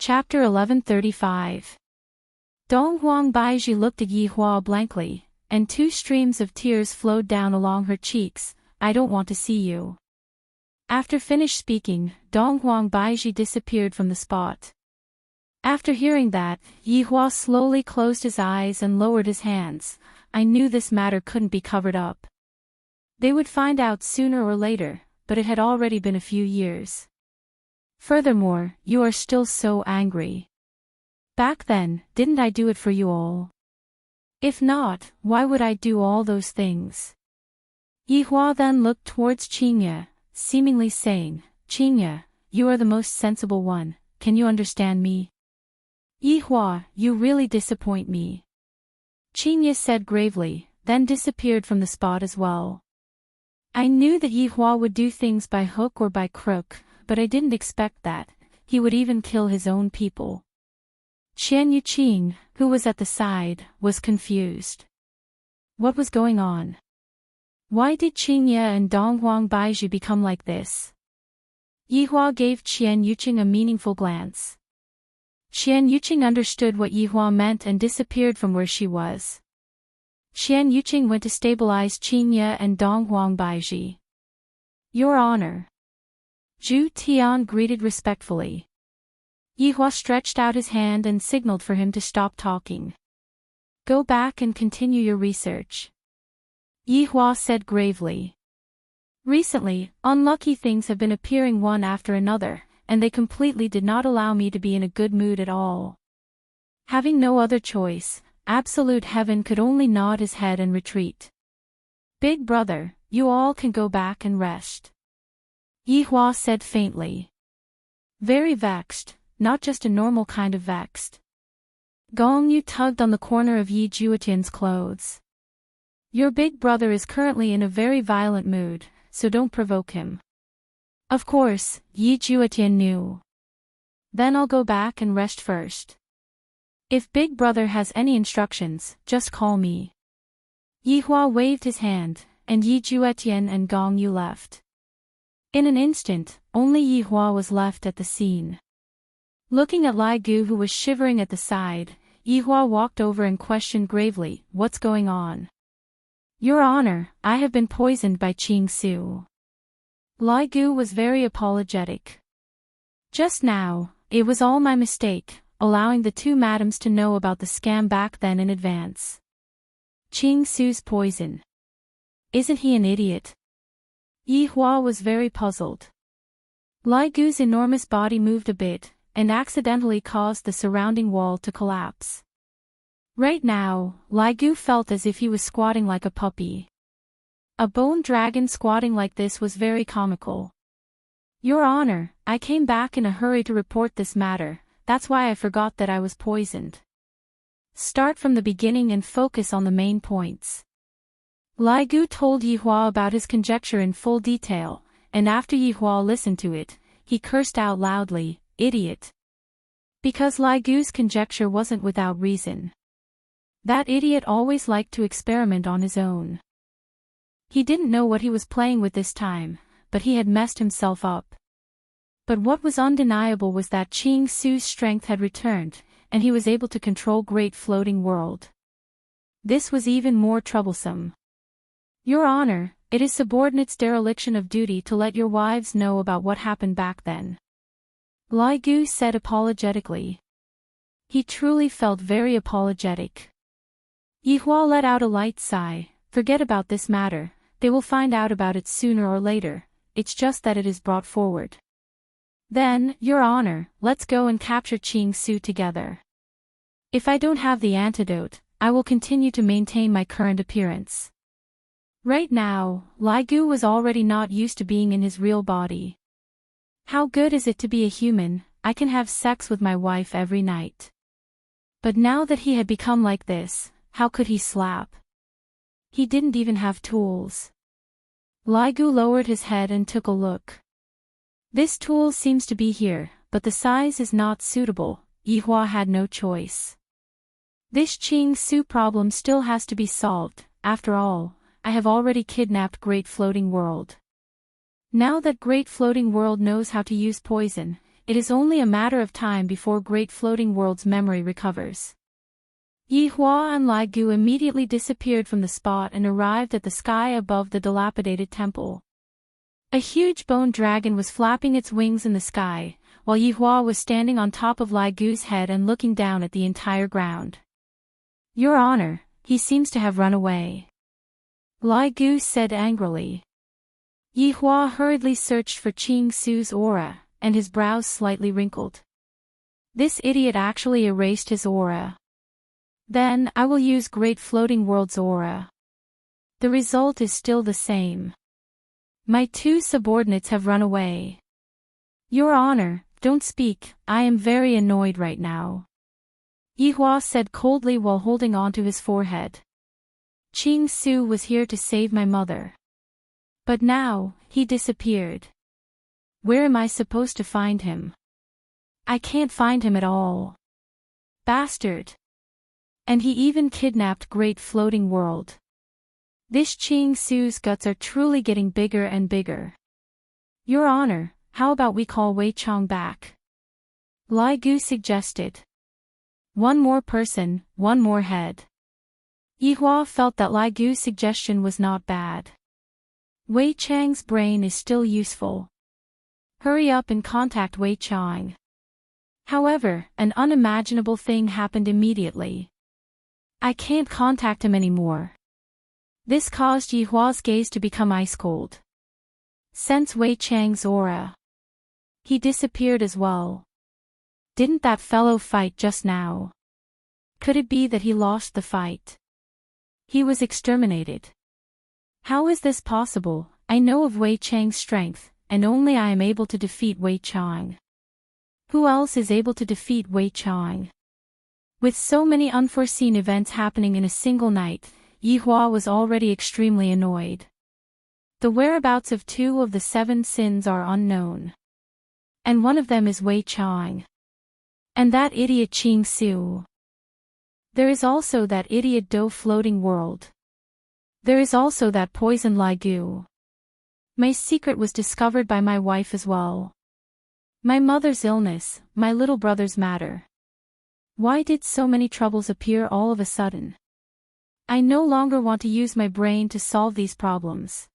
Chapter 1135. Dong Huang Baiji looked at Yi Hua blankly, and two streams of tears flowed down along her cheeks. I don't want to see you. After finished speaking, Dong Huang Baiji disappeared from the spot. After hearing that, Yi Hua slowly closed his eyes and lowered his hands. I knew this matter couldn't be covered up. They would find out sooner or later, but it had already been a few years. Furthermore, you are still so angry. Back then, didn't I do it for you all? If not, why would I do all those things? Yi Hua then looked towards Qingye, seemingly saying, Qingye, you are the most sensible one, can you understand me? Yi Hua, you really disappoint me. Qingye said gravely, then disappeared from the spot as well. I knew that Yi Hua would do things by hook or by crook, but I didn't expect that he would even kill his own people. Qian Yuqing, who was at the side, was confused. What was going on? Why did Qingye and Dong Huang Baiji become like this? Yi Hua gave Qian Yuqing a meaningful glance. Qian Yuqing understood what Yi Hua meant and disappeared from where she was. Qian Yuqing went to stabilize Qingye and Dong Huang Baiji. Your Honor. Zhu Tian greeted respectfully. Yi Hua stretched out his hand and signaled for him to stop talking. Go back and continue your research. Yi Hua said gravely. Recently, unlucky things have been appearing one after another, and they completely did not allow me to be in a good mood at all. Having no other choice, Absolute Heaven could only nod his head and retreat. Big brother, you all can go back and rest. Yi Hua said faintly. Very vexed, not just a normal kind of vexed. Gong Yu tugged on the corner of Yi Juetian's clothes. Your big brother is currently in a very violent mood, so don't provoke him. Of course, Yi Juetian knew. Then I'll go back and rest first. If big brother has any instructions, just call me. Yi Hua waved his hand, and Yi Juetian and Gong Yu left. In an instant, only Yi Hua was left at the scene. Looking at Lai Gu, who was shivering at the side, Yi Hua walked over and questioned gravely, what's going on? Your Honor, I have been poisoned by Qing Su. Lai Gu was very apologetic. Just now, it was all my mistake, allowing the two madams to know about the scam back then in advance. Qing Su's poison. Isn't he an idiot? Yi Hua was very puzzled. Lai Gu's enormous body moved a bit, and accidentally caused the surrounding wall to collapse. Right now, Lai Gu felt as if he was squatting like a puppy. A bone dragon squatting like this was very comical. Your Honor, I came back in a hurry to report this matter, that's why I forgot that I was poisoned. Start from the beginning and focus on the main points. Lai Gu told Yi Hua about his conjecture in full detail, and after Yi Hua listened to it, he cursed out loudly, idiot. Because Lai Gu's conjecture wasn't without reason. That idiot always liked to experiment on his own. He didn't know what he was playing with this time, but he had messed himself up. But what was undeniable was that Qing Su's strength had returned, and he was able to control Great Floating World. This was even more troublesome. Your Honor, it is subordinates' dereliction of duty to let your wives know about what happened back then. Lai Gu said apologetically. He truly felt very apologetic. Yi Hua let out a light sigh. Forget about this matter, they will find out about it sooner or later, it's just that it is brought forward. Then, Your Honor, let's go and capture Qing Su together. If I don't have the antidote, I will continue to maintain my current appearance. Right now, Lai Gu was already not used to being in his real body. How good is it to be a human? I can have sex with my wife every night. But now that he had become like this, how could he slap? He didn't even have tools. Lai Gu lowered his head and took a look. This tool seems to be here, but the size is not suitable. Yi Hua had no choice. This Qing Su problem still has to be solved. After all, I have already kidnapped Great Floating World. Now that Great Floating World knows how to use poison, it is only a matter of time before Great Floating World's memory recovers. Yi Hua and Lai Gu immediately disappeared from the spot and arrived at the sky above the dilapidated temple. A huge bone dragon was flapping its wings in the sky, while Yi Hua was standing on top of Lai Gu's head and looking down at the entire ground. "Your Honor, he seems to have run away," Lai Gu said angrily. Yi Hua hurriedly searched for Qing Su's aura, and his brows slightly wrinkled. This idiot actually erased his aura. Then, I will use Great Floating World's aura. The result is still the same. My two subordinates have run away. Your Honor, don't speak, I am very annoyed right now, Yi Hua said coldly while holding onto his forehead. Qing Su was here to save my mother. But now, he disappeared. Where am I supposed to find him? I can't find him at all. Bastard. And he even kidnapped Great Floating World. This Qing Su's guts are truly getting bigger and bigger. Your Honor, how about we call Wei Chong back? Lai Gu suggested. One more person, one more head. Yi Hua felt that Lai Gu's suggestion was not bad. Wei Chang's brain is still useful. Hurry up and contact Wei Chang. However, an unimaginable thing happened immediately. I can't contact him anymore. This caused Yi Hua's gaze to become ice cold. Sense Wei Chang's aura. He disappeared as well. Didn't that fellow fight just now? Could it be that he lost the fight? He was exterminated. How is this possible? I know of Wei Chang's strength, and only I am able to defeat Wei Chang. Who else is able to defeat Wei Chang? With so many unforeseen events happening in a single night, Yi Hua was already extremely annoyed. The whereabouts of 2 of the 7 sins are unknown. And one of them is Wei Chang. And that idiot Qing Su. There is also that idiot Do Floating World. There is also that poison Lai Gu. My secret was discovered by my wife as well. My mother's illness, my little brother's matter. Why did so many troubles appear all of a sudden? I no longer want to use my brain to solve these problems.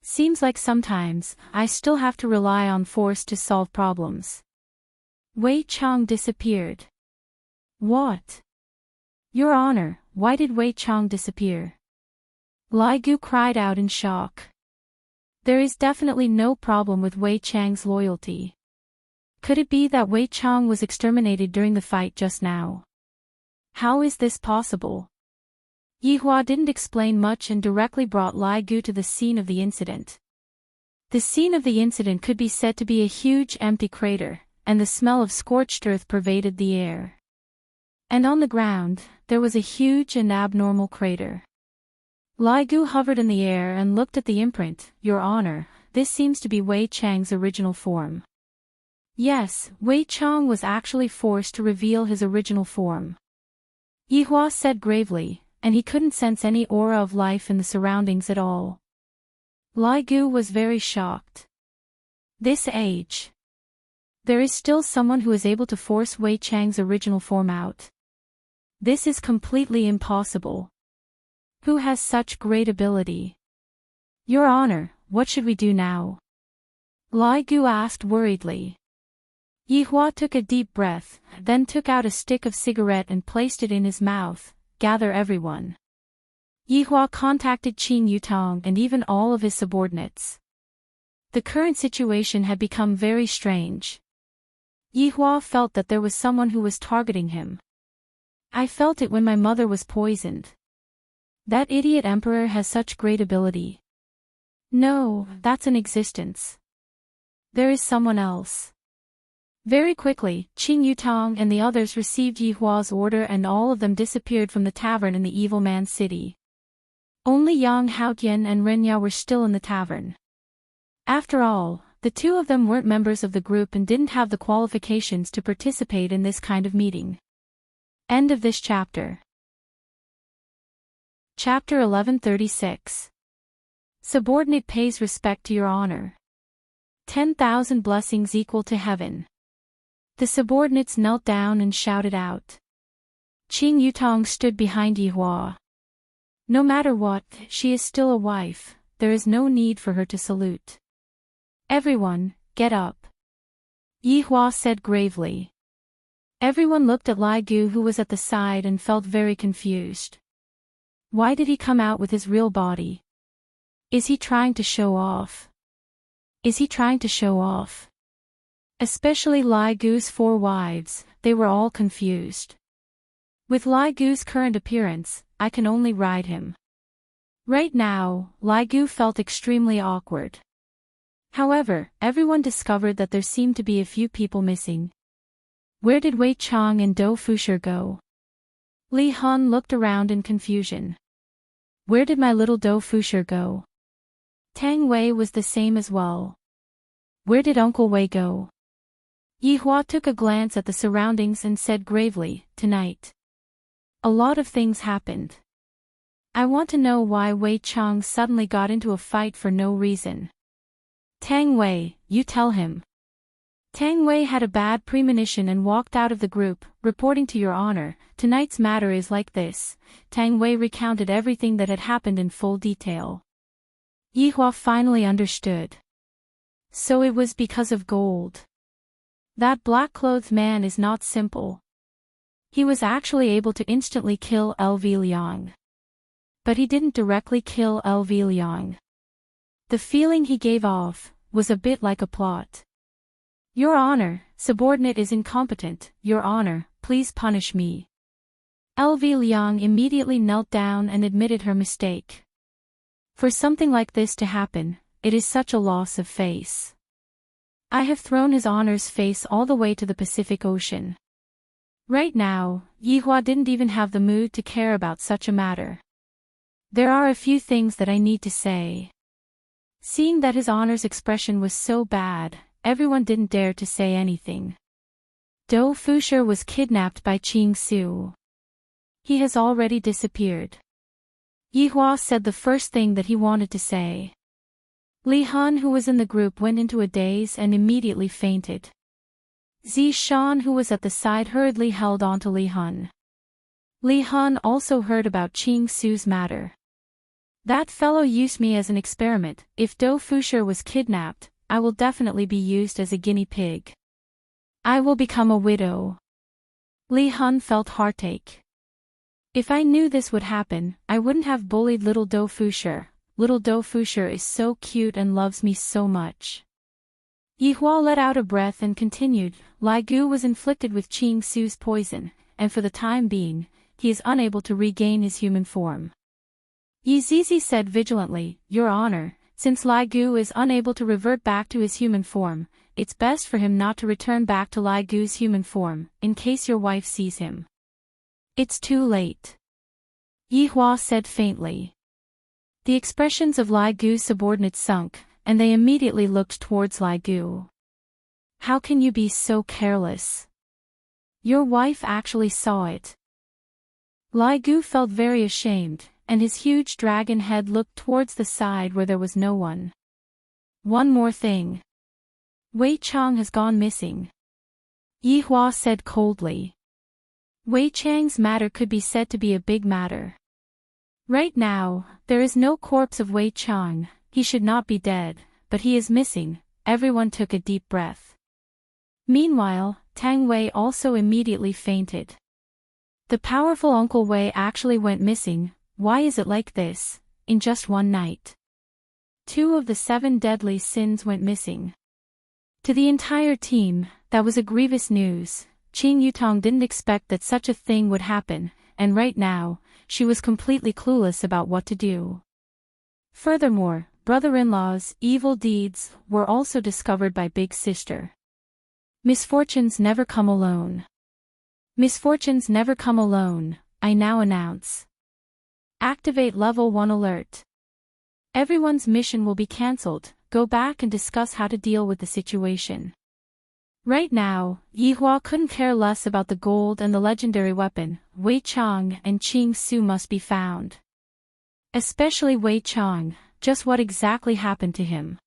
Seems like sometimes, I still have to rely on force to solve problems. Wei Chang disappeared. What? Your Honor, why did Wei Chang disappear? Lai Gu cried out in shock. There is definitely no problem with Wei Chang's loyalty. Could it be that Wei Chang was exterminated during the fight just now? How is this possible? Yi Hua didn't explain much and directly brought Lai Gu to the scene of the incident. The scene of the incident could be said to be a huge empty crater, and the smell of scorched earth pervaded the air. And on the ground, there was a huge and abnormal crater. Lai Gu hovered in the air and looked at the imprint. Your Honor, this seems to be Wei Chang's original form. Yes, Wei Chang was actually forced to reveal his original form. Yi Hua said gravely, and he couldn't sense any aura of life in the surroundings at all. Lai Gu was very shocked. This age. There is still someone who is able to force Wei Chang's original form out. This is completely impossible. Who has such great ability? Your Honor, what should we do now? Lai Gu asked worriedly. Yi Hua took a deep breath, then took out a stick of cigarette and placed it in his mouth. Gather everyone. Yi Hua contacted Qing Yutong and even all of his subordinates. The current situation had become very strange. Yi Hua felt that there was someone who was targeting him. I felt it when my mother was poisoned. That idiot emperor has such great ability. No, that's an existence. There is someone else. Very quickly, Qing Yutong and the others received Yi Hua's order and all of them disappeared from the tavern in the Evil Man's city. Only Yang Haotian and Ren Yao were still in the tavern. After all, the 2 of them weren't members of the group and didn't have the qualifications to participate in this kind of meeting. End of this chapter. Chapter 1136. Subordinate pays respect to your honor. 10,000 blessings equal to heaven. The subordinates knelt down and shouted out. Qing Yutong stood behind Yi Hua. No matter what, she is still a wife, there is no need for her to salute. Everyone, get up. Yi Hua said gravely. Everyone looked at Lai Gu, who was at the side, and felt very confused. Why did he come out with his real body? Is he trying to show off? Is he trying to show off? Especially Lai Gu's 4 wives, they were all confused. With Lai Gu's current appearance, I can only ride him. Right now, Lai Gu felt extremely awkward. However, everyone discovered that there seemed to be a few people missing. Where did Wei Chang and Dou Fusher go? Li Han looked around in confusion. Where did my little Dou Fusher go? Tang Wei was the same as well. Where did Uncle Wei go? Yi Hua took a glance at the surroundings and said gravely, tonight. A lot of things happened. I want to know why Wei Chang suddenly got into a fight for no reason. Tang Wei, you tell him. Tang Wei had a bad premonition and walked out of the group, reporting to Your Honor, tonight's matter is like this. Tang Wei recounted everything that had happened in full detail. Yi Hua finally understood. So it was because of gold. That black-clothed man is not simple. He was actually able to instantly kill LV Liang. But he didn't directly kill LV Liang. The feeling he gave off was a bit like a plot. Your Honor, subordinate is incompetent. Your Honor, please punish me. LV Liang immediately knelt down and admitted her mistake. For something like this to happen, it is such a loss of face. I have thrown His Honor's face all the way to the Pacific Ocean. Right now, Yi Hua didn't even have the mood to care about such a matter. There are a few things that I need to say. Seeing that His Honor's expression was so bad, everyone didn't dare to say anything. Dou Fusher was kidnapped by Qing Su. He has already disappeared. Yi Hua said the first thing that he wanted to say. Li Han, who was in the group, went into a daze and immediately fainted. Zi Shan, who was at the side, hurriedly held on to Li Han. Li Han also heard about Qing Su's matter. That fellow used me as an experiment. If Dou Fusher was kidnapped, I will definitely be used as a guinea pig. I will become a widow. Li Han felt heartache. If I knew this would happen, I wouldn't have bullied little Dou Fusher. Little Dou Fusher is so cute and loves me so much. Yi Hua let out a breath and continued. Lai Gu was inflicted with Qing Su's poison, and for the time being, he is unable to regain his human form. Yi Zizi said vigilantly, Your Honor, since Lai Gu is unable to revert back to his human form, it's best for him not to return back to Lai Gu's human form, in case your wife sees him. It's too late. Yi Hua said faintly. The expressions of Lai Gu's subordinates sunk, and they immediately looked towards Lai Gu. How can you be so careless? Your wife actually saw it. Lai Gu felt very ashamed, and his huge dragon head looked towards the side where there was no one. One more thing. Wei Chang has gone missing. Yi Hua said coldly. Wei Chang's matter could be said to be a big matter. Right now, there is no corpse of Wei Chang. He should not be dead, but he is missing. Everyone took a deep breath. Meanwhile, Tang Wei also immediately fainted. The powerful Uncle Wei actually went missing. Why is it like this, in just one night? 2 of the 7 deadly sins went missing. To the entire team, that was a grievous news. Qing Yutong didn't expect that such a thing would happen, and right now, she was completely clueless about what to do. Furthermore, brother-in-law's evil deeds were also discovered by Big Sister. Misfortunes never come alone. Misfortunes never come alone, I now announce. Activate Level 1 alert. Everyone's mission will be cancelled. Go back and discuss how to deal with the situation. Right now, Yi Hua couldn't care less about the gold and the legendary weapon. Wei Chang and Qing Su must be found. Especially Wei Chang. Just what exactly happened to him?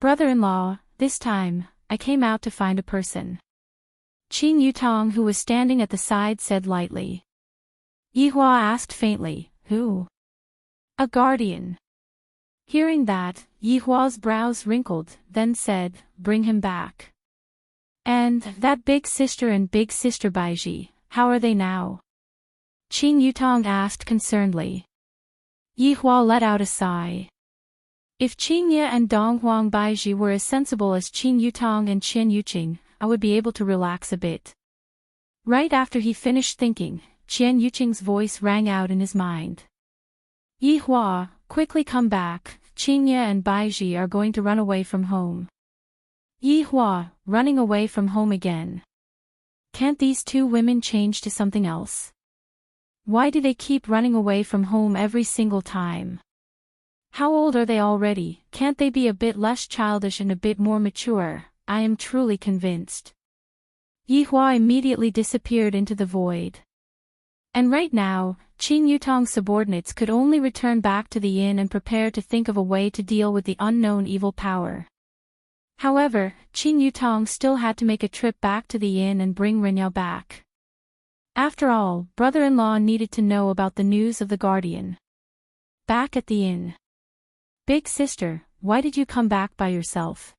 Brother-in-law, this time, I came out to find a person. Qin Yutong, who was standing at the side, said lightly. Yihua asked faintly, who? A guardian. Hearing that, Yihua's brows wrinkled, then said, bring him back. And that big sister and big sister Baiji, how are they now? Qin Yutong asked concernedly. Yihua let out a sigh. If Qin Ye and Donghuang Baiji were as sensible as Qin Yutong and Qian Yuqing, I would be able to relax a bit. Right after he finished thinking, Qian Yuqing's voice rang out in his mind. Yihua, quickly come back, Qin Ye and Baiji are going to run away from home. Yihua, running away from home again. Can't these two women change to something else? Why do they keep running away from home every single time? How old are they already? Can't they be a bit less childish and a bit more mature? I am truly convinced. Yihua immediately disappeared into the void. And right now, Qin Yutong's subordinates could only return back to the inn and prepare to think of a way to deal with the unknown evil power. However, Qin Yutong still had to make a trip back to the inn and bring Renyao back. After all, brother-in-law needed to know about the news of the guardian. Back at the inn. Big sister, why did you come back by yourself?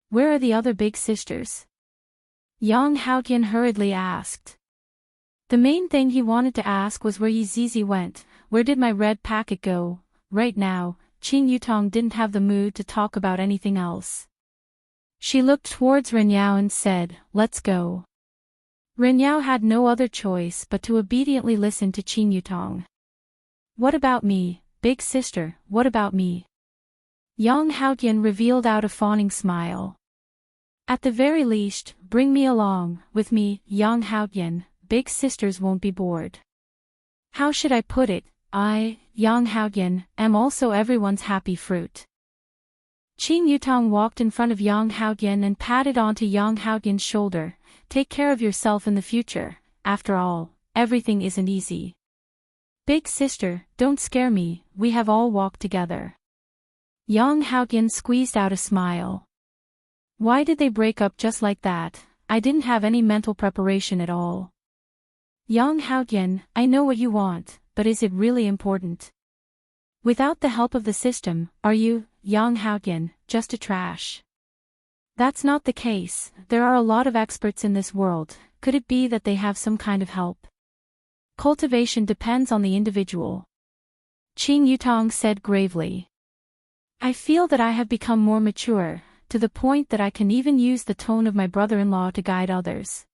Where are the other big sisters? Yang Haotian hurriedly asked. The main thing he wanted to ask was where Yi Zizi went. Where did my red packet go? Right now, Qin Yutong didn't have the mood to talk about anything else. She looked towards Renyao and said, let's go. Renyao had no other choice but to obediently listen to Qin Yutong. What about me, big sister, what about me? Yang Haotian revealed out a fawning smile. At the very least, bring me along, with me, Yang Haotian, big sisters won't be bored. How should I put it, I, Yang Haotian, am also everyone's happy fruit. Qin Yutong walked in front of Yang Haotian and patted onto Yang Haotian's shoulder. Take care of yourself in the future, after all, everything isn't easy. Big sister, don't scare me, we have all walked together. Yang Haotian squeezed out a smile. Why did they break up just like that? I didn't have any mental preparation at all. Yang Haotian, I know what you want, but is it really important? Without the help of the system, are you, Yang Haotian, just a trash? That's not the case, there are a lot of experts in this world, could it be that they have some kind of help? Cultivation depends on the individual. Qin Yutong said gravely. I feel that I have become more mature, to the point that I can even use the tone of my brother-in-law to guide others.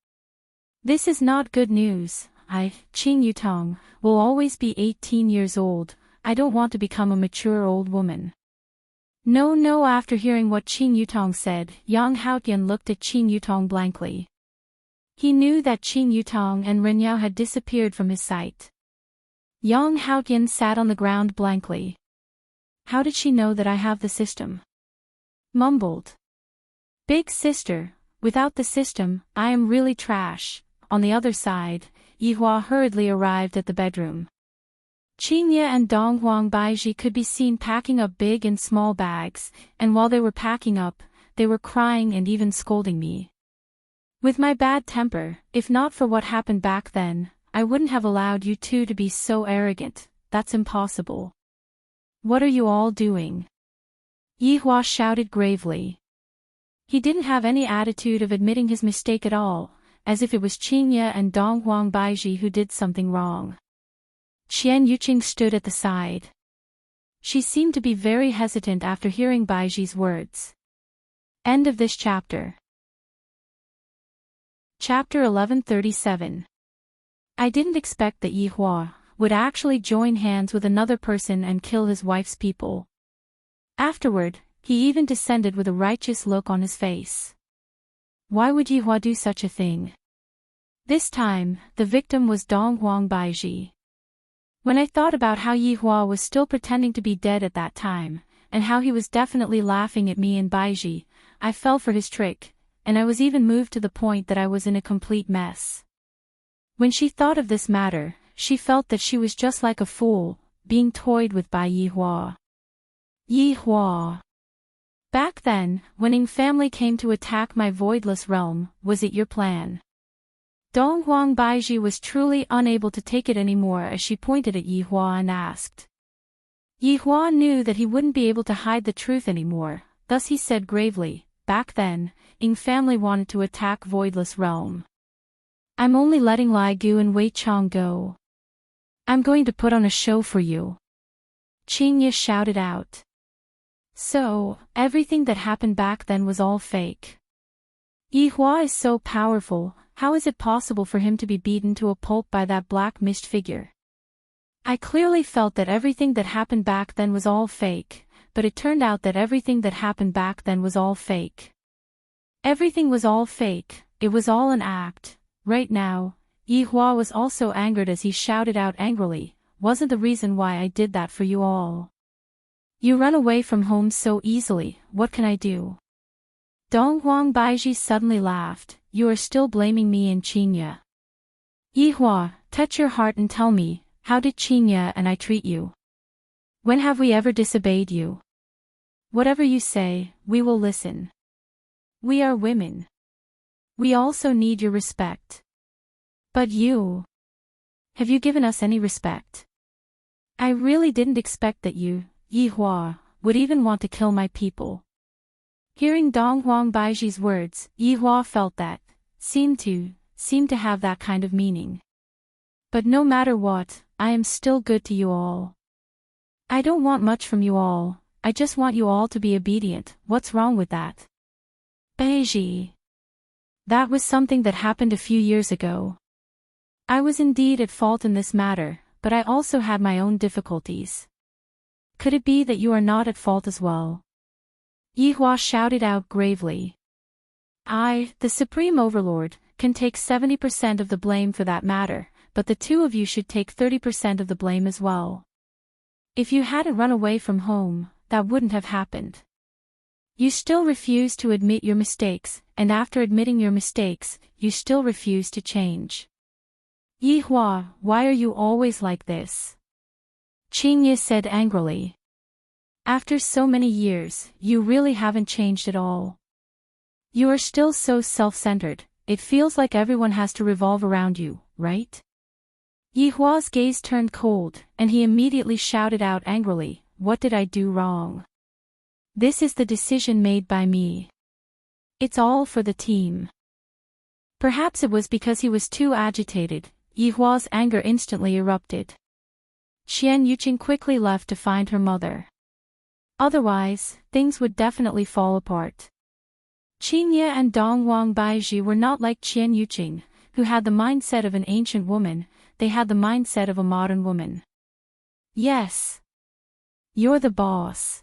This is not good news. I, Qin Yutong, will always be 18 years old, I don't want to become a mature old woman. No, after hearing what Qin Yutong said, Yang Haotian looked at Qin Yutong blankly. He knew that Qin Yutong and Renyao had disappeared from his sight. Yang Haotian sat on the ground blankly. How did she know that I have the system? Mumbled. Big sister, without the system, I am really trash. On the other side, Yihua hurriedly arrived at the bedroom. Qin Ye and Donghuang Baiji could be seen packing up big and small bags, and while they were packing up, they were crying and even scolding me. With my bad temper, if not for what happened back then, I wouldn't have allowed you two to be so arrogant, that's impossible. What are you all doing? Yihua shouted gravely. He didn't have any attitude of admitting his mistake at all, as if it was Qin Ye and Donghuang Baiji who did something wrong. Qian Yuqing stood at the side. She seemed to be very hesitant after hearing Baiji's words. End of this chapter. Chapter 1137. I didn't expect that Yihua would actually join hands with another person and kill his wife's people. Afterward, he even descended with a righteous look on his face. Why would Yihua do such a thing? This time, the victim was Donghuang Baiji. When I thought about how Yihua was still pretending to be dead at that time, and how he was definitely laughing at me and Baiji, I fell for his trick, and I was even moved to the point that I was in a complete mess. When she thought of this matter, she felt that she was just like a fool, being toyed with by Yihua. Yihua. Back then, when Ying family came to attack my voidless realm, was it your plan? Dong Huang Baiji was truly unable to take it anymore as she pointed at Yi Hua and asked. Yi Hua knew that he wouldn't be able to hide the truth anymore, thus he said gravely, back then, Ying family wanted to attack Voidless Realm. I'm only letting Lai Gu and Wei Chong go. I'm going to put on a show for you. Qingye shouted out. So, everything that happened back then was all fake. Yi Hua is so powerful, how is it possible for him to be beaten to a pulp by that black mist figure? I clearly felt that everything that happened back then was all fake, but it turned out that everything that happened back then was all fake. Everything was all fake, it was all an act. Right now, Yi Hua was also angered as he shouted out angrily, wasn't the reason why I did that for you all. You run away from home so easily, what can I do? Dong Huang Baiji suddenly laughed, you are still blaming me and Qingye. Yi Hua, touch your heart and tell me, how did Qingye and I treat you? When have we ever disobeyed you? Whatever you say, we will listen. We are women. We also need your respect. But you... have you given us any respect? I really didn't expect that you, Yi Hua, would even want to kill my people. Hearing Dong Huang Baiji's words, Yi Hua felt that, seemed to have that kind of meaning. But no matter what, I am still good to you all. I don't want much from you all, I just want you all to be obedient, what's wrong with that? Baiji. That was something that happened a few years ago. I was indeed at fault in this matter, but I also had my own difficulties. Could it be that you are not at fault as well? Yi Hua shouted out gravely. I, the Supreme Overlord, can take 70% of the blame for that matter, but the two of you should take 30% of the blame as well. If you hadn't run away from home, that wouldn't have happened. You still refuse to admit your mistakes, and after admitting your mistakes, you still refuse to change. Yi Hua, why are you always like this? Qingye said angrily. After so many years, you really haven't changed at all. You are still so self-centered, it feels like everyone has to revolve around you, right? Yi Hua's gaze turned cold, and he immediately shouted out angrily, what did I do wrong? This is the decision made by me. It's all for the team. Perhaps it was because he was too agitated, Yi Hua's anger instantly erupted. Qian Yuqing quickly left to find her mother. Otherwise, things would definitely fall apart. Qingye and Dong Huang Baiji were not like Qian Yuqing, who had the mindset of an ancient woman, they had the mindset of a modern woman. Yes. You're the boss.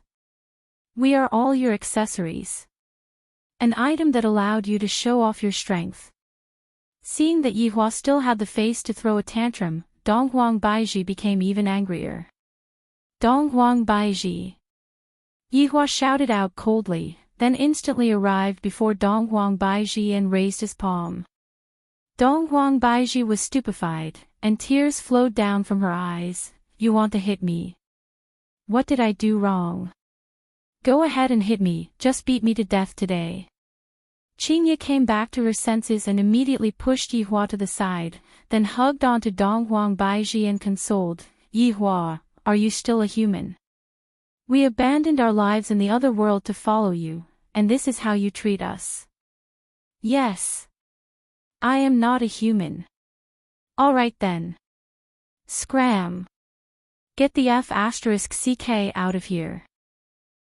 We are all your accessories. An item that allowed you to show off your strength. Seeing that Yi Hua still had the face to throw a tantrum, Dong Huang Baiji became even angrier. Dong Huang Baiji. Yi Hua shouted out coldly, then instantly arrived before Dong Huang Baiji and raised his palm. Dong Huang Baiji was stupefied, and tears flowed down from her eyes. You want to hit me? What did I do wrong? Go ahead and hit me, just beat me to death today. Qingye came back to her senses and immediately pushed Yi Hua to the side, then hugged onto Dong Huang Baiji and consoled, Yi Hua, are you still a human? We abandoned our lives in the other world to follow you, and this is how you treat us. Yes. I am not a human. Alright then. Scram. Get the F***CK out of here.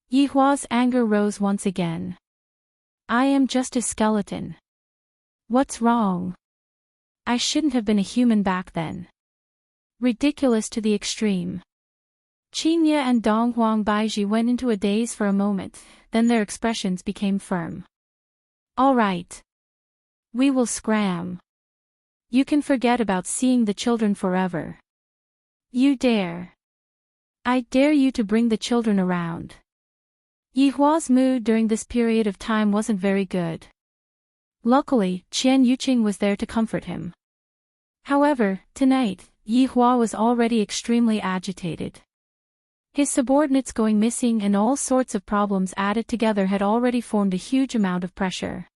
Yi Hua's anger rose once again. I am just a skeleton. What's wrong? I shouldn't have been a human back then. Ridiculous to the extreme. Qingye and Dong Huang Baiji went into a daze for a moment, then their expressions became firm. All right. We will scram. You can forget about seeing the children forever. You dare. I dare you to bring the children around. Yi Hua's mood during this period of time wasn't very good. Luckily, Qian Yuqing was there to comfort him. However, tonight, Yi Hua was already extremely agitated. His subordinates going missing and all sorts of problems added together had already formed a huge amount of pressure.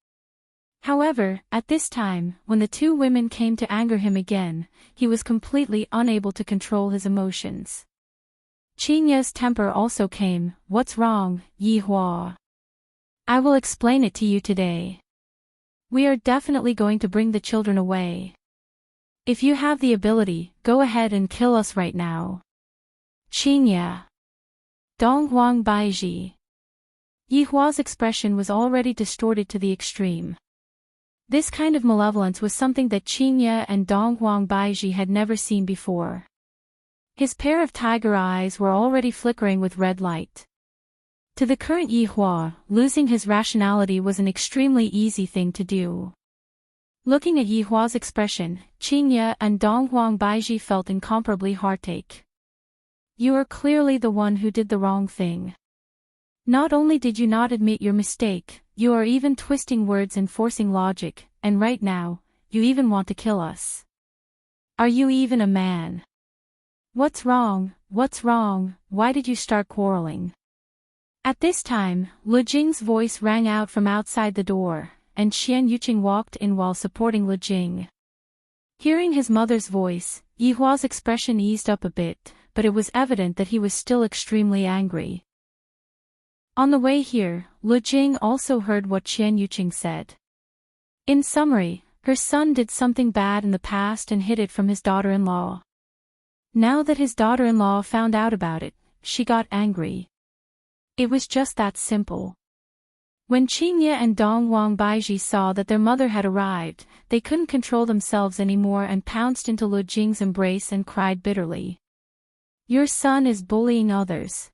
However, at this time, when the two women came to anger him again, he was completely unable to control his emotions. Qingya's temper also came. What's wrong, Yi Hua? I will explain it to you today. We are definitely going to bring the children away. If you have the ability, go ahead and kill us right now. Qingya. Donghuang Baiji. Yi Hua's expression was already distorted to the extreme. This kind of malevolence was something that Qingya and Donghuang Baiji had never seen before. His pair of tiger eyes were already flickering with red light. To the current Yi Hua, losing his rationality was an extremely easy thing to do. Looking at Yi Hua's expression, Qingya and Donghuang Baiji felt incomparably heartache. You are clearly the one who did the wrong thing. Not only did you not admit your mistake, you are even twisting words and forcing logic, and right now, you even want to kill us. Are you even a man? What's wrong? What's wrong? Why did you start quarreling? At this time, Lu Jing's voice rang out from outside the door, and Xian Yuqing walked in while supporting Lu Jing. Hearing his mother's voice, Yi Hua's expression eased up a bit, but it was evident that he was still extremely angry. On the way here, Lu Jing also heard what Xian Yuqing said. In summary, her son did something bad in the past and hid it from his daughter-in-law. Now that his daughter-in-law found out about it, she got angry. It was just that simple. When Qingya and Donghuang Baiji saw that their mother had arrived, they couldn't control themselves anymore and pounced into Lu Jing's embrace and cried bitterly. Your son is bullying others.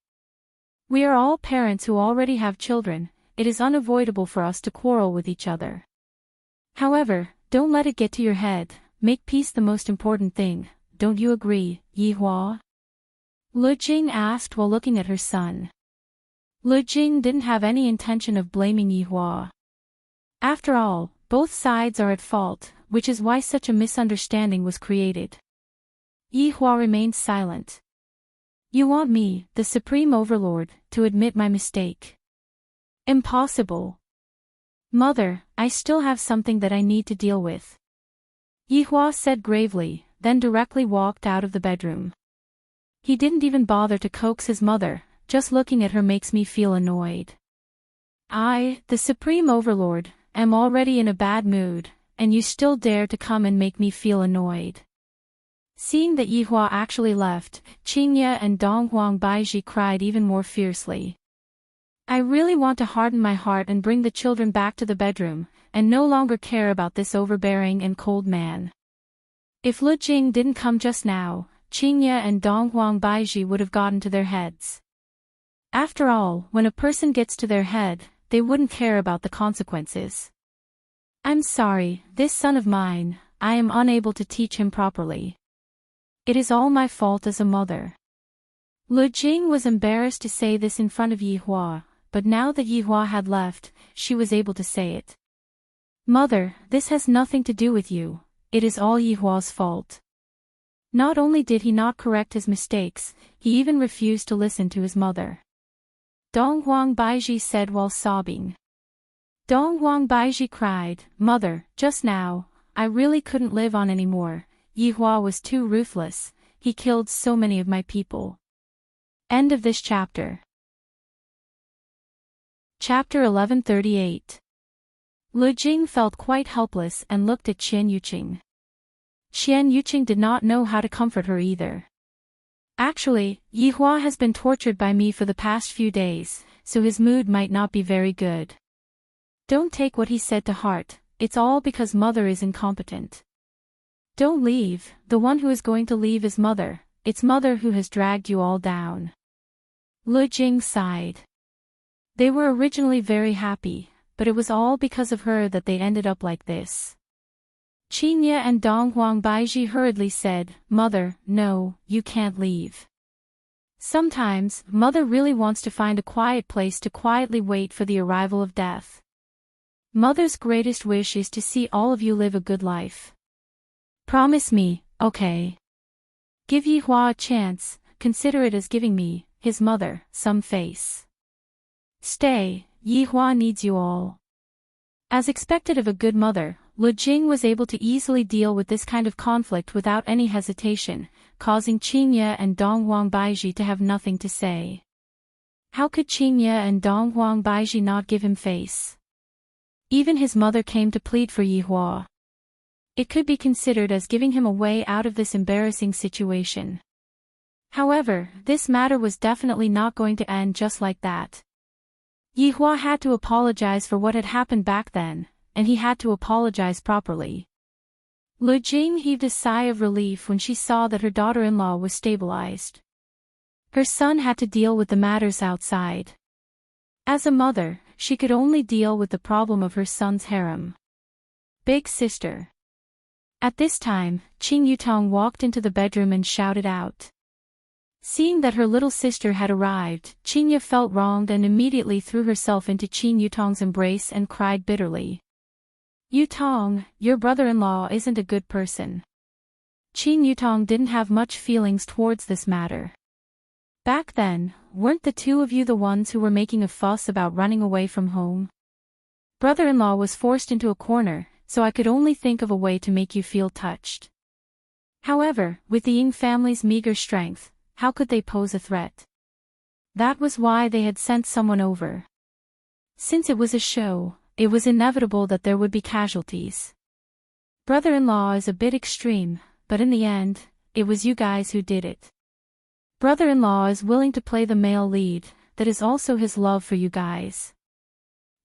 We are all parents who already have children, it is unavoidable for us to quarrel with each other. However, don't let it get to your head, make peace the most important thing, don't you agree, Yi Hua? Lu Jing asked while looking at her son. Lu Jing didn't have any intention of blaming Yi Hua. After all, both sides are at fault, which is why such a misunderstanding was created. Yi Hua remained silent. You want me, the Supreme Overlord, to admit my mistake? Impossible. Mother, I still have something that I need to deal with. Yi Hua said gravely, then directly walked out of the bedroom. He didn't even bother to coax his mother, just looking at her makes me feel annoyed. I, the Supreme Overlord, am already in a bad mood, and you still dare to come and make me feel annoyed. Seeing that Yi Hua actually left, Qingya and Donghuang Baiji cried even more fiercely. I really want to harden my heart and bring the children back to the bedroom, and no longer care about this overbearing and cold man. If Lu Jing didn't come just now, Qingya and Donghuang Baiji would have gotten to their heads. After all, when a person gets to their head, they wouldn't care about the consequences. I'm sorry, this son of mine, I am unable to teach him properly. It is all my fault as a mother. Lu Jing was embarrassed to say this in front of Yi Hua, but now that Yi Hua had left, she was able to say it. Mother, this has nothing to do with you, it is all Yi Hua's fault. Not only did he not correct his mistakes, he even refused to listen to his mother. Donghuang Baiji said while sobbing. Donghuang Baiji cried, Mother, just now, I really couldn't live on anymore. Yi Hua was too ruthless, he killed so many of my people. End of this chapter. Chapter 1138. Lu Jing felt quite helpless and looked at Xian Yuqing. Xian Yuqing did not know how to comfort her either. Actually, Yi Hua has been tortured by me for the past few days, so his mood might not be very good. Don't take what he said to heart, it's all because mother is incompetent. Don't leave, the one who is going to leave is mother, it's mother who has dragged you all down. Lu Jing sighed. They were originally very happy, but it was all because of her that they ended up like this. Qingya and Donghuang Baiji hurriedly said, Mother, no, you can't leave. Sometimes, mother really wants to find a quiet place to quietly wait for the arrival of death. Mother's greatest wish is to see all of you live a good life. Promise me, okay? Give Yi Hua a chance, consider it as giving me, his mother, some face. Stay, Yi Hua needs you all. As expected of a good mother, Lu Jing was able to easily deal with this kind of conflict without any hesitation, causing Qingye and Dong Baiji to have nothing to say. How could Qingye and Dong Baiji not give him face? Even his mother came to plead for Yihua. It could be considered as giving him a way out of this embarrassing situation. However, this matter was definitely not going to end just like that. Yihua had to apologize for what had happened back then, and he had to apologize properly. Lu Jing heaved a sigh of relief when she saw that her daughter-in-law was stabilized. Her son had to deal with the matters outside. As a mother, she could only deal with the problem of her son's harem. Big sister. At this time, Qing Yutong walked into the bedroom and shouted out. Seeing that her little sister had arrived, Qingye felt wronged and immediately threw herself into Qing Yutong's embrace and cried bitterly. Yutong, your brother-in-law isn't a good person. Qing Yutong didn't have much feelings towards this matter. Back then, weren't the two of you the ones who were making a fuss about running away from home? Brother-in-law was forced into a corner, so I could only think of a way to make you feel touched. However, with the Ying family's meager strength, how could they pose a threat? That was why they had sent someone over. Since it was a show, it was inevitable that there would be casualties. Brother-in-law is a bit extreme, but in the end, it was you guys who did it. Brother-in-law is willing to play the male lead, that is also his love for you guys.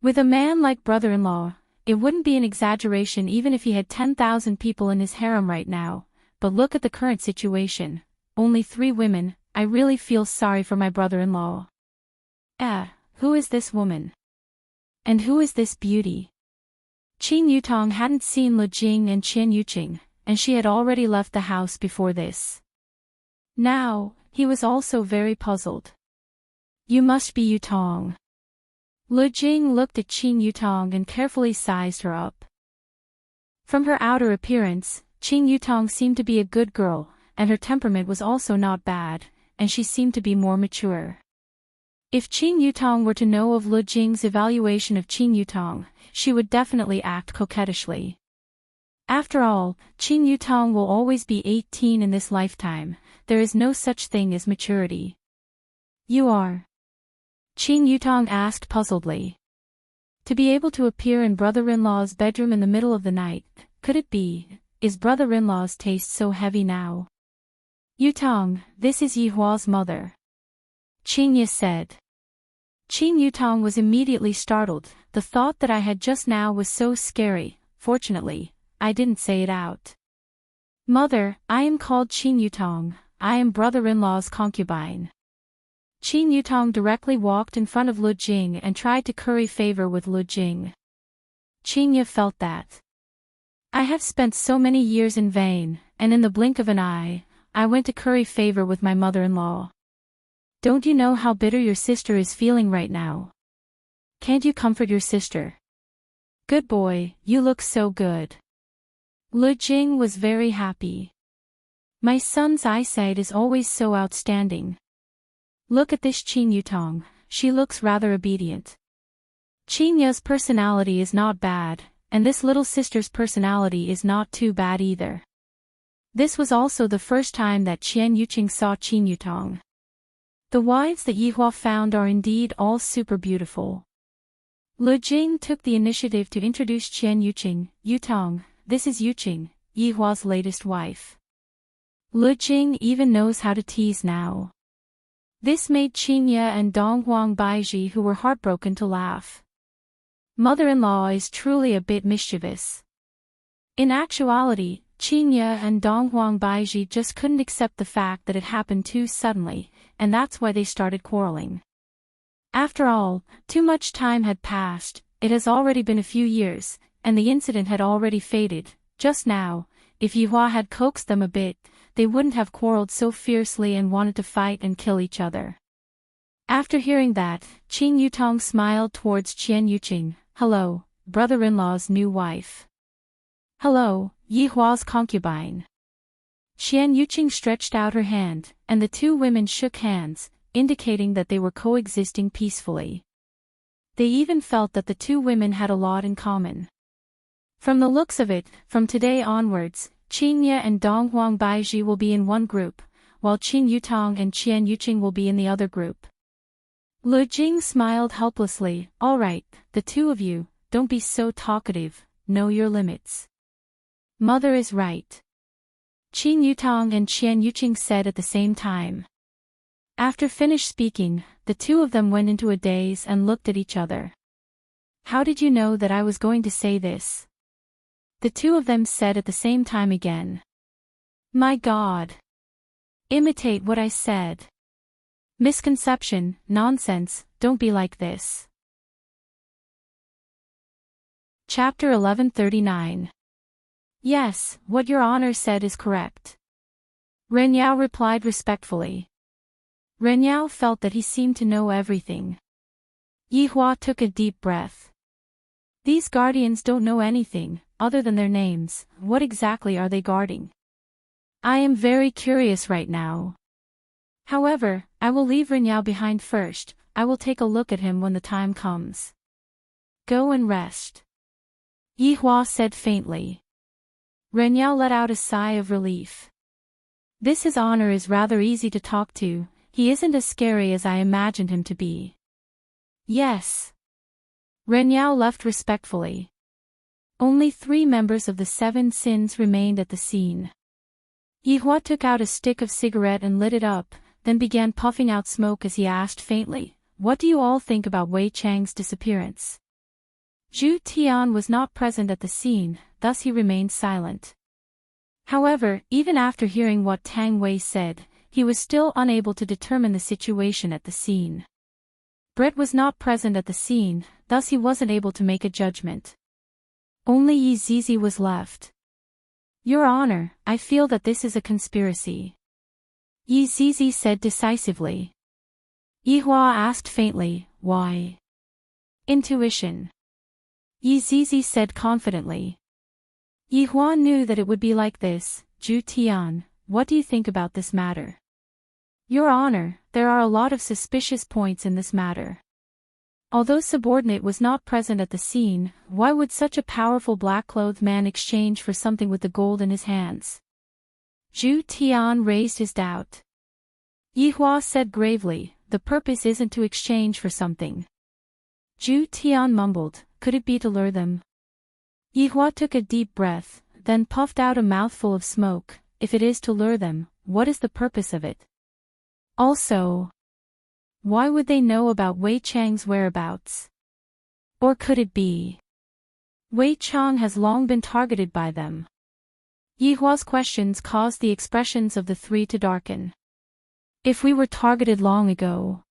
With a man like brother-in-law, it wouldn't be an exaggeration even if he had 10,000 people in his harem right now, but look at the current situation. Only 3 women, I really feel sorry for my brother-in-law. Who is this woman? And who is this beauty? Qing Yutong hadn't seen Lu Jing and Qian Yuqing, and she had already left the house before this. Now, he was also very puzzled. You must be Yutong. Lu Jing looked at Qing Yutong and carefully sized her up. From her outer appearance, Qing Yutong seemed to be a good girl, and her temperament was also not bad, and she seemed to be more mature. If Qing Yutong were to know of Lu Jing's evaluation of Qing Yutong, she would definitely act coquettishly. After all, Qing Yutong will always be 18 in this lifetime, there is no such thing as maturity. You are? Qing Yutong asked puzzledly. To be able to appear in brother-in-law's bedroom in the middle of the night, could it be, is brother-in-law's taste so heavy now? Yutong, this is Yihua's mother. Qingye said. Qing Yutong was immediately startled, the thought that I had just now was so scary, fortunately, I didn't say it out. Mother, I am called Qing Yutong, I am brother-in-law's concubine. Qing Yutong directly walked in front of Lu Jing and tried to curry favor with Lu Jing. Qingye felt that. I have spent so many years in vain, and in the blink of an eye, I went to curry favor with my mother-in-law. Don't you know how bitter your sister is feeling right now? Can't you comfort your sister? Good boy, you look so good. Lu Jing was very happy. My son's eyesight is always so outstanding. Look at this Qing Yutong, she looks rather obedient. Qingye's personality is not bad, and this little sister's personality is not too bad either. This was also the first time that Qian Yuqing saw Qing Yutong. The wives that Yihua found are indeed all super beautiful. Lu Jing took the initiative to introduce Qian Yuqing. Yutong, this is Yuqing, Yihua's latest wife. Lu Jing even knows how to tease now. This made Qingye and Dong Baiji, who were heartbroken, to laugh. Mother-in-law is truly a bit mischievous. In actuality, Qingye and Dong Baiji just couldn't accept the fact that it happened too suddenly, and that's why they started quarreling. After all, too much time had passed, it has already been a few years, and the incident had already faded. Just now, if Yihua had coaxed them a bit, they wouldn't have quarreled so fiercely and wanted to fight and kill each other. After hearing that, Qing Yutong smiled towards Qian Yuqing. Hello, brother-in-law's new wife. Hello, Yihua's concubine. Qian Yuqing stretched out her hand, and the two women shook hands, indicating that they were coexisting peacefully. They even felt that the two women had a lot in common. From the looks of it, from today onwards, Qingye and Dong Huang Baiji will be in one group, while Qing Yutong and Qian Yuqing will be in the other group. Lu Jing smiled helplessly. All right, the two of you, don't be so talkative, know your limits. Mother is right. Qing Yutong and Qian Yuqing said at the same time. After finished speaking, the two of them went into a daze and looked at each other. How did you know that I was going to say this? The two of them said at the same time again. My God. Imitate what I said. Misconception, nonsense, don't be like this. Chapter 1139. Yes, what your honor said is correct. Ren Yao replied respectfully. Ren Yao felt that he seemed to know everything. Yi Hua took a deep breath. These guardians don't know anything, other than their names. What exactly are they guarding? I am very curious right now. However, I will leave Ren Yao behind first. I will take a look at him when the time comes. Go and rest. Yi Hua said faintly. Ren Yao let out a sigh of relief. This His Honor is rather easy to talk to. He isn't as scary as I imagined him to be. Yes. Ren Yao left respectfully. Only 3 members of the 7 sins remained at the scene. Yi Hua took out a stick of cigarette and lit it up, then began puffing out smoke as he asked faintly, what do you all think about Wei Chang's disappearance? Zhu Tian was not present at the scene, thus he remained silent. However, even after hearing what Tang Wei said, he was still unable to determine the situation at the scene. Brett was not present at the scene, thus he wasn't able to make a judgment. Only Yi Zizi was left. Your Honor, I feel that this is a conspiracy. Yi Zizi said decisively. Yi Hua asked faintly, why? Intuition. Yi Zizi said confidently. Yi Hua knew that it would be like this. Zhu Tian, what do you think about this matter? Your Honor, there are a lot of suspicious points in this matter. Although subordinate was not present at the scene, why would such a powerful black-clothed man exchange for something with the gold in his hands? Zhu Tian raised his doubt. Yi Hua said gravely, the purpose isn't to exchange for something. Zhu Tian mumbled, could it be to lure them? Yi Hua took a deep breath, then puffed out a mouthful of smoke. If it is to lure them, what is the purpose of it? Also, why would they know about Wei Chang's whereabouts? Or could it be? Wei Chang has long been targeted by them. Yi Hua's questions caused the expressions of the 3 to darken. If we were targeted long ago.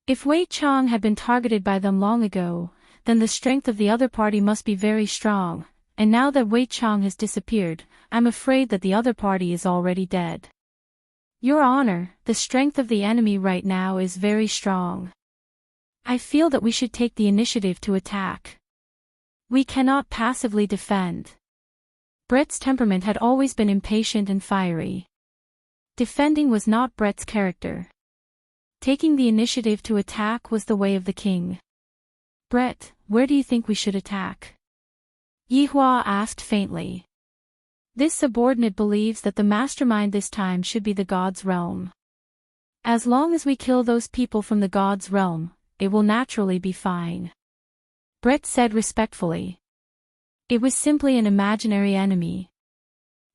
If Wei Chang had been targeted by them long ago, then the strength of the other party must be very strong, and now that Wei Chang has disappeared, I'm afraid that the other party is already dead. Your Honor, the strength of the enemy right now is very strong. I feel that we should take the initiative to attack. We cannot passively defend. Brett's temperament had always been impatient and fiery. Defending was not Brett's character. Taking the initiative to attack was the way of the king. Brett, where do you think we should attack? Yi Hua asked faintly. This subordinate believes that the mastermind this time should be the God's realm. As long as we kill those people from the God's realm, it will naturally be fine. Brett said respectfully. It was simply an imaginary enemy.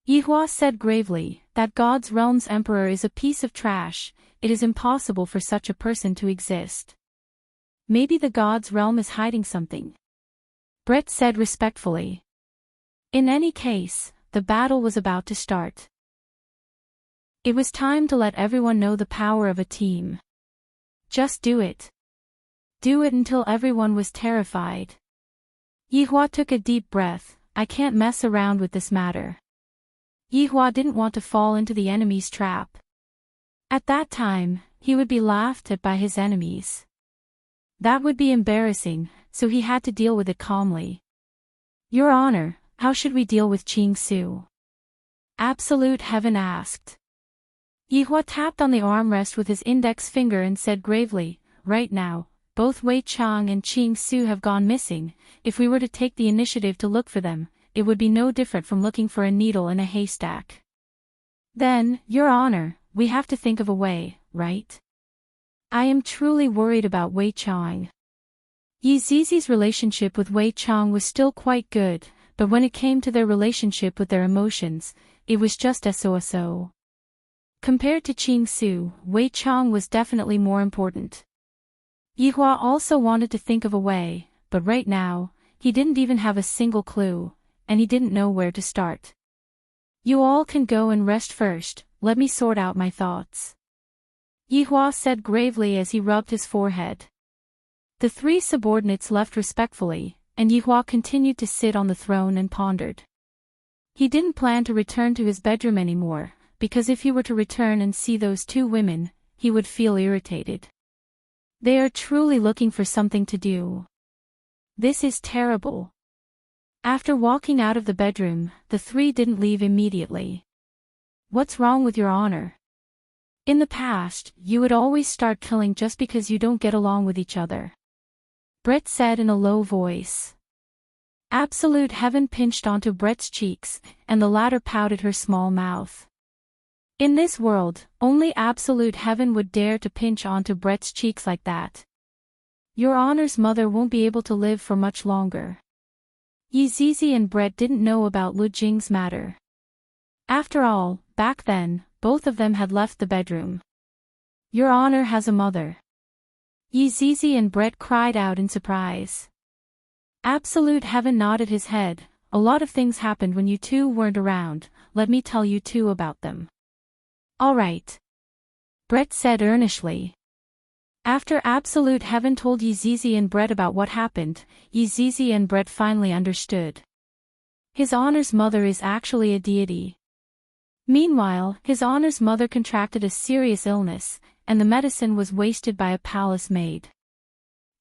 Yi Hua said gravely, that God's realm's emperor is a piece of trash, it is impossible for such a person to exist. Maybe the God's realm is hiding something. Brett said respectfully. In any case, the battle was about to start. It was time to let everyone know the power of a team. Just do it. Do it until everyone was terrified. Yi Hua took a deep breath, I can't mess around with this matter. Yi Hua didn't want to fall into the enemy's trap. At that time, he would be laughed at by his enemies. That would be embarrassing, so he had to deal with it calmly. Your Honor, how should we deal with Qing Su? Absolute Heaven asked. Yi Hua tapped on the armrest with his index finger and said gravely, right now, both Wei Chang and Qing Su have gone missing. If we were to take the initiative to look for them, it would be no different from looking for a needle in a haystack. Then, Your Honor, we have to think of a way, right? I am truly worried about Wei Chang. Yi Zizi's relationship with Wei Chang was still quite good, but when it came to their relationship with their emotions, it was just so. Compared to Qing Su, Wei Chang was definitely more important. Yihua also wanted to think of a way, but right now, he didn't even have a single clue, and he didn't know where to start. You all can go and rest first, let me sort out my thoughts. Yihua said gravely as he rubbed his forehead. The three subordinates left respectfully, and Yihua continued to sit on the throne and pondered. He didn't plan to return to his bedroom anymore, because if he were to return and see those two women, he would feel irritated. They are truly looking for something to do. This is terrible. After walking out of the bedroom, the three didn't leave immediately. What's wrong with Your Honor? In the past, you would always start killing just because you don't get along with each other. Brett said in a low voice. Absolute Heaven pinched onto Brett's cheeks, and the latter pouted her small mouth. In this world, only Absolute Heaven would dare to pinch onto Brett's cheeks like that. Your Honor's mother won't be able to live for much longer. Yi Zizi and Brett didn't know about Lu Jing's matter. After all, back then, both of them had left the bedroom. Your Honor has a mother. Yi Zizi and Brett cried out in surprise. Absolute Heaven nodded his head. A lot of things happened when you two weren't around, let me tell you two about them. All right. Brett said earnestly. After Absolute Heaven told Yi Zizi and Brett about what happened, Yi Zizi and Brett finally understood. His Honor's mother is actually a deity. Meanwhile, His Honor's mother contracted a serious illness, and the medicine was wasted by a palace maid.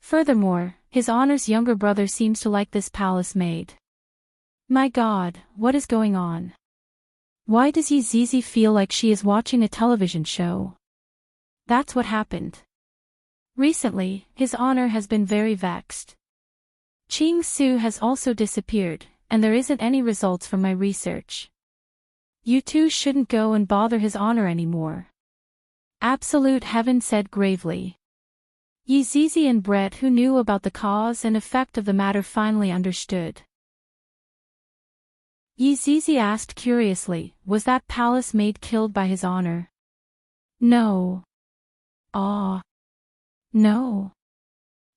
Furthermore, His Honor's younger brother seems to like this palace maid. My God, what is going on? Why does Yi Zizi feel like she is watching a television show? That's what happened. Recently, His Honor has been very vexed. Qing Su has also disappeared, and there isn't any results from my research. You two shouldn't go and bother His Honor anymore. Absolute Heaven said gravely. Yi Zizi and Brett, who knew about the cause and effect of the matter, finally understood. Yi Zizi asked curiously, was that palace maid killed by His Honor? No. No.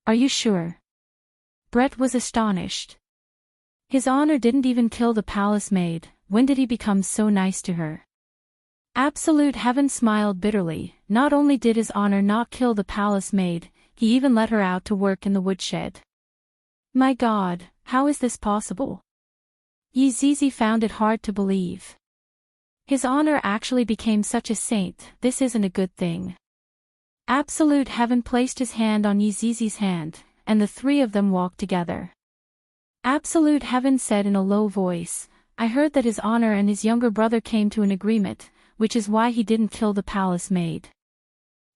Are you sure? Brett was astonished. His Honor didn't even kill the palace maid. When did he become so nice to her? Absolute Heaven smiled bitterly. Not only did His Honor not kill the palace maid, he even let her out to work in the woodshed. My God, how is this possible? Yi Zizi found it hard to believe. His Honor actually became such a saint. This isn't a good thing. Absolute Heaven placed his hand on Yi Zizi's hand, and the three of them walked together. Absolute Heaven said in a low voice, I heard that His Honor and his younger brother came to an agreement, which is why he didn't kill the palace maid.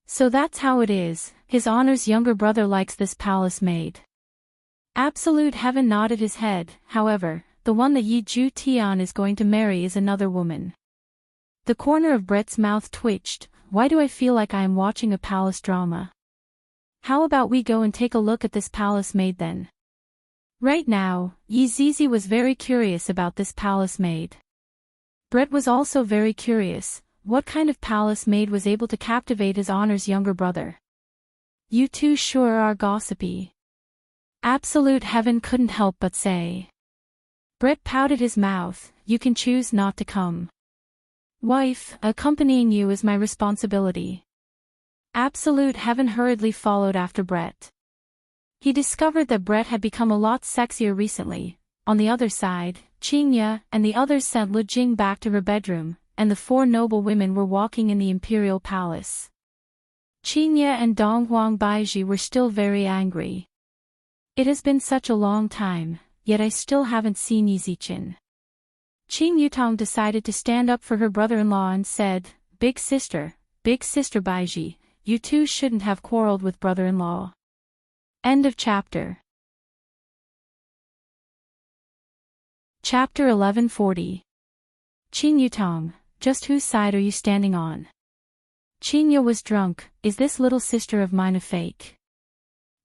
So that's how it is, His Honor's younger brother likes this palace maid. Absolute Heaven nodded his head. However, the one that Yi Ju Tian is going to marry is another woman. The corner of Brett's mouth twitched. Why do I feel like I am watching a palace drama? How about we go and take a look at this palace maid then? Right now, Yi Zizi was very curious about this palace maid. Brett was also very curious. What kind of palace maid was able to captivate His Honor's younger brother? You two sure are gossipy. Absolute Heaven couldn't help but say. Brett pouted his mouth. You can choose not to come. Wife, accompanying you is my responsibility. Absolute Heaven hurriedly followed after Brett. He discovered that Brett had become a lot sexier recently. On the other side, Qingya and the others sent Lu Jing back to her bedroom, and the four noble women were walking in the imperial palace. Qingya and Dong Huang Baiji were still very angry. It has been such a long time, yet I still haven't seen Yi Ziqin. Qing Yutong decided to stand up for her brother-in-law and said, Big sister Baiji, you two shouldn't have quarreled with brother-in-law. End of chapter. Chapter 1140. Qing Yutong, just whose side are you standing on? Qing Yu was drunk. Is this little sister of mine a fake?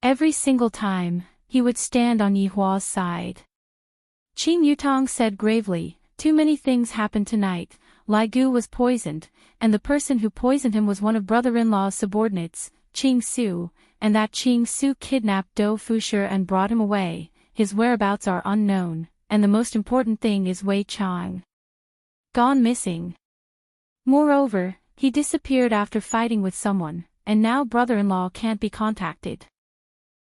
Every single time, he would stand on Yi Hua's side. Qing Yutong said gravely, too many things happened tonight. Lai Gu was poisoned, and the person who poisoned him was one of brother-in-law's subordinates, Qing Su, and that Qing Su kidnapped Dou Fushi and brought him away. His whereabouts are unknown, and the most important thing is Wei Chang gone missing. Moreover, he disappeared after fighting with someone, and now brother-in-law can't be contacted.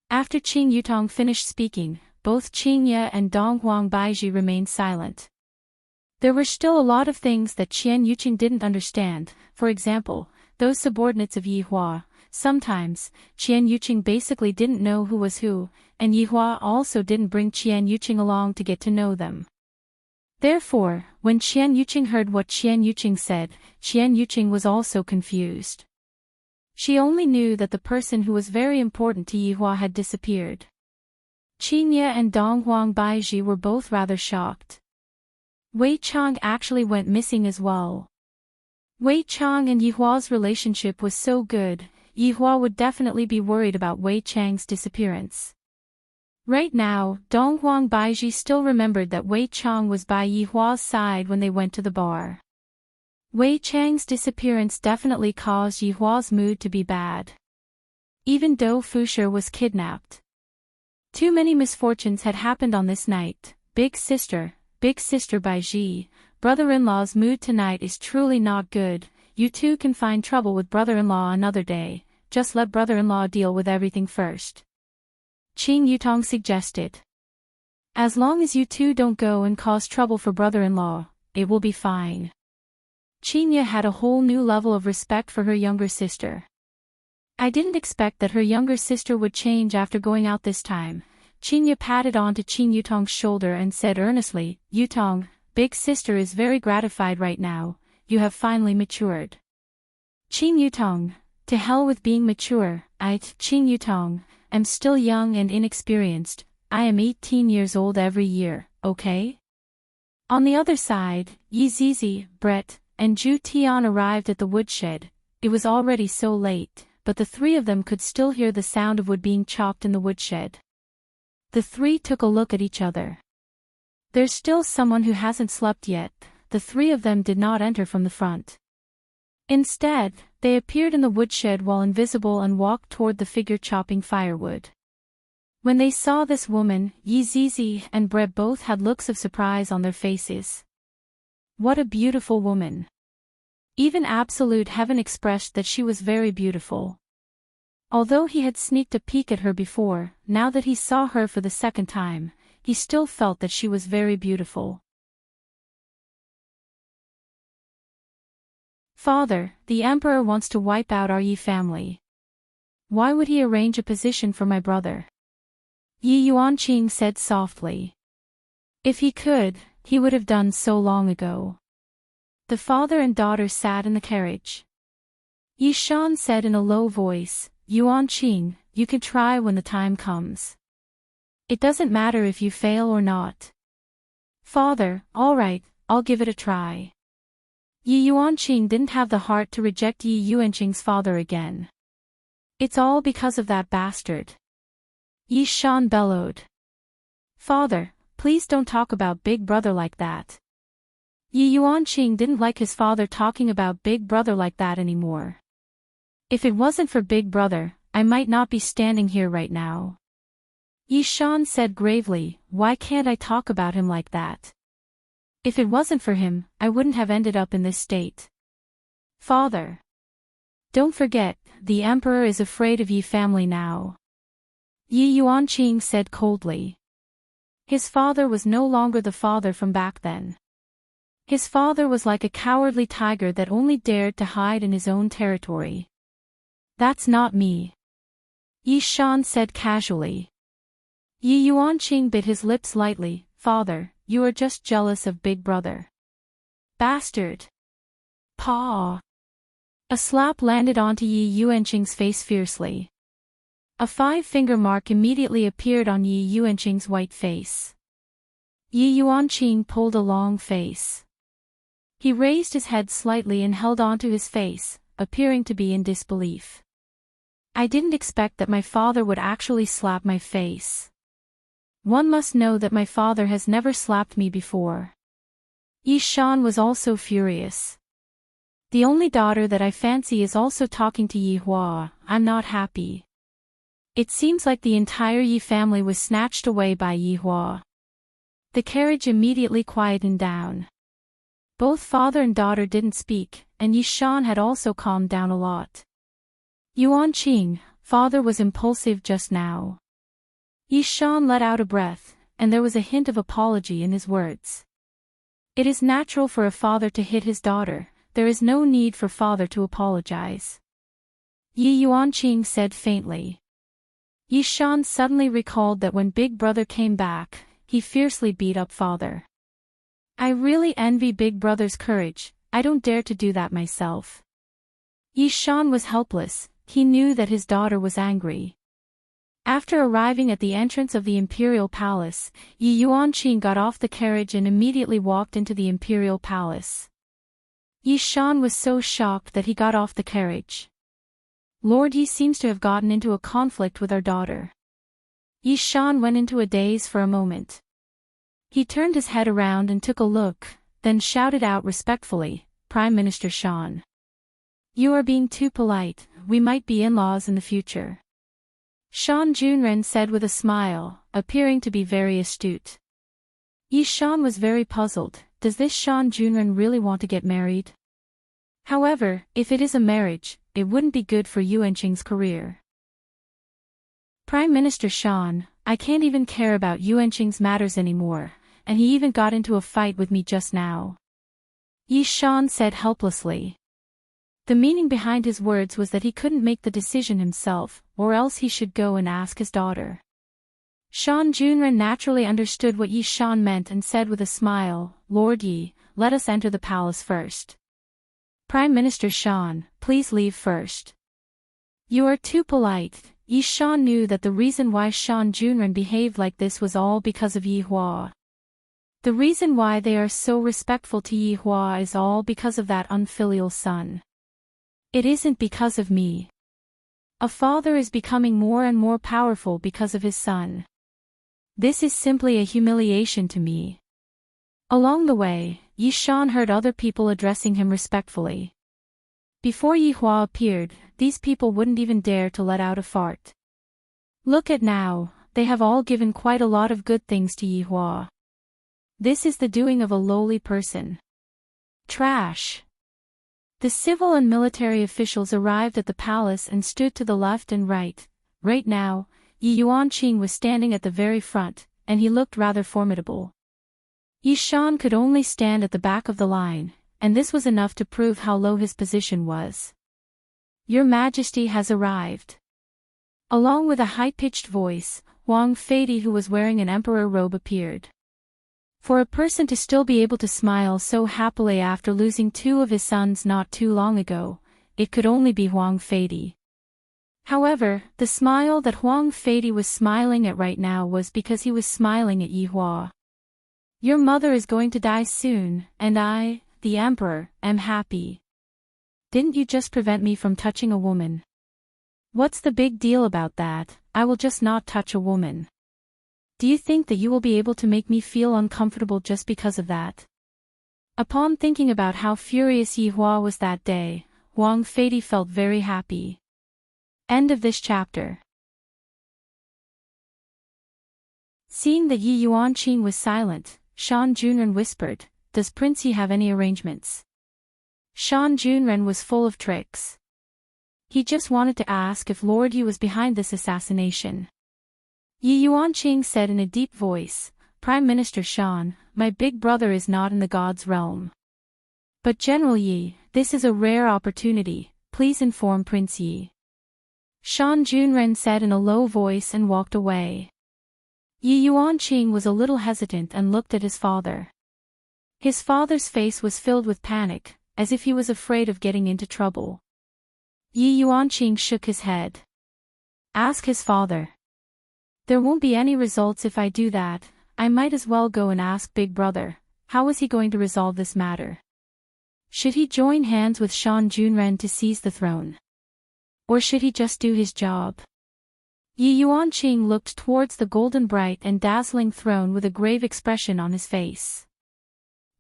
After Qing Yutong finished speaking, both Qing Ye and Dong Huang Baiji remained silent. There were still a lot of things that Qian Yuqing didn't understand. For example, those subordinates of Yi Hua. Sometimes, Qian Yuqing basically didn't know who was who, and Yi Hua also didn't bring Qian Yuqing along to get to know them. Therefore, when Qian Yuqing heard what Qian Yuqing said, Qian Yuqing was also confused. She only knew that the person who was very important to Yi Hua had disappeared. Qing Ye and Dong Huang Baiji were both rather shocked. Wei Chang actually went missing as well. Wei Chang and Yi Hua's relationship was so good, Yi Hua would definitely be worried about Wei Chang's disappearance. Right now, Dong Huang Baiji still remembered that Wei Chang was by Yi Hua's side when they went to the bar. Wei Chang's disappearance definitely caused Yi Hua's mood to be bad. Even Dou Fushi was kidnapped. Too many misfortunes had happened on this night. Big sister Baiji, brother-in-law's mood tonight is truly not good. You two can find trouble with brother-in-law another day, just let brother-in-law deal with everything first. Qing Yutong suggested. As long as you two don't go and cause trouble for brother-in-law, it will be fine. Qing Ye had a whole new level of respect for her younger sister. I didn't expect that her younger sister would change after going out this time. Qing Ye patted onto Qing Yutong's shoulder and said earnestly, Yutong, big sister is very gratified right now, you have finally matured. Qing Yutong, to hell with being mature, Qing Yutong, I'm still young and inexperienced, I am 18 years old every year, okay? On the other side, Yi Zizi, Brett, and Zhu Tian arrived at the woodshed. It was already so late, but the three of them could still hear the sound of wood being chopped in the woodshed. The three took a look at each other. There's still someone who hasn't slept yet. The three of them did not enter from the front. Instead, they appeared in the woodshed while invisible and walked toward the figure chopping firewood. When they saw this woman, Yi Zizi and Brett both had looks of surprise on their faces. What a beautiful woman. Even Absolute Heaven expressed that she was very beautiful. Although he had sneaked a peek at her before, now that he saw her for the second time, he still felt that she was very beautiful. Father, the Emperor wants to wipe out our Yi family. Why would he arrange a position for my brother? Yi Yuanqing said softly. If he could, he would have done so long ago. The father and daughter sat in the carriage. Yi Shan said in a low voice, Yuanqing, you can try when the time comes. It doesn't matter if you fail or not. Father, all right, I'll give it a try. Yi Yuanqing didn't have the heart to reject Yi Yuanqing's father again. It's all because of that bastard. Yi Shan bellowed. Father, please don't talk about Big Brother like that. Yi Yuanqing didn't like his father talking about Big Brother like that anymore. If it wasn't for Big Brother, I might not be standing here right now. Yi Shan said gravely, why can't I talk about him like that? If it wasn't for him, I wouldn't have ended up in this state. Father. Don't forget, the Emperor is afraid of Yi family now. Yi Yuanqing said coldly. His father was no longer the father from back then. His father was like a cowardly tiger that only dared to hide in his own territory. That's not me. Yi Shan said casually. Yi Yuanqing bit his lips lightly, Father, you are just jealous of Big Brother. Bastard. Paw. A slap landed onto Yi Yuanqing's face fiercely. A 5-finger mark immediately appeared on Yi Yuanqing's white face. Yi Yuanqing pulled a long face. He raised his head slightly and held onto his face, appearing to be in disbelief. I didn't expect that my father would actually slap my face. One must know that my father has never slapped me before. Yi Shan was also furious. The only daughter that I fancy is also talking to Yi Hua. I'm not happy. It seems like the entire Yi family was snatched away by Yi Hua. The carriage immediately quietened down. Both father and daughter didn't speak, and Yi Shan had also calmed down a lot. Yuanqing, father was impulsive just now. Yi Shan let out a breath, and there was a hint of apology in his words. It is natural for a father to hit his daughter, there is no need for father to apologize. Yi Yuanqing said faintly. Yi Shan suddenly recalled that when Big Brother came back, he fiercely beat up father. I really envy Big Brother's courage, I don't dare to do that myself. Yi Shan was helpless, he knew that his daughter was angry. After arriving at the entrance of the imperial palace, Yi Yuanqing got off the carriage and immediately walked into the imperial palace. Yi Shan was so shocked that he got off the carriage. Lord Yi seems to have gotten into a conflict with our daughter. Yi Shan went into a daze for a moment. He turned his head around and took a look, then shouted out respectfully, Prime Minister Shan. You are being too polite, we might be in-laws in the future. Shan Junren said with a smile, appearing to be very astute. Yi Shan was very puzzled, does this Shan Junren really want to get married? However, if it is a marriage, it wouldn't be good for Yuanqing's career. Prime Minister Shan, I can't even care about Yuanqing's matters anymore, and he even got into a fight with me just now. Yi Shan said helplessly. The meaning behind his words was that he couldn't make the decision himself, or else he should go and ask his daughter. Shan Junren naturally understood what Yi Shan meant and said with a smile, Lord Yi, let us enter the palace first. Prime Minister Shan, please leave first. You are too polite. Yi Shan knew that the reason why Shan Junren behaved like this was all because of Yi Hua. The reason why they are so respectful to Yi Hua is all because of that unfilial son. It isn't because of me. A father is becoming more and more powerful because of his son. This is simply a humiliation to me. Along the way, Yi Shan heard other people addressing him respectfully. Before Yi Hua appeared, these people wouldn't even dare to let out a fart. Look at now, they have all given quite a lot of good things to Yi Hua. This is the doing of a lowly person. Trash. The civil and military officials arrived at the palace and stood to the left and right. Right now, Yi Yuanqing was standing at the very front, and he looked rather formidable. Yi Shan could only stand at the back of the line, and this was enough to prove how low his position was. Your Majesty has arrived. Along with a high-pitched voice, Wang Feidi, who was wearing an emperor robe, appeared. For a person to still be able to smile so happily after losing two of his sons not too long ago, it could only be Wang Feidi. However, the smile that Wang Feidi was smiling at right now was because he was smiling at Yi Hua. Your mother is going to die soon, and I, the emperor, am happy. Didn't you just prevent me from touching a woman? What's the big deal about that? I will just not touch a woman. Do you think that you will be able to make me feel uncomfortable just because of that? Upon thinking about how furious Yi Hua was that day, Wang Feidi felt very happy. End of this chapter. Seeing that Yi Yuanqing was silent, Shan Junren whispered, Does Prince Yi have any arrangements? Shan Junren was full of tricks. He just wanted to ask if Lord Yi was behind this assassination. Yi Yuanqing said in a deep voice, Prime Minister Shan, my big brother is not in the God's realm. But General Yi, this is a rare opportunity, please inform Prince Yi. Shan Junren said in a low voice and walked away. Yi Yuanqing was a little hesitant and looked at his father. His father's face was filled with panic, as if he was afraid of getting into trouble. Yi Yuanqing shook his head. Ask his father. There won't be any results if I do that. I might as well go and ask Big Brother. How is he going to resolve this matter? Should he join hands with Shan Junren to seize the throne? Or should he just do his job? Yi Yuanqing looked towards the golden bright and dazzling throne with a grave expression on his face.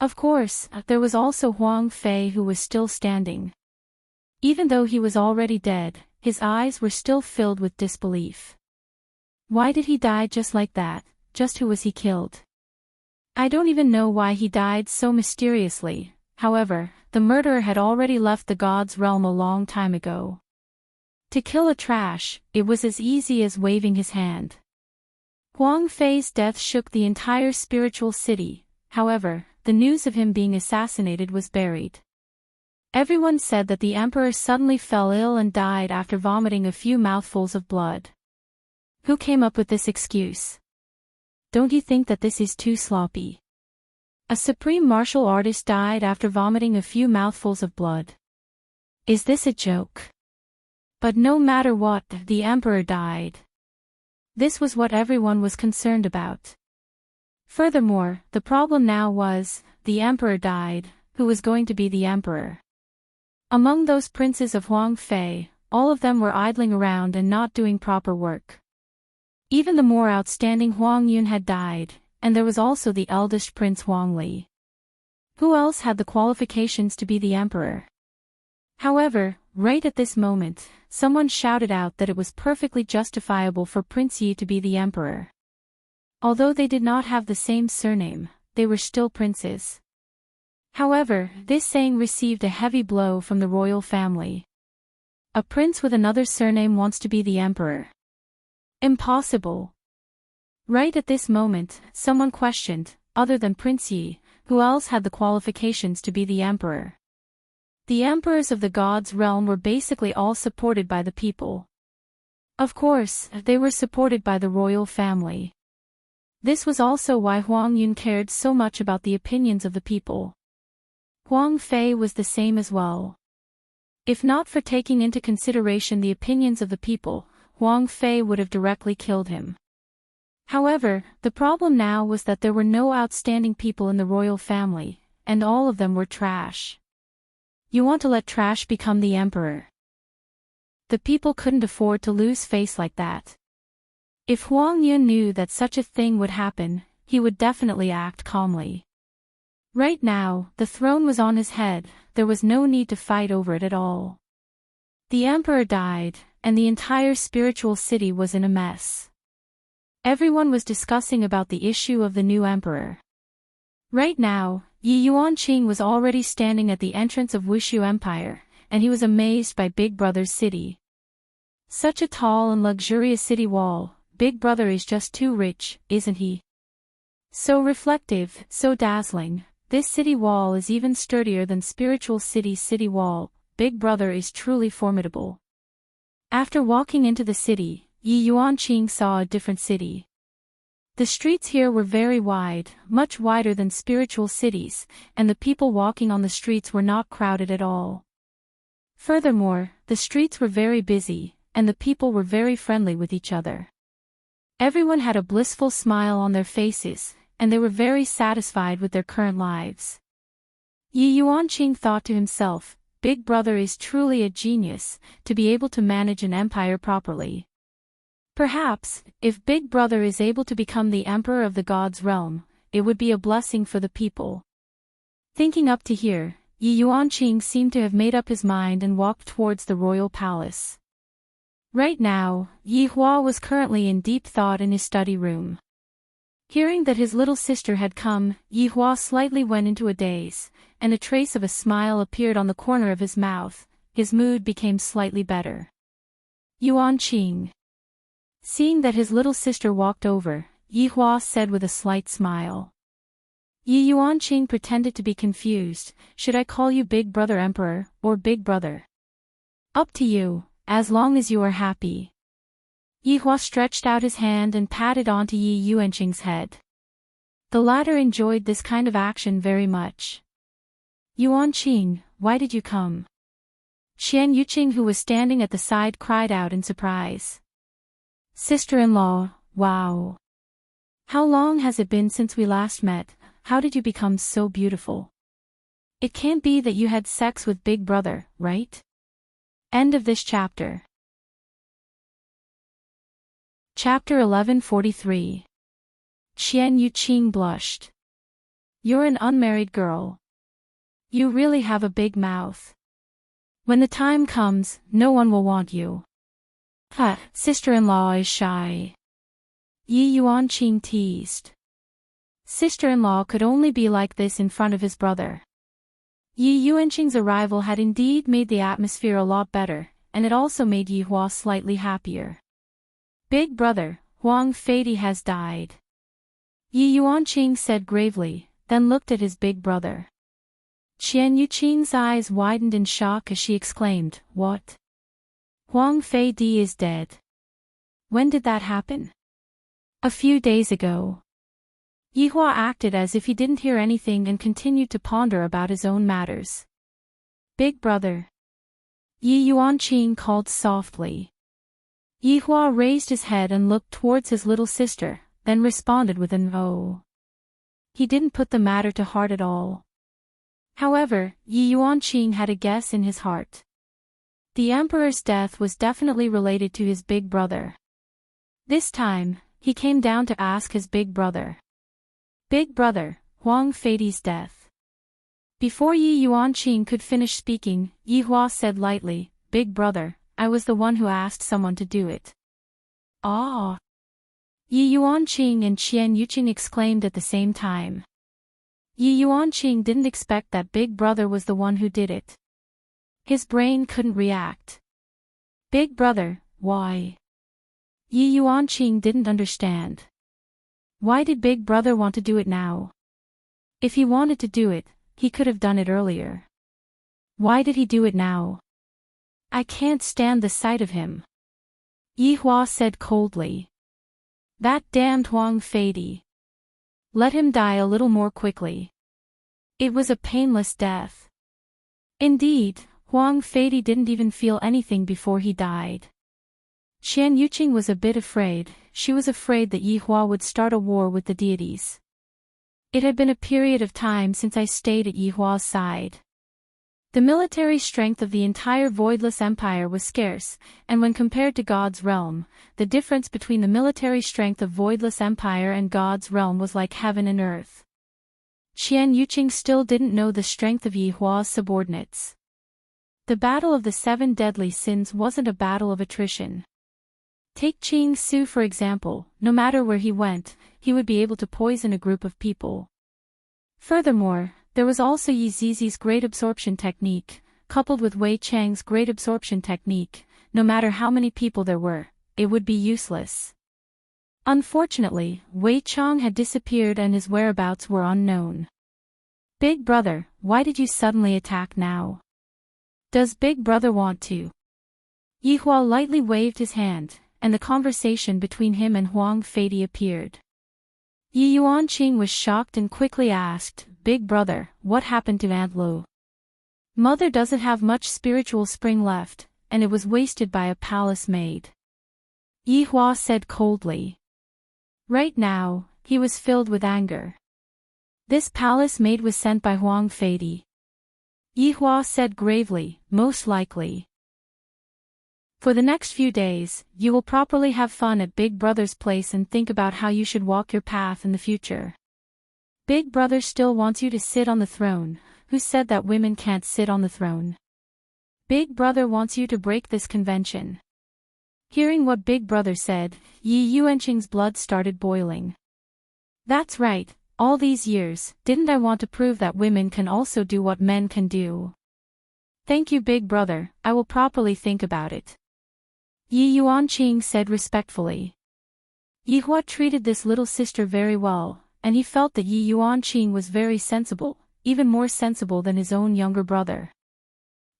Of course, there was also Huang Fei who was still standing. Even though he was already dead, his eyes were still filled with disbelief. Why did he die just like that? Just who was he killed? I don't even know why he died so mysteriously. However, the murderer had already left the god's realm a long time ago. To kill a trash, it was as easy as waving his hand. Huang Fei's death shook the entire spiritual city. However, the news of him being assassinated was buried. Everyone said that the emperor suddenly fell ill and died after vomiting a few mouthfuls of blood. Who came up with this excuse? Don't you think that this is too sloppy? A supreme martial artist died after vomiting a few mouthfuls of blood. Is this a joke? But no matter what, the emperor died. This was what everyone was concerned about. Furthermore, the problem now was, the emperor died, who was going to be the emperor? Among those princes of Huang Fei, all of them were idling around and not doing proper work. Even the more outstanding Huang Yun had died, and there was also the eldest prince Huang Li. Who else had the qualifications to be the emperor? However, right at this moment, someone shouted out that it was perfectly justifiable for Prince Yi to be the emperor. Although they did not have the same surname, they were still princes. However, this saying received a heavy blow from the royal family. A prince with another surname wants to be the emperor. Impossible. Right at this moment, someone questioned, other than Prince Yi, who else had the qualifications to be the emperor? The emperors of the gods' realm were basically all supported by the people. Of course, they were supported by the royal family. This was also why Huang Yun cared so much about the opinions of the people. Huang Fei was the same as well. If not for taking into consideration the opinions of the people, Huang Fei would have directly killed him. However, the problem now was that there were no outstanding people in the royal family, and all of them were trash. You want to let trash become the emperor? The people couldn't afford to lose face like that. If Huang Yun knew that such a thing would happen, he would definitely act calmly. Right now, the throne was on his head, there was no need to fight over it at all. The emperor died, and the entire spiritual city was in a mess. Everyone was discussing about the issue of the new emperor. Right now, Yi Yuanqing was already standing at the entrance of Wushu Empire, and he was amazed by Big Brother's city. Such a tall and luxurious city wall, Big Brother is just too rich, isn't he? So reflective, so dazzling, this city wall is even sturdier than spiritual city's city wall. Big Brother is truly formidable. After walking into the city, Yi Yuanqing saw a different city. The streets here were very wide, much wider than spiritual cities, and the people walking on the streets were not crowded at all. Furthermore, the streets were very busy, and the people were very friendly with each other. Everyone had a blissful smile on their faces, and they were very satisfied with their current lives. Yi Yuanqing thought to himself, Big Brother is truly a genius, to be able to manage an empire properly. Perhaps, if Big Brother is able to become the emperor of the gods' realm, it would be a blessing for the people. Thinking up to here, Yi Yuanqing seemed to have made up his mind and walked towards the royal palace. Right now, Yi Hua was currently in deep thought in his study room. Hearing that his little sister had come, Yi Hua slightly went into a daze, and a trace of a smile appeared on the corner of his mouth. His mood became slightly better. Yuanqing. Seeing that his little sister walked over, Yi Hua said with a slight smile. Yi Yuanqing pretended to be confused. Should I call you Big Brother Emperor, or Big Brother? Up to you, as long as you are happy. Yi Hua stretched out his hand and patted onto Yi Yuanqing's head. The latter enjoyed this kind of action very much. Yuanqing, why did you come? Qian Yuqing, who was standing at the side, cried out in surprise. Sister-in-law, wow. How long has it been since we last met? How did you become so beautiful? It can't be that you had sex with Big Brother, right? End of this chapter. Chapter 1143. Qian Yuqing blushed. You're an unmarried girl. You really have a big mouth. When the time comes, no one will want you. Ha, sister-in-law is shy. Yi Yuanqing teased. Sister-in-law could only be like this in front of his brother. Yi Yuanqing's arrival had indeed made the atmosphere a lot better, and it also made Yi Hua slightly happier. Big brother, Huang Feidi has died. Yi Yuanqing said gravely, then looked at his big brother. Qian Yuqing's eyes widened in shock as she exclaimed, "What? Huang Feidi is dead. When did that happen?" "A few days ago." Yi Hua acted as if he didn't hear anything and continued to ponder about his own matters. "Big brother." Yi Yuanqing called softly. Yi Hua raised his head and looked towards his little sister, then responded with an "oh." He didn't put the matter to heart at all. However, Yi Yuanqing had a guess in his heart. The emperor's death was definitely related to his big brother. This time, he came down to ask his big brother. "Big brother, Huang Feidi's death." Before Yi Yuanqing could finish speaking, Yi Hua said lightly, "Big brother, I was the one who asked someone to do it." "Ah!" Yi Yuanqing and Qian Yuqing exclaimed at the same time. Yi Yuanqing didn't expect that Big Brother was the one who did it. His brain couldn't react. "Big brother, why?" Yi Yuanqing didn't understand. Why did Big Brother want to do it now? If he wanted to do it, he could have done it earlier. Why did he do it now? "I can't stand the sight of him," Yi Hua said coldly. "That damned Huang Feidi. Let him die a little more quickly." It was a painless death. Indeed, Huang Feidi didn't even feel anything before he died. Qian Yuqing was a bit afraid. She was afraid that Yi Hua would start a war with the deities. It had been a period of time since I stayed at Yi Hua's side. The military strength of the entire voidless empire was scarce, and when compared to God's realm, the difference between the military strength of voidless empire and God's realm was like heaven and earth. Qian Yuqing still didn't know the strength of Yi Hua's subordinates. The battle of the 7 deadly sins wasn't a battle of attrition. Take Qing Su for example, no matter where he went, he would be able to poison a group of people. Furthermore, there was also Yi Zizi's great absorption technique, coupled with Wei Chang's great absorption technique. No matter how many people there were, it would be useless. Unfortunately, Wei Chang had disappeared and his whereabouts were unknown. "Big brother, why did you suddenly attack now? Does Big brother want to?" Yi Hua lightly waved his hand, and the conversation between him and Huang Feidi appeared. Yi Yuanqing was shocked and quickly asked, "Big brother, what happened to Aunt Lu? Mother doesn't have much spiritual spring left, and it was wasted by a palace maid." Yi Hua said coldly. Right now, he was filled with anger. This palace maid was sent by Huang Feidi. Yi Hua said gravely, "Most likely. For the next few days, you will properly have fun at Big Brother's place and think about how you should walk your path in the future. Big Brother still wants you to sit on the throne. Who said that women can't sit on the throne? Big Brother wants you to break this convention." Hearing what Big Brother said, Yi Yuanqing's blood started boiling. "That's right, all these years, didn't I want to prove that women can also do what men can do? Thank you Big Brother, I will properly think about it," Yi Yuanqing said respectfully. Yi Hua treated this little sister very well, and he felt that Yi Yuanqing was very sensible, even more sensible than his own younger brother.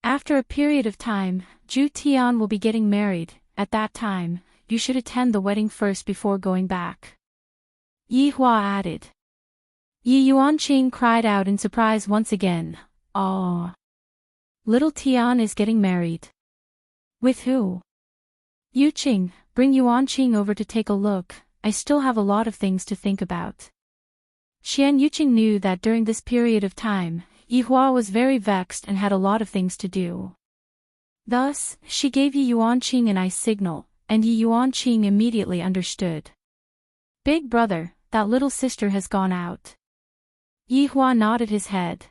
After a period of time, Zhu Tian will be getting married. At that time, you should attend the wedding first before going back," Yi Hua added. Yi Yuanqing cried out in surprise once again. "Oh! Little Tian is getting married. With who?" "Yuqing, bring Yuanqing over to take a look, I still have a lot of things to think about. Xian Yuqing knew that during this period of time, Yihua was very vexed and had a lot of things to do. Thus, she gave Yi Yuanqing an eye signal, and Yi Yuanqing immediately understood. Big brother, that little sister has gone out. Yihua nodded his head.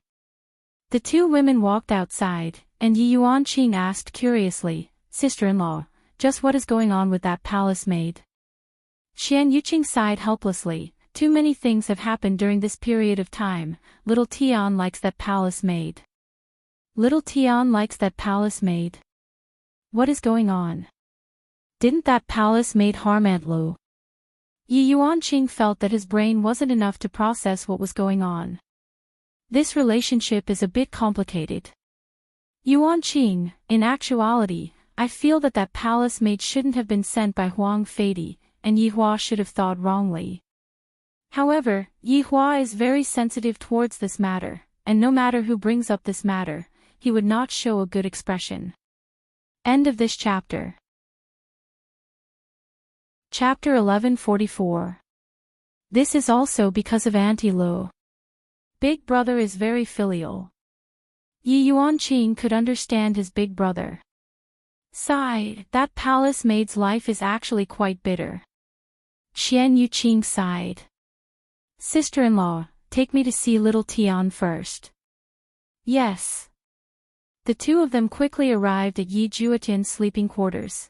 The two women walked outside, and Yi Yuanqing asked curiously, "Sister-in-law, just what is going on with that palace maid?" Xian Yuqing sighed helplessly. Too many things have happened during this period of time. Little Tian likes that palace maid. Little Tian likes that palace maid. What is going on? Didn't that palace maid harm Aunt Lu? Yi Yuanqing felt that his brain wasn't enough to process what was going on. This relationship is a bit complicated. Yuanqing, in actuality, I feel that that palace maid shouldn't have been sent by Huang Feidi, and Yihua should have thought wrongly. However, Yihua is very sensitive towards this matter, and no matter who brings up this matter, he would not show a good expression. End of this chapter. Chapter 1144. This is also because of Auntie Lu. Big brother is very filial. Yi Yuanqing could understand his big brother. Sigh, that palace maid's life is actually quite bitter. Xian Yuqing sighed. Sister-in-law, take me to see little Tian first. Yes. The two of them quickly arrived at Yi Juetian's sleeping quarters.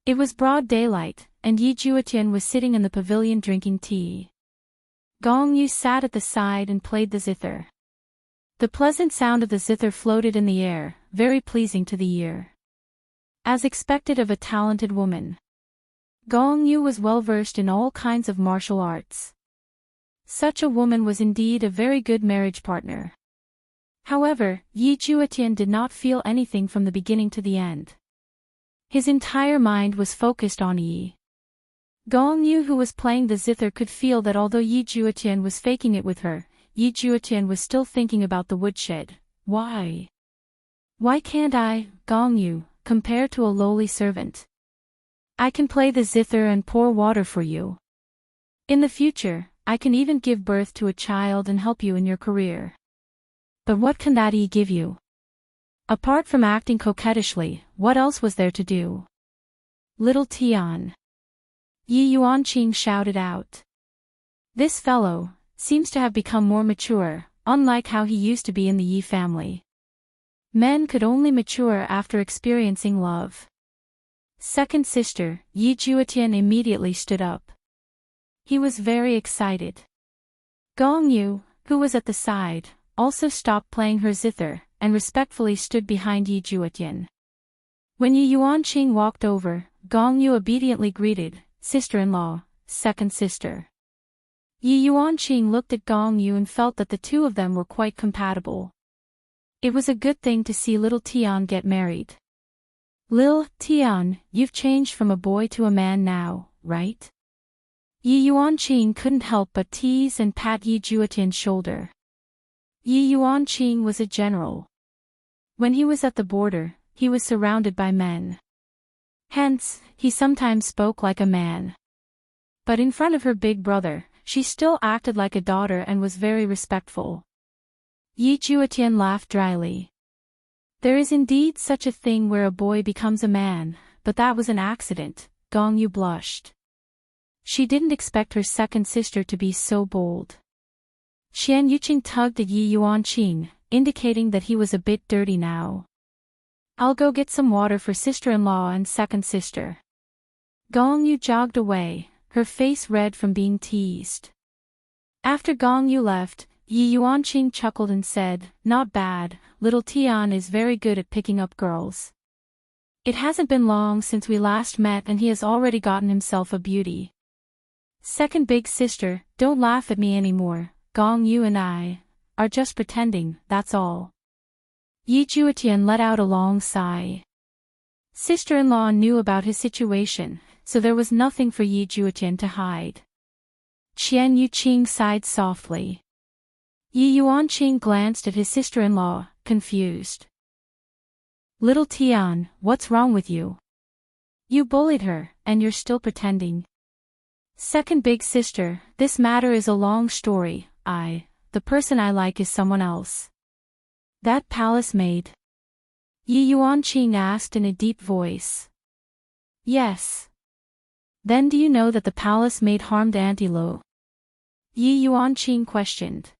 It was broad daylight, and Yi Juetian was sitting in the pavilion drinking tea. Gong Yu sat at the side and played the zither. The pleasant sound of the zither floated in the air, very pleasing to the ear. As expected of a talented woman, Gong Yu was well versed in all kinds of martial arts. Such a woman was indeed a very good marriage partner. However, Yi Juetian did not feel anything from the beginning to the end. His entire mind was focused on Yi. Gong Yu, who was playing the zither, could feel that although Yi Juetian was faking it with her, Yi Juetian was still thinking about the woodshed. Why? Why can't I, Gong Yu, compare to a lowly servant? I can play the zither and pour water for you. In the future, I can even give birth to a child and help you in your career. But what can that give you? Apart from acting coquettishly, what else was there to do? Little Tian. Yi Yuanqing shouted out. This fellow seems to have become more mature, unlike how he used to be in the Yi family. Men could only mature after experiencing love. Second sister, Yi Juetian immediately stood up. He was very excited. Gong Yu, who was at the side, also stopped playing her zither, and respectfully stood behind Yi Juetian. When Yi Yuanqing walked over, Gong Yu obediently greeted, "Sister-in-law, second sister." Yi Yuanqing looked at Gong Yu and felt that the two of them were quite compatible. It was a good thing to see little Tian get married. Lil Tian, you've changed from a boy to a man now, right? Yi Yuanqing couldn't help but tease and pat Yi Juetian's shoulder. Yi Yuanqing was a general. When he was at the border, he was surrounded by men. Hence, he sometimes spoke like a man. But in front of her big brother, she still acted like a daughter and was very respectful. Yi Juetian laughed dryly. There is indeed such a thing where a boy becomes a man, but that was an accident. Gong Yu blushed. She didn't expect her second sister to be so bold. Xian Yuqing tugged at Yi Yuanqing, indicating that he was a bit dirty now. I'll go get some water for sister-in-law and second sister. Gong Yu jogged away, her face red from being teased. After Gong Yu left, Yi Yuanqing chuckled and said, "Not bad, little Tian is very good at picking up girls. It hasn't been long since we last met and he has already gotten himself a beauty. Second big sister, don't laugh at me anymore. Gong Yu and I are just pretending, that's all." Yi Juetian let out a long sigh. Sister-in-law knew about his situation, so there was nothing for Yi Juetian to hide. Xian Yuqing sighed softly. Yi Yuanqing glanced at his sister-in-law, confused. "Little Tian, what's wrong with you? You bullied her, and you're still pretending. Second big sister, this matter is a long story. The person I like is someone else. That palace maid? Yi Yuanqing asked in a deep voice. Yes. Then do you know that the palace maid harmed Auntie Lo? Yi Yuanqing questioned.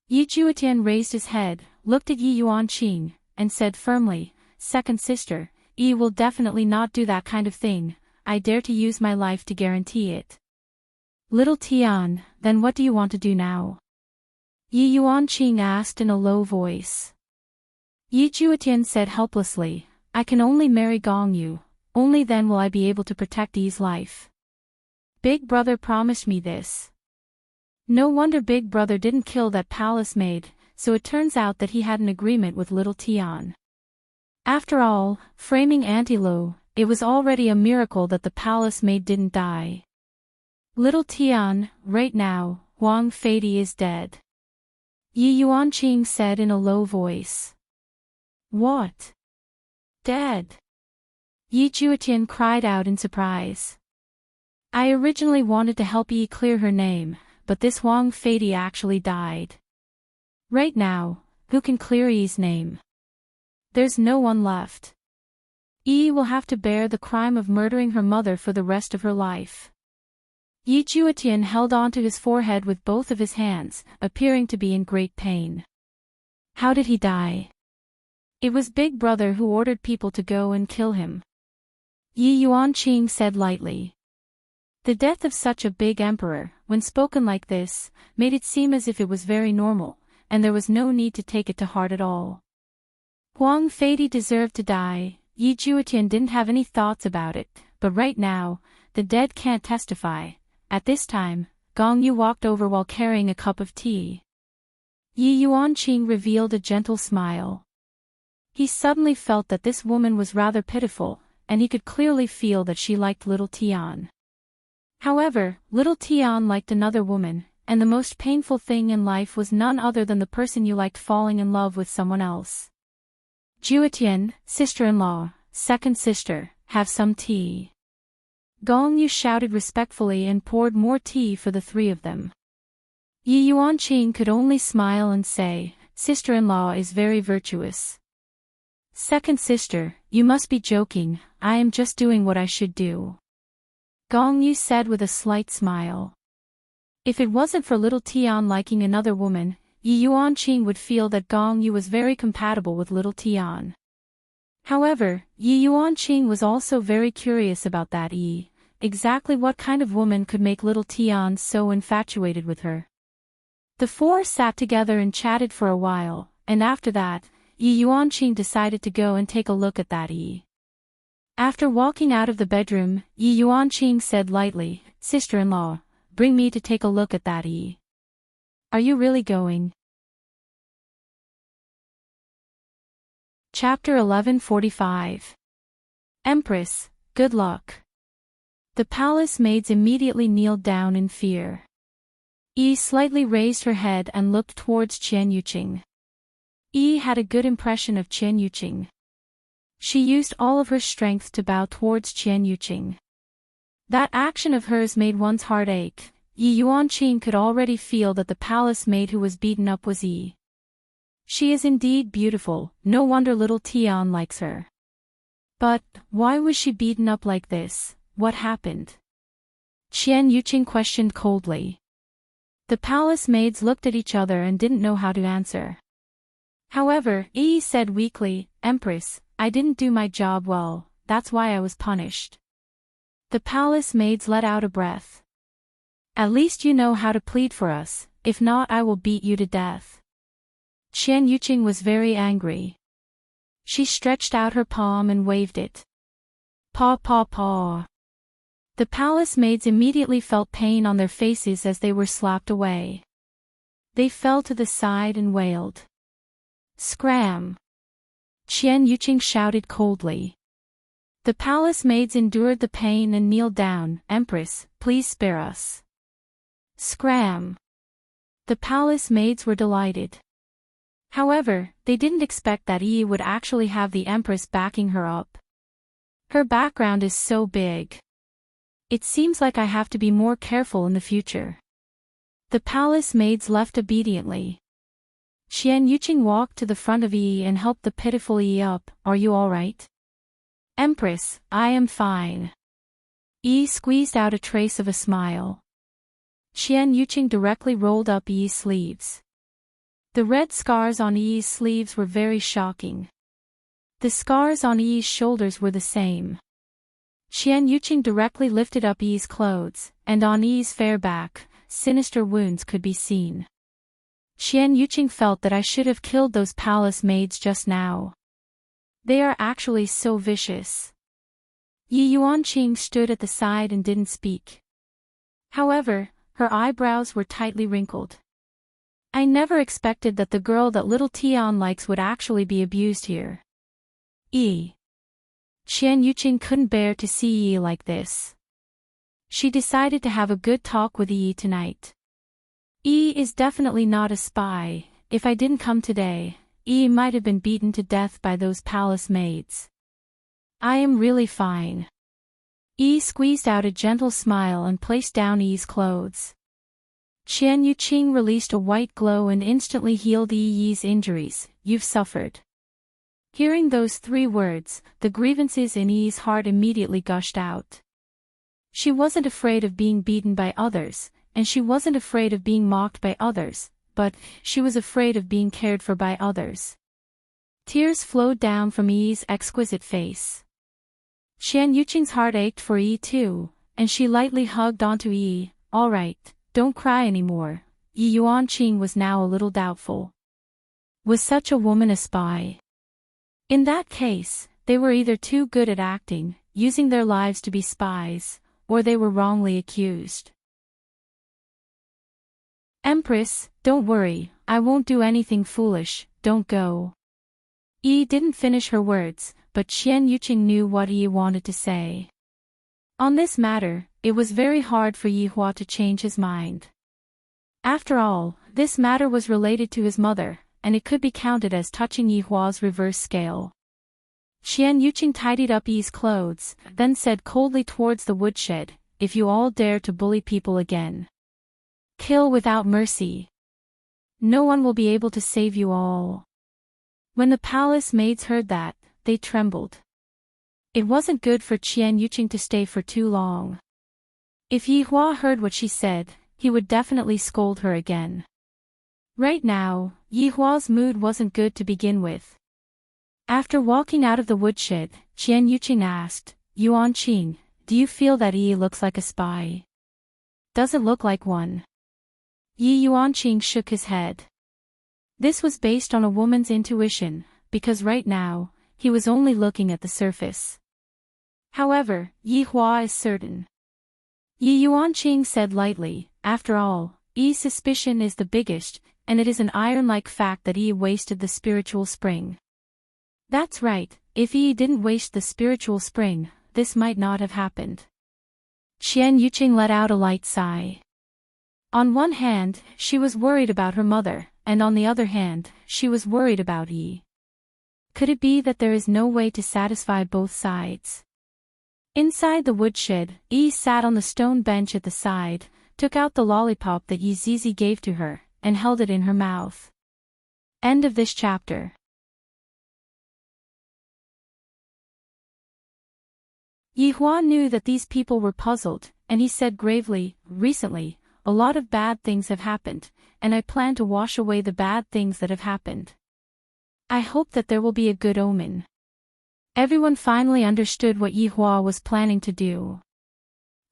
Yi Juetian raised his head, looked at Yi Yuanqing, and said firmly, Second sister, Yi will definitely not do that kind of thing. I dare to use my life to guarantee it. Little Tian, then what do you want to do now? Yi Yuanqing asked in a low voice. Yi Juetian said helplessly, I can only marry Gong Yu, only then will I be able to protect Yi's life. Big brother promised me this. No wonder Big brother didn't kill that palace maid, so it turns out that he had an agreement with little Tian. After all, framing Auntie Lo, it was already a miracle that the palace maid didn't die. Little Tian, right now, Wang Feidi is dead. Yi Yuanqing said in a low voice. What? Dead? Yi Juetian cried out in surprise. I originally wanted to help Yi clear her name, but this Wang Feidi actually died. Right now, who can clear Yi's name? There's no one left. Yi will have to bear the crime of murdering her mother for the rest of her life. Yi Juetian held onto his forehead with both of his hands, appearing to be in great pain. How did he die? It was Big Brother who ordered people to go and kill him. Yi Yuanqing said lightly. The death of such a big emperor, when spoken like this, made it seem as if it was very normal, and there was no need to take it to heart at all. Wang Feidi deserved to die. Yi Juetian didn't have any thoughts about it, but right now, the dead can't testify. At this time, Gong Yu walked over while carrying a cup of tea. Yi Yuanqing revealed a gentle smile. He suddenly felt that this woman was rather pitiful, and he could clearly feel that she liked little Tian. However, little Tian liked another woman, and the most painful thing in life was none other than the person you liked falling in love with someone else. Juetian, sister-in-law, second sister, have some tea. Gong Yu shouted respectfully and poured more tea for the three of them. Yi Yuanqing could only smile and say, sister-in-law is very virtuous. Second sister, you must be joking, I am just doing what I should do. Gong Yu said with a slight smile. If it wasn't for little Tian liking another woman, Yi Yuanqing would feel that Gong Yu was very compatible with little Tian. However, Yi Yuanqing was also very curious about that exactly what kind of woman could make little Tian so infatuated with her. The four sat together and chatted for a while, and after that, Yi Yuanqing decided to go and take a look at that After walking out of the bedroom, Yi Yuanqing said lightly, sister-in-law, bring me to take a look at that Are you really going? Chapter 1145. Empress, good luck. The palace maids immediately kneeled down in fear. Yi slightly raised her head and looked towards Qian Yuqing. Yi had a good impression of Qian Yuqing. She used all of her strength to bow towards Qian Yuqing. That action of hers made one's heart ache. Yi Yuanqing could already feel that the palace maid who was beaten up was Yi. She is indeed beautiful, no wonder little Tian likes her. But, why was she beaten up like this? What happened? Qian Yuqing questioned coldly. The palace maids looked at each other and didn't know how to answer. However, Yi said weakly, Empress, I didn't do my job well, that's why I was punished. The palace maids let out a breath. At least you know how to plead for us, if not I will beat you to death. Qian Yuqing was very angry. She stretched out her palm and waved it. Paw paw paw. The palace maids immediately felt pain on their faces as they were slapped away. They fell to the side and wailed. Scram! Qian Yuqing shouted coldly. The palace maids endured the pain and kneeled down. Empress, please spare us. Scram! The palace maids were delighted. However, they didn't expect that Yi would actually have the Empress backing her up. Her background is so big. It seems like I have to be more careful in the future. The palace maids left obediently. Xian Yuqing walked to the front of Yi and helped the pitiful Yi up. Are you all right? Empress, I am fine. Yi squeezed out a trace of a smile. Xian Yuqing directly rolled up Yi's sleeves. The red scars on Yi's sleeves were very shocking. The scars on Yi's shoulders were the same. Xian Yuqing directly lifted up Yi's clothes, and on Yi's fair back, sinister wounds could be seen. Xian Yuqing felt that I should have killed those palace maids just now. They are actually so vicious. Yi Yuanqing stood at the side and didn't speak. However, her eyebrows were tightly wrinkled. I never expected that the girl that little Tian likes would actually be abused here. Xian Yuqing couldn't bear to see Yi like this. She decided to have a good talk with Yi tonight. Yi is definitely not a spy. If I didn't come today, Yi might have been beaten to death by those palace maids. I am really fine. Yi squeezed out a gentle smile and placed down Yi's clothes. Xian Yuqing released a white glow and instantly healed Yi's injuries. You've suffered. Hearing those 3 words, the grievances in Yi's heart immediately gushed out. She wasn't afraid of being beaten by others, and she wasn't afraid of being mocked by others, but she was afraid of being cared for by others. Tears flowed down from Yi's exquisite face. Xian Yuqing's heart ached for Yi too, and she lightly hugged onto Yi. All right, don't cry anymore. Yi Yuanqing was now a little doubtful. Was such a woman a spy? In that case, they were either too good at acting, using their lives to be spies, or they were wrongly accused. Empress, don't worry, I won't do anything foolish, don't go. Yi didn't finish her words, but Xian Yuqing knew what Yi wanted to say. On this matter, it was very hard for Yi Hua to change his mind. After all, this matter was related to his mother, and it could be counted as touching Yi Hua's reverse scale. Xian Yuqing tidied up Yi's clothes, then said coldly towards the woodshed, if you all dare to bully people again, kill without mercy. No one will be able to save you all. When the palace maids heard that, they trembled. It wasn't good for Xian Yuqing to stay for too long. If Yi Hua heard what she said, he would definitely scold her again. Right now, Yi Hua's mood wasn't good to begin with. After walking out of the woodshed, Xian Yuqing asked, Yuanqing, do you feel that Yi looks like a spy? Does it look like one? Yi Yuanqing shook his head. This was based on a woman's intuition, because right now, he was only looking at the surface. However, Yi Hua is certain. Yi Yuanqing said lightly, after all, Yi's suspicion is the biggest, and it is an iron-like fact that Yi wasted the spiritual spring. That's right, if Yi didn't waste the spiritual spring, this might not have happened. Xian Yuqing let out a light sigh. On one hand, she was worried about her mother, and on the other hand, she was worried about Yi. Could it be that there is no way to satisfy both sides? Inside the woodshed, Yi sat on the stone bench at the side, took out the lollipop that Yi Zizi gave to her, and held it in her mouth. End of this chapter. Yi Hua knew that these people were puzzled, and he said gravely, recently, a lot of bad things have happened, and I plan to wash away the bad things that have happened. I hope that there will be a good omen. Everyone finally understood what Yi Hua was planning to do.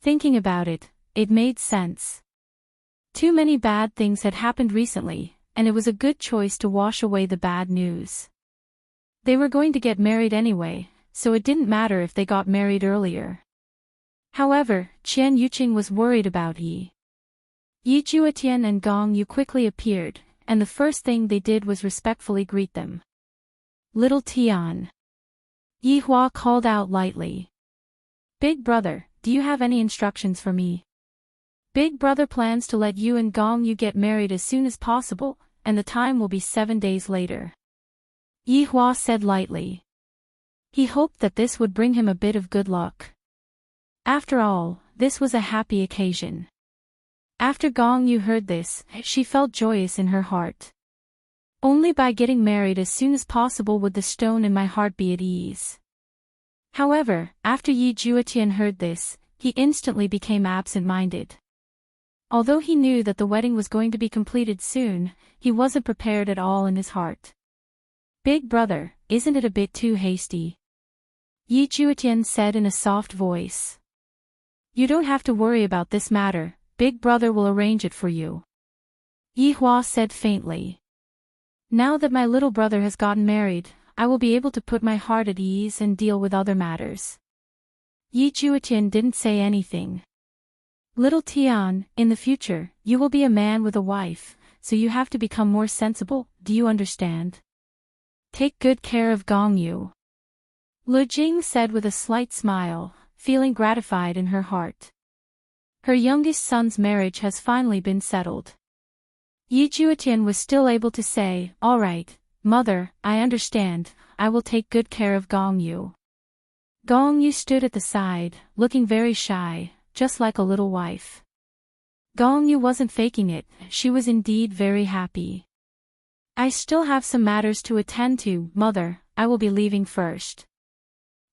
Thinking about it, it made sense. Too many bad things had happened recently, and it was a good choice to wash away the bad news. They were going to get married anyway, so it didn't matter if they got married earlier. However, Qian Yuqing was worried about Yi. Yi Juetian and Gong Yu quickly appeared, and the first thing they did was respectfully greet them. Little Tian. Yi Hua called out lightly. Big brother, do you have any instructions for me? Big brother plans to let you and Gong Yu get married as soon as possible, and the time will be 7 days later. Yi Hua said lightly. He hoped that this would bring him a bit of good luck. After all, this was a happy occasion. After Gong Yu heard this, she felt joyous in her heart. Only by getting married as soon as possible would the stone in my heart be at ease. However, after Yi Juetian heard this, he instantly became absent-minded. Although he knew that the wedding was going to be completed soon, he wasn't prepared at all in his heart. "Big brother, isn't it a bit too hasty?" Yi Juetian said in a soft voice. "You don't have to worry about this matter, Big brother will arrange it for you," Yi Hua said faintly. "Now that my little brother has gotten married, I will be able to put my heart at ease and deal with other matters." Yi Juetian didn't say anything. "Little Tian, in the future, you will be a man with a wife, so you have to become more sensible, do you understand? Take good care of Gong Yu," Lu Jing said with a slight smile, feeling gratified in her heart. Her youngest son's marriage has finally been settled. Yi Juetian was still able to say, "All right, mother, I understand, I will take good care of Gong Yu." Gong Yu stood at the side, looking very shy, just like a little wife. Gong Yu wasn't faking it, she was indeed very happy. "I still have some matters to attend to, mother, I will be leaving first."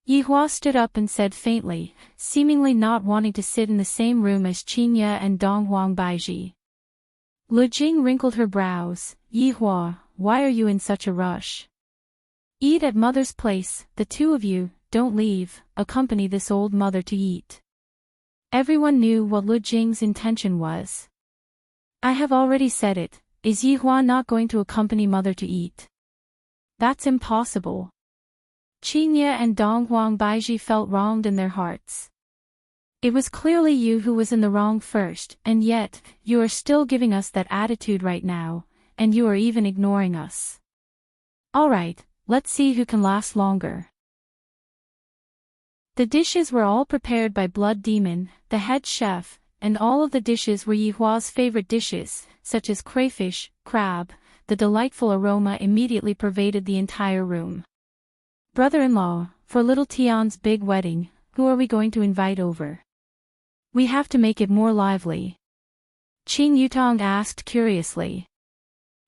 Yi Hua stood up and said faintly, seemingly not wanting to sit in the same room as Qinya and Dong Huang Baiji. Lu Jing wrinkled her brows. "Yi Hua, why are you in such a rush? Eat at mother's place, the two of you, don't leave, accompany this old mother to eat." Everyone knew what Lu Jing's intention was. "I have already said it, is Yi Hua not going to accompany mother to eat? That's impossible." Qinya and Dong Huang Baiji felt wronged in their hearts. "It was clearly you who was in the wrong first, and yet, you are still giving us that attitude right now, and you are even ignoring us. All right, let's see who can last longer." The dishes were all prepared by Blood Demon, the head chef, and all of the dishes were Yi Hua's favorite dishes, such as crayfish, crab. The delightful aroma immediately pervaded the entire room. "Brother-in-law, for little Tian's big wedding, who are we going to invite over? We have to make it more lively," Qing Yutong asked curiously.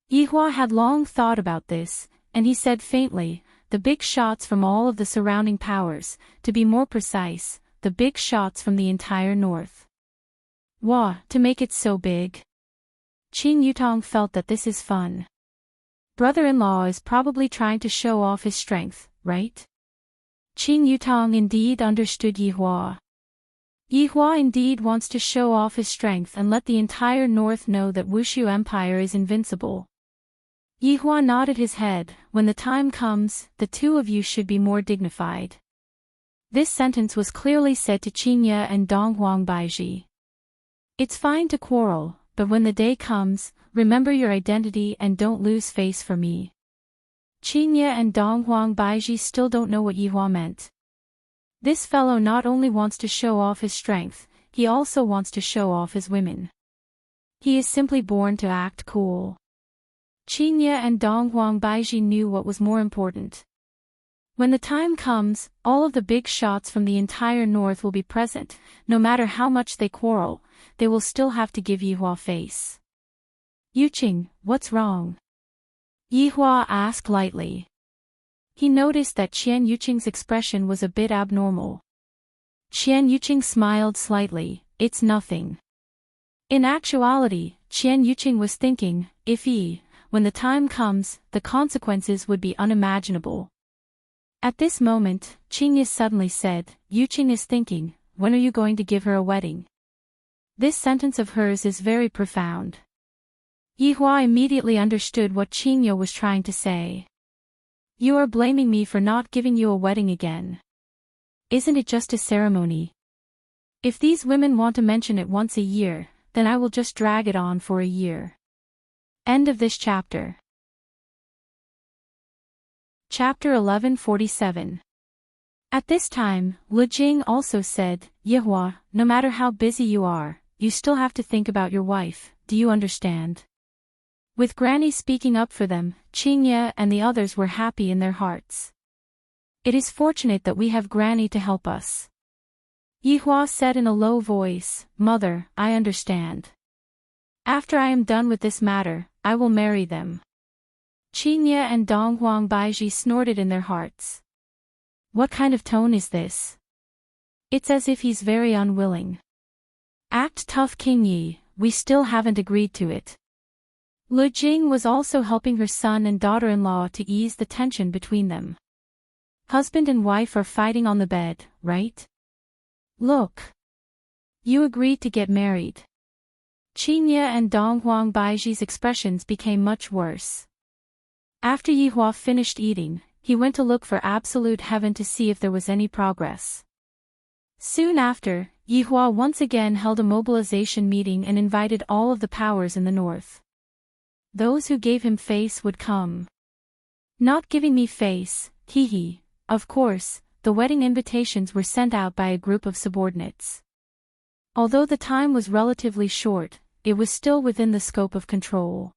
Yi Hua had long thought about this, and he said faintly, "The big shots from all of the surrounding powers, to be more precise, the big shots from the entire north." "Wah, to make it so big?" Qing Yutong felt that this is fun. Brother-in-law is probably trying to show off his strength, right? Qing Yutong indeed understood Yi Hua. Yi Hua indeed wants to show off his strength and let the entire north know that Wushu Empire is invincible. Yi Hua nodded his head. "When the time comes, the two of you should be more dignified." This sentence was clearly said to Qinya and Dong Huang Baiji. "It's fine to quarrel, but when the day comes, remember your identity and don't lose face for me." Qinya and Dong Huang Baiji still don't know what Yi Hua meant. This fellow not only wants to show off his strength, he also wants to show off his women. He is simply born to act cool. Qinya and Dong Huang Baiji knew what was more important. When the time comes, all of the big shots from the entire north will be present. No matter how much they quarrel, they will still have to give Yi Hua face. "Yuqing, what's wrong?" Yi Hua asked lightly. He noticed that Qian Yuqing's expression was a bit abnormal. Qian Yuqing smiled slightly. "It's nothing." In actuality, Qian Yuqing was thinking, when the time comes, the consequences would be unimaginable. At this moment, Qingya suddenly said, "Yuqing is thinking, when are you going to give her a wedding?" This sentence of hers is very profound. Yi Hua immediately understood what Qingya was trying to say. "You are blaming me for not giving you a wedding again. Isn't it just a ceremony? If these women want to mention it once a year, then I will just drag it on for a year." End of this chapter. Chapter 1147. At this time, Lu Jing also said, "Yi Hua, no matter how busy you are, you still have to think about your wife, do you understand?" With Granny speaking up for them, Qingya and the others were happy in their hearts. It is fortunate that we have Granny to help us. Yihua said in a low voice, Mother, I understand. After I am done with this matter, I will marry them. Qingye and Donghuang Baiji snorted in their hearts. What kind of tone is this? It's as if he's very unwilling. Act tough, King Yi, we still haven't agreed to it. Lu Jing was also helping her son and daughter-in-law to ease the tension between them. Husband and wife are fighting on the bed, right? Look. You agreed to get married. Qingye and Donghuang Baiji's expressions became much worse. After Yihua finished eating, he went to look for absolute heaven to see if there was any progress. Soon after, Yihua once again held a mobilization meeting and invited all of the powers in the north. Those who gave him face would come. Not giving me face, hee. Of course, the wedding invitations were sent out by a group of subordinates. Although the time was relatively short, it was still within the scope of control.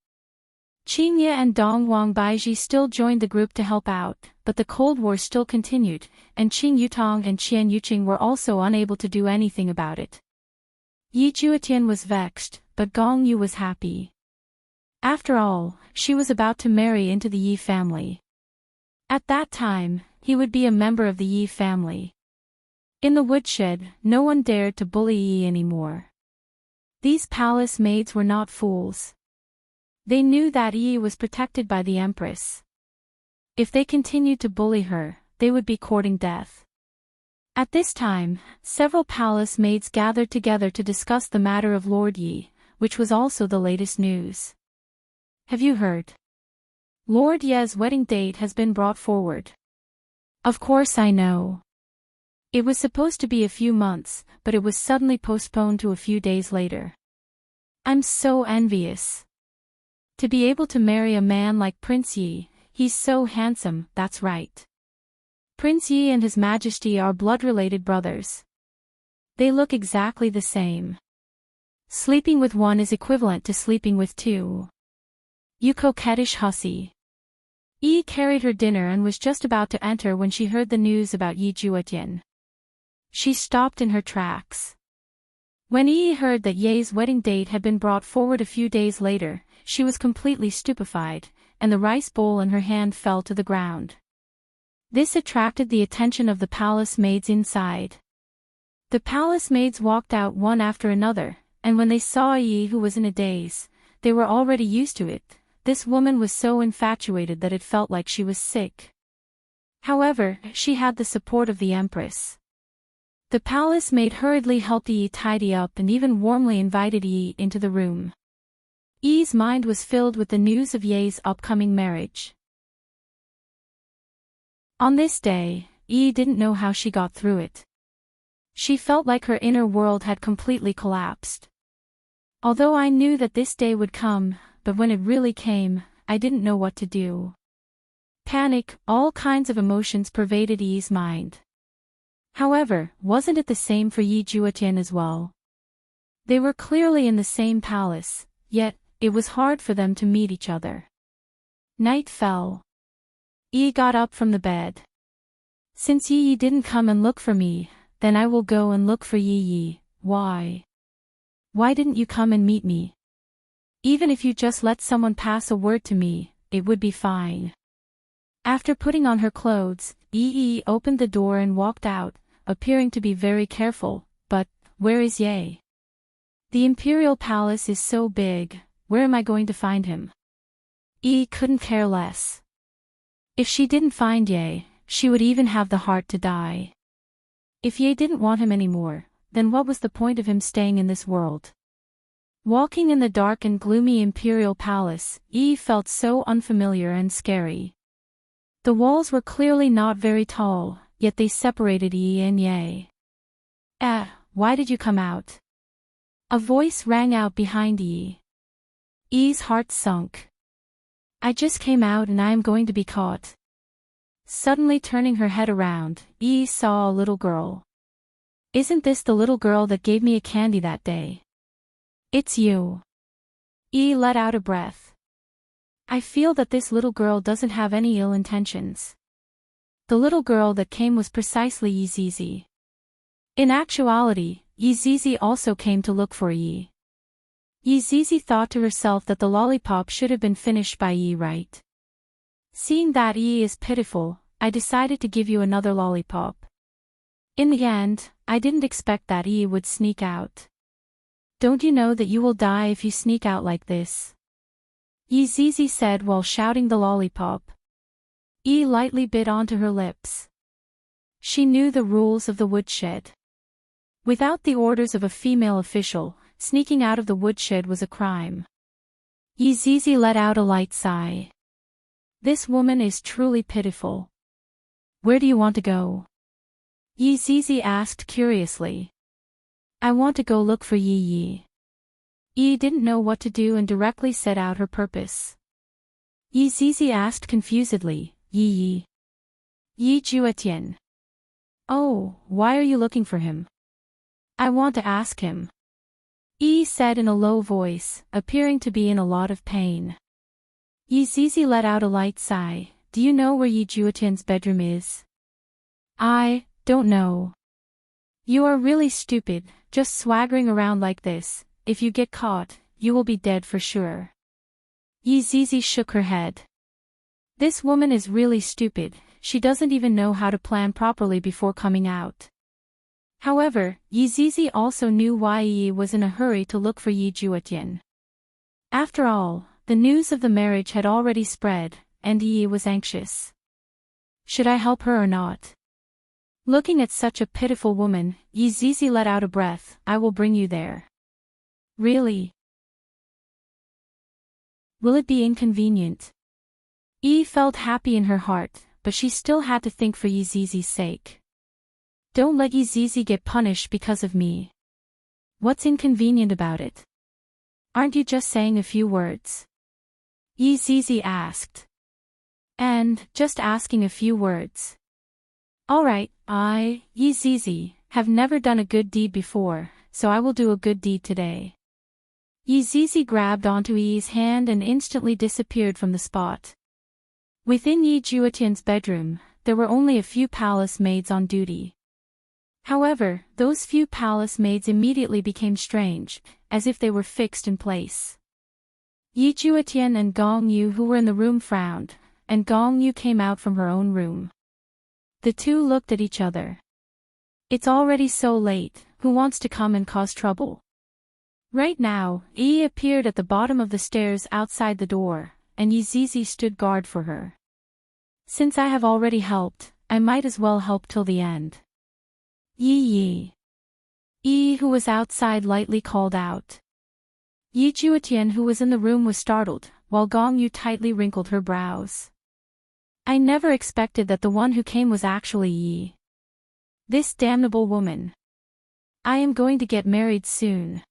Qingye and Donghuang Baiji still joined the group to help out, but the Cold War still continued, and Qing Yutong and Qian Yuqing were also unable to do anything about it. Yi Juetian was vexed, but Gong Yu was happy. After all, she was about to marry into the Yi family. At that time, he would be a member of the Yi family. In the woodshed, no one dared to bully Yi anymore. These palace maids were not fools. They knew that Yi was protected by the Empress. If they continued to bully her, they would be courting death. At this time, several palace maids gathered together to discuss the matter of Lord Yi, which was also the latest news. Have you heard? Lord Ye's wedding date has been brought forward. Of course I know. It was supposed to be a few months, but it was suddenly postponed to a few days later. I'm so envious. To be able to marry a man like Prince Yi, he's so handsome, that's right. Prince Yi and His Majesty are blood-related brothers. They look exactly the same. Sleeping with one is equivalent to sleeping with two. You coquettish hussy. Yi carried her dinner and was just about to enter when she heard the news about Yi Juetian. She stopped in her tracks. When Yi heard that Ye's wedding date had been brought forward a few days later, she was completely stupefied, and the rice bowl in her hand fell to the ground. This attracted the attention of the palace maids inside. The palace maids walked out one after another, and when they saw Yi, who was in a daze, they were already used to it. This woman was so infatuated that it felt like she was sick. However, she had the support of the Empress. The palace maid hurriedly helped Yi tidy up and even warmly invited Yi into the room. Yi's mind was filled with the news of Ye's upcoming marriage. On this day, Yi didn't know how she got through it. She felt like her inner world had completely collapsed. Although I knew that this day would come, but when it really came, I didn't know what to do. Panic, all kinds of emotions pervaded Yi's mind. However, wasn't it the same for Yi Juetian as well? They were clearly in the same palace, yet, it was hard for them to meet each other. Night fell. Yi got up from the bed. Since Yi didn't come and look for me, then I will go and look for Yi. Why? Why didn't you come and meet me? Even if you just let someone pass a word to me, it would be fine. After putting on her clothes, Yi opened the door and walked out, appearing to be very careful, but, where is Ye? The imperial palace is so big, where am I going to find him? Yi couldn't care less. If she didn't find Ye, she would even have the heart to die. If Ye didn't want him anymore, then what was the point of him staying in this world? Walking in the dark and gloomy imperial palace, Yi felt so unfamiliar and scary. The walls were clearly not very tall, yet they separated Yi and Ye. Why did you come out? A voice rang out behind Yi. Yi's heart sunk. I just came out and I am going to be caught. Suddenly turning her head around, Yi saw a little girl. Isn't this the little girl that gave me a candy that day? It's you. Yi let out a breath. I feel that this little girl doesn't have any ill intentions. the little girl that came was precisely Yi Zizi. In actuality, Yi Zizi also came to look for Yi. Yi Zizi thought to herself that the lollipop should have been finished by Yi, right? Seeing that Yi is pitiful, I decided to give you another lollipop. In the end, I didn't expect that Yi would sneak out. Don't you know that you will die if you sneak out like this? Yi Zizi said while shouting the lollipop. Yi lightly bit onto her lips. She knew the rules of the woodshed. Without the orders of a female official, sneaking out of the woodshed was a crime. Yi Zizi let out a light sigh. This woman is truly pitiful. Where do you want to go? Yi Zizi asked curiously. I want to go look for Yi Yi. Yi didn't know what to do and directly set out her purpose. Yi Zizi asked confusedly, Yi Yi. Yi Juetian. Oh, why are you looking for him? I want to ask him. Yi said in a low voice, appearing to be in a lot of pain. Yi Zizi let out a light sigh. Do you know where Yi Juetian's bedroom is? I don't know. You are really stupid, just swaggering around like this. If you get caught, you will be dead for sure. Yi Zizi shook her head. This woman is really stupid, she doesn't even know how to plan properly before coming out. However, Yi Zizi also knew why Yi was in a hurry to look for Yi Juetian. After all, the news of the marriage had already spread, and Yi was anxious. Should I help her or not? Looking at such a pitiful woman, Yi Zizi let out a breath. I will bring you there. Really? Will it be inconvenient? Yi felt happy in her heart, but she still had to think for Yi Zizi's sake. Don't let Yi Zizi get punished because of me. What's inconvenient about it? Aren't you just saying a few words? Yi Zizi asked. And, just asking a few words. Alright, I, Yi Zizi, have never done a good deed before, so I will do a good deed today. Yi Zizi grabbed onto Yi's hand and instantly disappeared from the spot. Within Yi Juetian's bedroom, there were only a few palace maids on duty. However, those few palace maids immediately became strange, as if they were fixed in place. Yi Juetian and Gong Yu who were in the room frowned, and Gong Yu came out from her own room. The two looked at each other. It's already so late, who wants to come and cause trouble? Right now, Yi appeared at the bottom of the stairs outside the door, and Yi Zizi stood guard for her. Since I have already helped, I might as well help till the end. Yi Yi. Yi who was outside lightly called out. Yi Juetian who was in the room was startled, while Gong Yu tightly wrinkled her brows. I never expected that the one who came was actually Yi. This damnable woman. I am going to get married soon.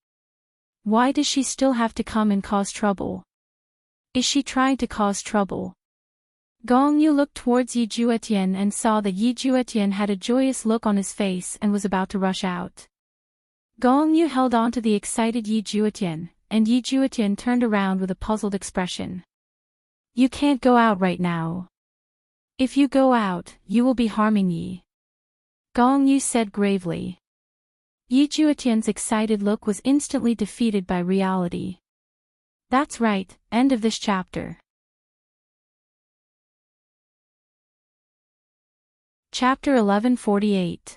Why does she still have to come and cause trouble? Is she trying to cause trouble? Gong Yu looked towards Yi Juetian and saw that Yi Juetian had a joyous look on his face and was about to rush out. Gong Yu held on to the excited Yi Juetian, and Yi Juetian turned around with a puzzled expression. You can't go out right now. If you go out, you will be harming Yi. Gong Yu said gravely. Yi Juetian's excited look was instantly defeated by reality. That's right, end of this chapter. Chapter 1148.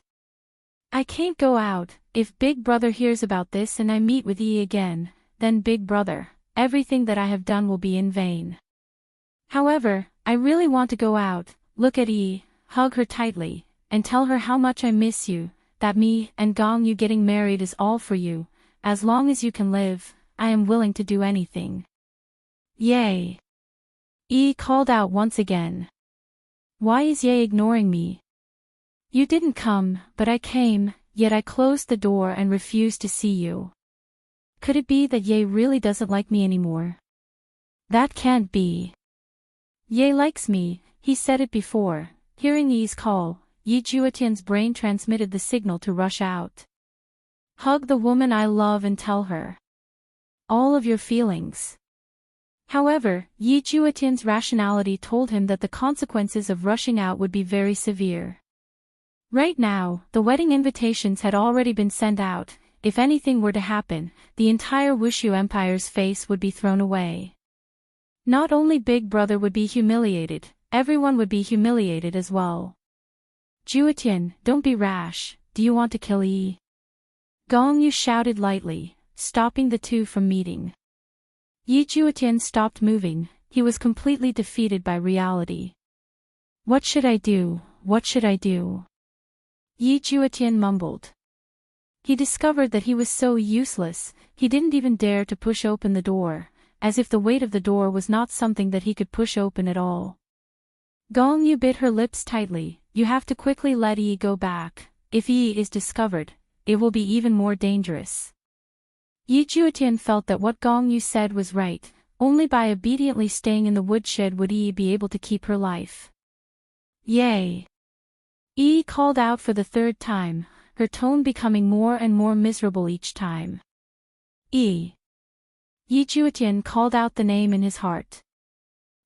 I can't go out. If Big Brother hears about this and I meet with Yi again, then Big Brother, everything that I have done will be in vain. However, I really want to go out, look at Yi, hug her tightly, and tell her how much I miss you, that me and Gong Yu getting married is all for you. As long as you can live, I am willing to do anything. Yay! Yi called out once again. Why is Ye ignoring me? You didn't come, but I came, yet I closed the door and refused to see you. Could it be that Ye really doesn't like me anymore? That can't be. Ye likes me, he said it before. Hearing Yi's call, Yi Juetian's brain transmitted the signal to rush out. Hug the woman I love and tell her all of your feelings. However, Yi Juetian's rationality told him that the consequences of rushing out would be very severe. Right now, the wedding invitations had already been sent out. If anything were to happen, the entire Wushu Empire's face would be thrown away. Not only Big Brother would be humiliated, everyone would be humiliated as well. Juetian, don't be rash, do you want to kill Yi? Gong Yu shouted lightly, stopping the two from meeting. Yi Juetian stopped moving, he was completely defeated by reality. What should I do, what should I do? Yi Juetian mumbled. He discovered that he was so useless, he didn't even dare to push open the door, as if the weight of the door was not something that he could push open at all. Gong Yu bit her lips tightly, you have to quickly let Yi go back, if Yi is discovered, it will be even more dangerous. Yi Juetian felt that what Gong Yu said was right, only by obediently staying in the woodshed would Yi be able to keep her life. Yay! Yi called out for the third time, her tone becoming more and more miserable each time. Yi. Yi Juetian called out the name in his heart.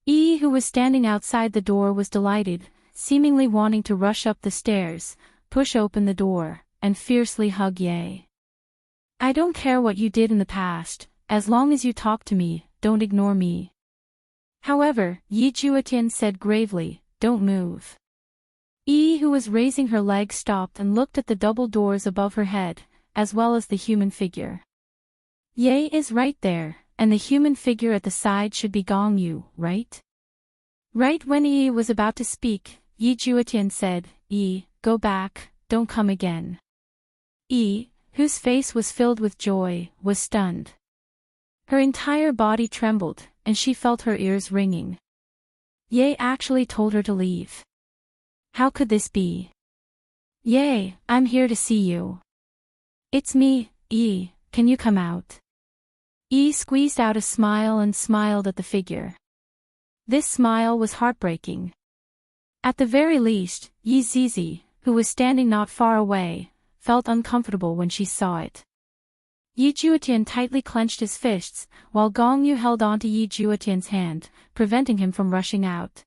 Yi, who was standing outside the door, was delighted, seemingly wanting to rush up the stairs, push open the door, and fiercely hug Ye. I don't care what you did in the past, as long as you talk to me, don't ignore me. However, Yi Juetian said gravely, don't move. Yi, who was raising her leg, stopped and looked at the double doors above her head, as well as the human figure. Ye is right there, and the human figure at the side should be Gong Yu, right? Right when Yi was about to speak, Yi Juetian said, Yi, go back, don't come again. Yi, whose face was filled with joy, was stunned. Her entire body trembled, and she felt her ears ringing. Ye actually told her to leave. How could this be? Ye, I'm here to see you. It's me, Yi, can you come out? Yi squeezed out a smile and smiled at the figure. This smile was heartbreaking. At the very least, Yi Zizi, who was standing not far away, felt uncomfortable when she saw it. Yi Juetian tightly clenched his fists, while Gong Yu held onto Yi Juetian's hand, preventing him from rushing out.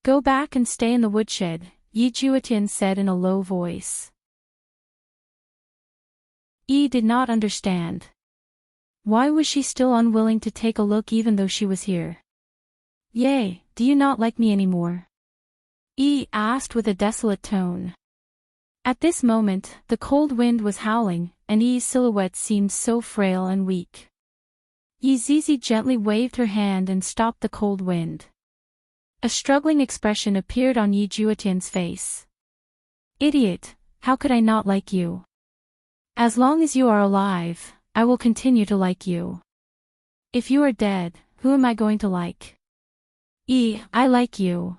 Go back and stay in the woodshed, Yi Juetian said in a low voice. Yi did not understand. Why was she still unwilling to take a look even though she was here? Ye, do you not like me anymore? Yi asked with a desolate tone. At this moment, the cold wind was howling, and Yi's silhouette seemed so frail and weak. Yi Zizi gently waved her hand and stopped the cold wind. A struggling expression appeared on Yi Juetian's face. Idiot, how could I not like you? As long as you are alive, I will continue to like you. If you are dead, who am I going to like? Yi, I like you.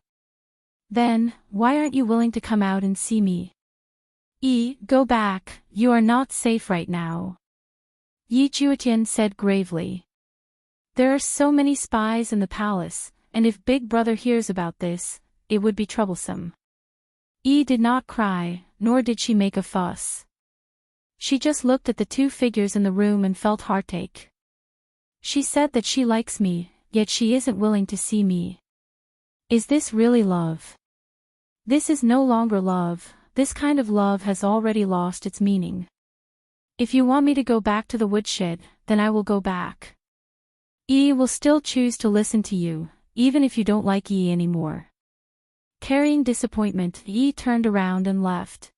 Then, why aren't you willing to come out and see me? Yi, go back, you are not safe right now. Yi Juetian said gravely. There are so many spies in the palace, and if Big Brother hears about this, it would be troublesome. Yi did not cry, nor did she make a fuss. She just looked at the two figures in the room and felt heartache. She said that she likes me, yet she isn't willing to see me. Is this really love? This is no longer love, this kind of love has already lost its meaning. If you want me to go back to the woodshed, then I will go back. Yi will still choose to listen to you, even if you don't like Yi anymore. Carrying disappointment, Yi turned around and left.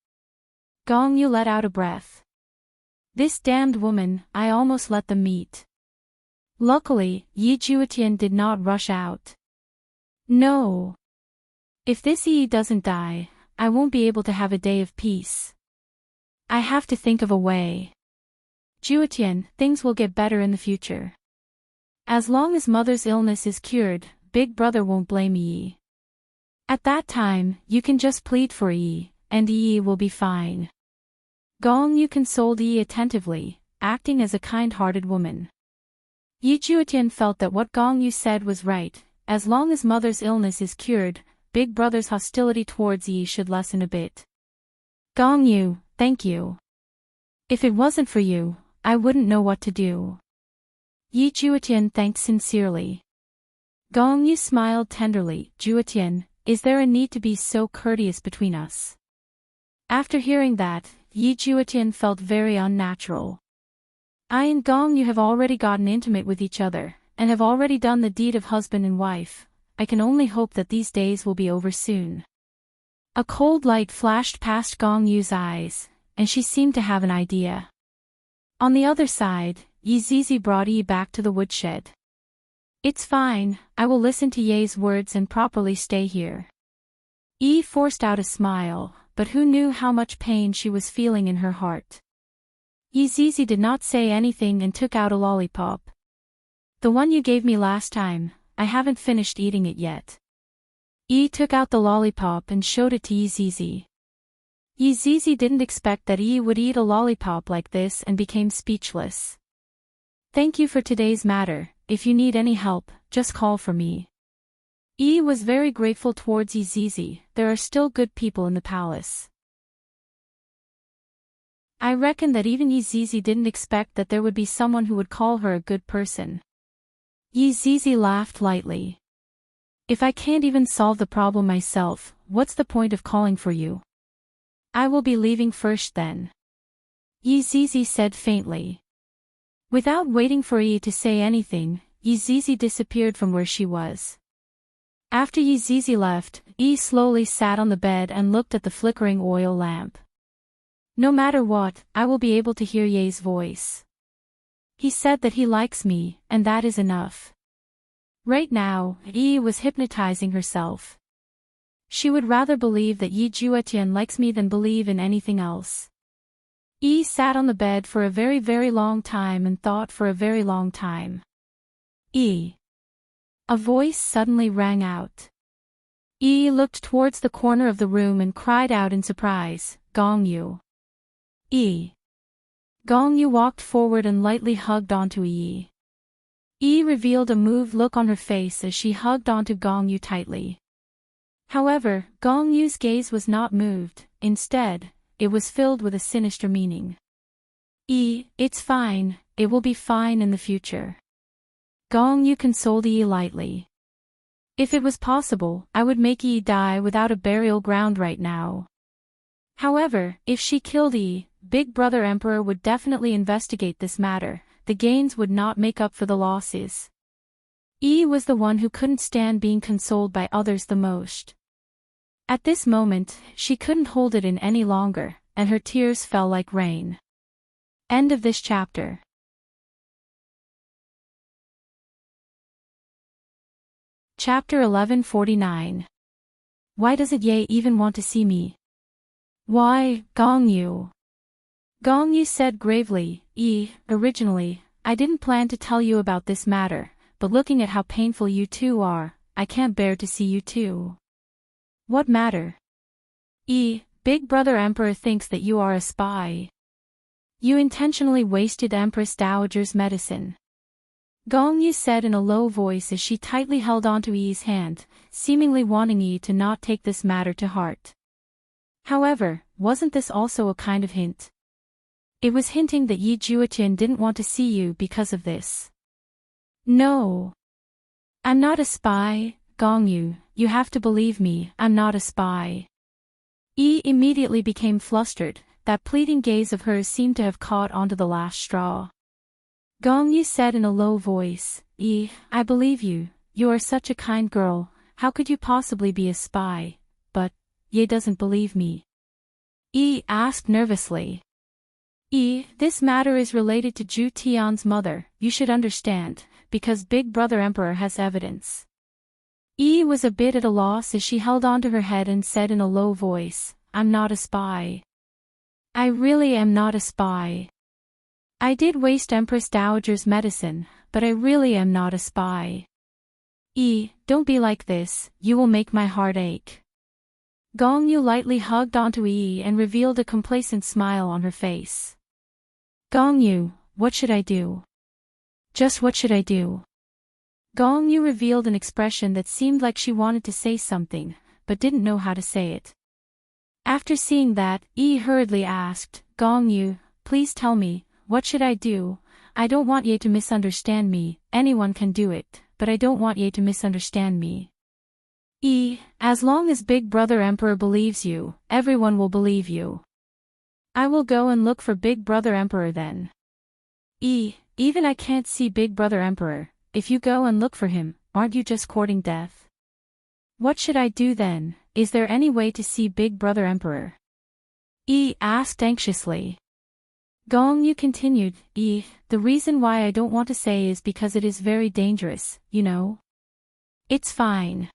Gong Yu let out a breath. This damned woman, I almost let them meet. Luckily, Yi Juetian did not rush out. No. If this Yi doesn't die, I won't be able to have a day of peace. I have to think of a way. Juetian, things will get better in the future. As long as mother's illness is cured, Big Brother won't blame Yi. At that time, you can just plead for Yi, and Yi will be fine. Gong Yu consoled Yi attentively, acting as a kind-hearted woman. Yi Juetian felt that what Gong Yu said was right, as long as mother's illness is cured, Big Brother's hostility towards Yi should lessen a bit. Gong Yu, thank you. If it wasn't for you, I wouldn't know what to do. Yi Juetian thanked sincerely. Gong Yu smiled tenderly. Juetian, is there a need to be so courteous between us? After hearing that, Yi Juetian felt very unnatural. I and Gong Yu have already gotten intimate with each other, and have already done the deed of husband and wife. I can only hope that these days will be over soon. A cold light flashed past Gong Yu's eyes, and she seemed to have an idea. On the other side, Yi Zizi brought Yi back to the woodshed. It's fine, I will listen to Ye's words and properly stay here. Yi forced out a smile, but who knew how much pain she was feeling in her heart. Yi Zizi did not say anything and took out a lollipop. The one you gave me last time, I haven't finished eating it yet. Yi took out the lollipop and showed it to Yi Zizi. Yi Zizi didn't expect that Yi would eat a lollipop like this and became speechless. Thank you for today's matter, if you need any help, just call for me. Yi was very grateful towards Yi Zizi. There are still good people in the palace. I reckon that even Yi Zizi didn't expect that there would be someone who would call her a good person. Yi Zizi laughed lightly. If I can't even solve the problem myself, what's the point of calling for you? I will be leaving first then. Yi Zizi said faintly. Without waiting for Yi to say anything, Yi Zizi disappeared from where she was. After Yi Zizi left, Yi slowly sat on the bed and looked at the flickering oil lamp. No matter what, I will be able to hear Ye's voice. He said that he likes me, and that is enough. Right now, Yi was hypnotizing herself. She would rather believe that Yi Juetian likes me than believe in anything else. Yi sat on the bed for a very very long time and thought for a very long time. Yi. A voice suddenly rang out. Yi looked towards the corner of the room and cried out in surprise, Gong Yu. Yi. Gong Yu walked forward and lightly hugged onto Yi. Yi revealed a moved look on her face as she hugged onto Gong Yu tightly. However, Gong Yu's gaze was not moved, instead, it was filled with a sinister meaning. Yi, it's fine, it will be fine in the future. Gong Yu consoled Yi lightly. If it was possible, I would make Yi die without a burial ground right now. However, if she killed Yi, Big Brother Emperor would definitely investigate this matter. The gains would not make up for the losses. Yi was the one who couldn't stand being consoled by others the most. At this moment, she couldn't hold it in any longer, and her tears fell like rain. End of this chapter. Chapter 1149. Why doesn't Ye even want to see me? Why, Gong Yu? Gong Yu said gravely, Yi, originally, I didn't plan to tell you about this matter, but looking at how painful you two are, I can't bear to see you two. What matter? Yi, Big Brother Emperor thinks that you are a spy. You intentionally wasted Empress Dowager's medicine. Gong Yu said in a low voice as she tightly held onto Yi's hand, seemingly wanting Yi to not take this matter to heart. However, wasn't this also a kind of hint? It was hinting that Yi Juetian didn't want to see you because of this. No. I'm not a spy, Gong Yu, you have to believe me, I'm not a spy. Yi immediately became flustered, that pleading gaze of hers seemed to have caught onto the last straw. Gong Yu said in a low voice, Yi, I believe you, you are such a kind girl, how could you possibly be a spy, but, Ye doesn't believe me. Yi asked nervously. Yi, this matter is related to Ju Tian's mother, you should understand, because Big Brother Emperor has evidence. Yi was a bit at a loss as she held onto her head and said in a low voice, I'm not a spy. I really am not a spy. I did waste Empress Dowager's medicine, but I really am not a spy. Yi, don't be like this, you will make my heart ache. Gong Yu lightly hugged onto Yi and revealed a complacent smile on her face. Gong Yu, what should I do? Just what should I do? Gong Yu revealed an expression that seemed like she wanted to say something, but didn't know how to say it. After seeing that, Yi hurriedly asked, Gong Yu, please tell me, what should I do? I don't want Ye to misunderstand me, anyone can do it, but I don't want Ye to misunderstand me. As long as Big Brother Emperor believes you, everyone will believe you. I will go and look for Big Brother Emperor then. Even I can't see Big Brother Emperor. If you go and look for him, aren't you just courting death? What should I do then? Is there any way to see Big Brother Emperor? Asked anxiously. Gong Yu continued, the reason why I don't want to say is because it is very dangerous, you know? It's fine.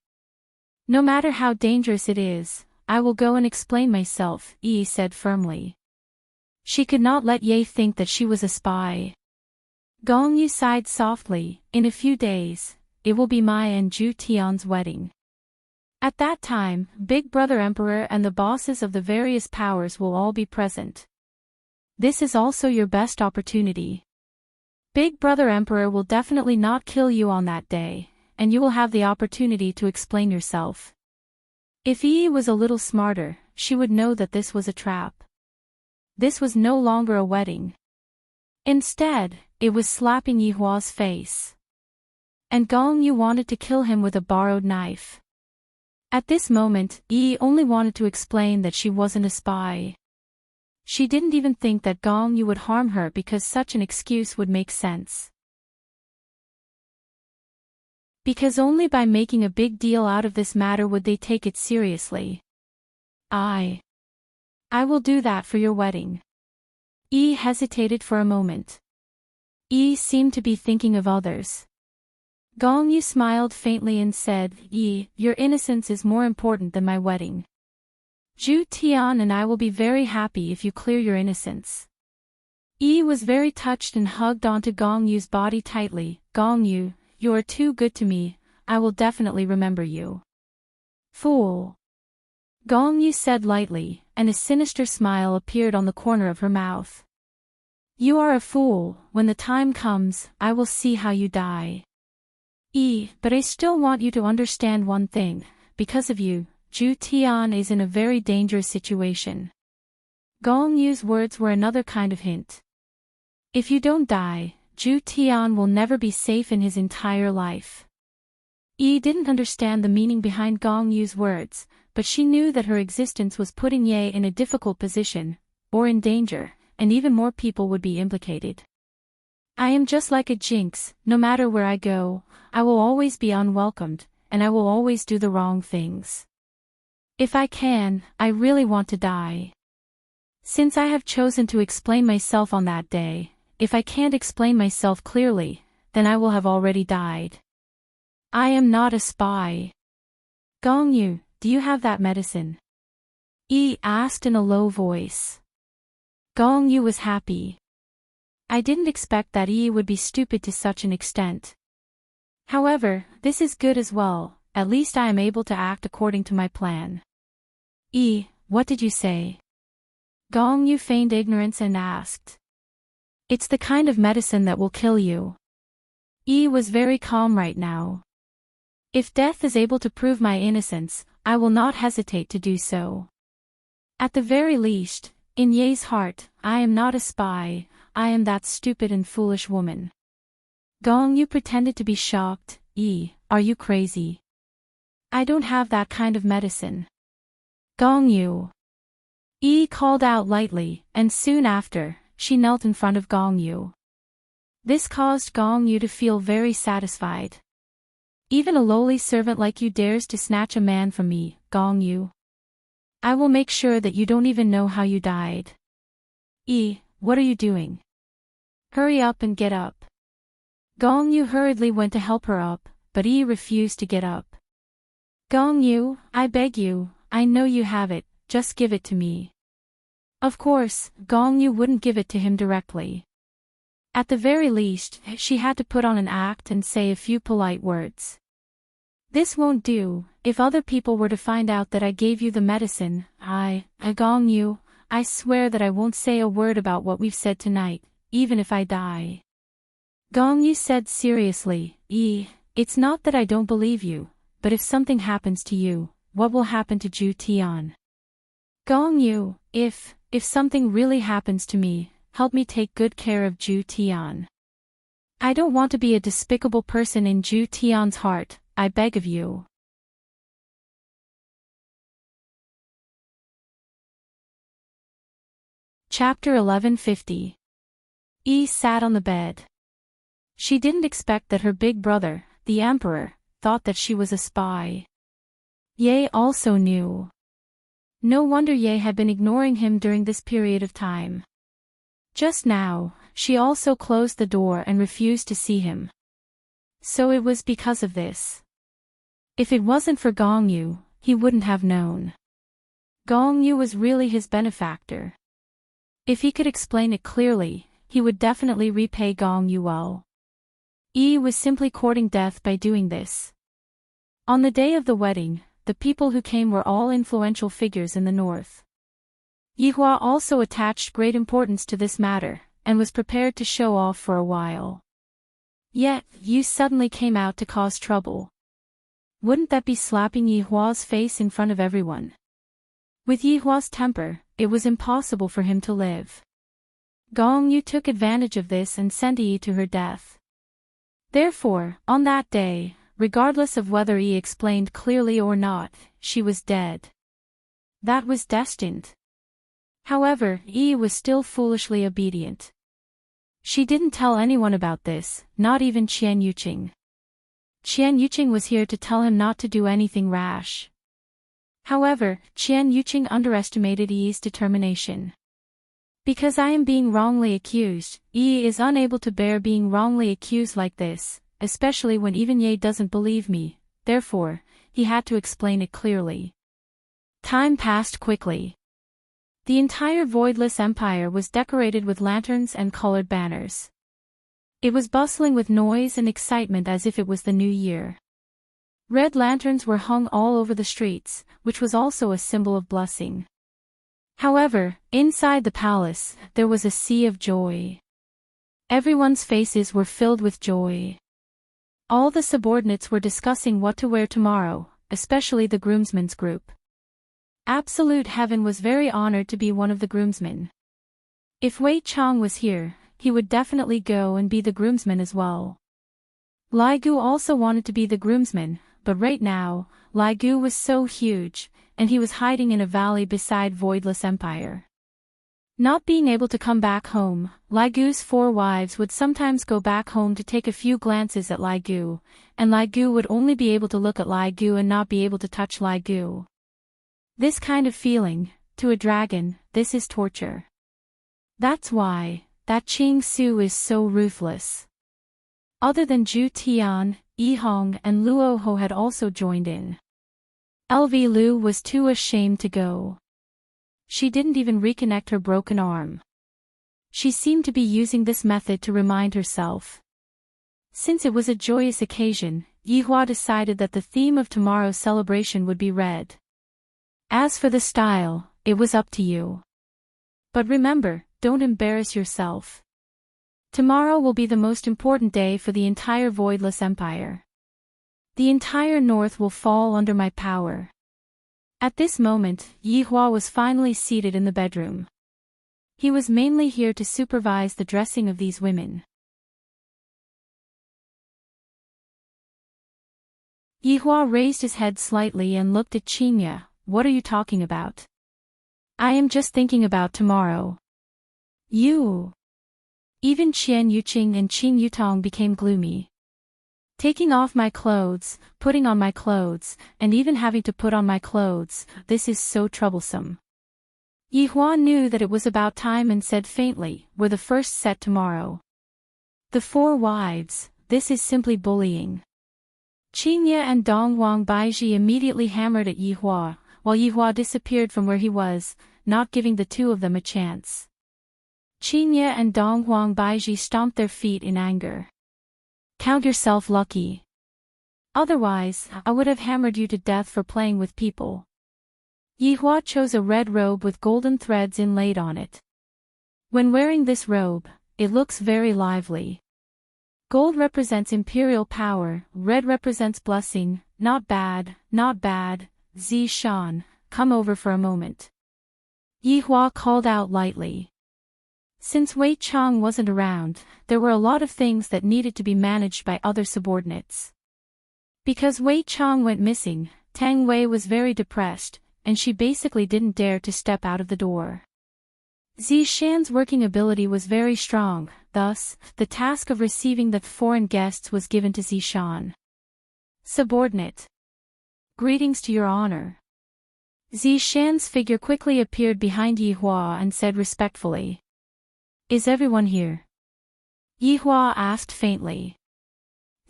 No matter how dangerous it is, I will go and explain myself, said firmly. She could not let Ye think that she was a spy. Gong Yu sighed softly. In a few days, it will be my and Zhu Tian's wedding. At that time, Big Brother Emperor and the bosses of the various powers will all be present. This is also your best opportunity. Big Brother Emperor will definitely not kill you on that day, and you will have the opportunity to explain yourself. If Yi was a little smarter, she would know that this was a trap. This was no longer a wedding. Instead, it was slapping Yihua's face. And Gong Yu wanted to kill him with a borrowed knife. At this moment, Yi only wanted to explain that she wasn't a spy. She didn't even think that Gong Yu would harm her because such an excuse would make sense. Because only by making a big deal out of this matter would they take it seriously. I will do that for your wedding. Yi hesitated for a moment. Yi seemed to be thinking of others. Gong Yu smiled faintly and said, Yi, your innocence is more important than my wedding. Zhu Tian and I will be very happy if you clear your innocence. Yi was very touched and hugged onto Gong Yu's body tightly. Gong Yu, you are too good to me, I will definitely remember you. Fool. Gong Yu said lightly, and a sinister smile appeared on the corner of her mouth. You are a fool. When the time comes, I will see how you die. But I still want you to understand one thing. Because of you, Zhu Tian is in a very dangerous situation. Gong Yu's words were another kind of hint. If you don't die, Zhu Tian will never be safe in his entire life. Yi didn't understand the meaning behind Gong Yu's words, but she knew that her existence was putting Ye in a difficult position, or in danger, and even more people would be implicated. I am just like a jinx. No matter where I go, I will always be unwelcomed, and I will always do the wrong things. If I can, I really want to die. Since I have chosen to explain myself on that day, if I can't explain myself clearly, then I will have already died. I am not a spy. Gong Yu, do you have that medicine? Yi asked in a low voice. Gong Yu was happy. I didn't expect that Yi would be stupid to such an extent. However, this is good as well, at least I am able to act according to my plan. Yi, what did you say? Gong Yu feigned ignorance and asked. It's the kind of medicine that will kill you. Yi was very calm right now. If death is able to prove my innocence, I will not hesitate to do so. At the very least, in Ye's heart, I am not a spy, I am that stupid and foolish woman. Gong Yu pretended to be shocked. Yi, are you crazy? I don't have that kind of medicine. Gong Yu. Yi called out lightly, and soon after, she knelt in front of Gong Yu. This caused Gong Yu to feel very satisfied. Even a lowly servant like you dares to snatch a man from me, Gong Yu. I will make sure that you don't even know how you died. Yi, what are you doing? Hurry up and get up. Gong Yu hurriedly went to help her up, but Yi refused to get up. Gong Yu, I beg you, I know you have it, just give it to me. Of course, Gong Yu wouldn't give it to him directly. At the very least, she had to put on an act and say a few polite words. This won't do. If other people were to find out that I gave you the medicine, Gong Yu, I swear that I won't say a word about what we've said tonight, even if I die. Gong Yu said seriously, it's not that I don't believe you, but if something happens to you, what will happen to Zhu Tian? Gong Yu, if something really happens to me, help me take good care of Zhu Tian. I don't want to be a despicable person in Ju Tian's heart, I beg of you. Chapter 1150. Yi sat on the bed. She didn't expect that her big brother, the emperor, thought that she was a spy. Ye also knew. No wonder Ye had been ignoring him during this period of time. Just now, she also closed the door and refused to see him. So it was because of this. If it wasn't for Gong Yu, he wouldn't have known. Gong Yu was really his benefactor. If he could explain it clearly, he would definitely repay Gong Yu well. Yi was simply courting death by doing this. On the day of the wedding, the people who came were all influential figures in the north. Yihua also attached great importance to this matter, and was prepared to show off for a while. Yet, Yu suddenly came out to cause trouble. Wouldn't that be slapping Yihua's face in front of everyone? With Yihua's temper, it was impossible for him to live. Gong Yu took advantage of this and sent Yi to her death. Therefore, on that day, regardless of whether Yi explained clearly or not, she was dead. That was destined. However, Yi was still foolishly obedient. She didn't tell anyone about this, not even Qian Yuqing. Qian Yuqing was here to tell him not to do anything rash. However, Qian Yuqing underestimated Yi's determination. Because I am being wrongly accused, Yi is unable to bear being wrongly accused like this, especially when even Ye doesn't believe me, therefore, he had to explain it clearly. Time passed quickly. The entire voidless empire was decorated with lanterns and colored banners. It was bustling with noise and excitement as if it was the new year. Red lanterns were hung all over the streets, which was also a symbol of blessing. However, inside the palace, there was a sea of joy. Everyone's faces were filled with joy. All the subordinates were discussing what to wear tomorrow, especially the groomsmen's group. Absolute Heaven was very honored to be one of the groomsmen. If Wei Chang was here, he would definitely go and be the groomsman as well. Lai Gu also wanted to be the groomsman, but right now, Lai Gu was so huge, and he was hiding in a valley beside Voidless Empire. Not being able to come back home, Lai Gu's 4 wives would sometimes go back home to take a few glances at Lai Gu, and Lai Gu would only be able to look at Lai Gu and not be able to touch Lai Gu. This kind of feeling, to a dragon, this is torture. That's why, that Qing Su is so ruthless. Other than Ju Tian, Yi Hong and Luo Ho had also joined in. LV Lu was too ashamed to go. She didn't even reconnect her broken arm. She seemed to be using this method to remind herself. Since it was a joyous occasion, Yihua decided that the theme of tomorrow's celebration would be red. As for the style, it was up to you. But remember, don't embarrass yourself. Tomorrow will be the most important day for the entire Voidless Empire. The entire North will fall under my power. At this moment, Yihua was finally seated in the bedroom. He was mainly here to supervise the dressing of these women. Yihua raised his head slightly and looked at Qingya. What are you talking about? I am just thinking about tomorrow. You. Even Qian Yuqing and Qing Yutong became gloomy. Taking off my clothes, putting on my clothes, and even having to put on my clothes, this is so troublesome. Yihua knew that it was about time and said faintly, we're the first set tomorrow. The 4 wives, this is simply bullying. Qingya and Donghuang Baizhi immediately hammered at Yihua, while Yihua disappeared from where he was, not giving the 2 of them a chance. Qingya and Donghuang Baizhi stomped their feet in anger. Count yourself lucky. Otherwise, I would have hammered you to death for playing with people. Yihua chose a red robe with golden threads inlaid on it. When wearing this robe, it looks very lively. Gold represents imperial power, red represents blessing, not bad, not bad. Zi Shan, come over for a moment. Yihua called out lightly. Since Wei Chang wasn't around, there were a lot of things that needed to be managed by other subordinates. Because Wei Chang went missing, Tang Wei was very depressed, and she basically didn't dare to step out of the door. Zishan's working ability was very strong, thus, the task of receiving the foreign guests was given to Zishan. Subordinate. Greetings to your honor. Zishan's figure quickly appeared behind Yihua and said respectfully. Is everyone here? Yihua asked faintly.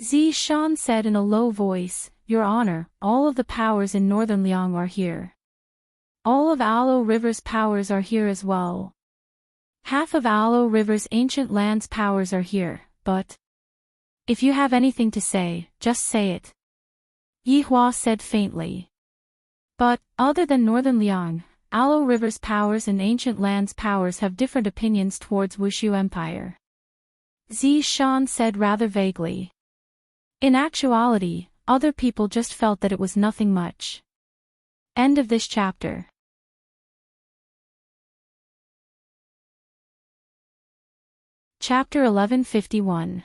Zishan said in a low voice, Your honor, all of the powers in northern Liang are here. All of Alo River's powers are here as well. Half of Alo River's ancient land's powers are here, but if you have anything to say, just say it. Yihua said faintly. But, other than northern Liang, Alo River's powers and ancient land's powers have different opinions towards Wushu Empire. Zishan said rather vaguely. In actuality, other people just felt that it was nothing much. End of this chapter. Chapter 1151.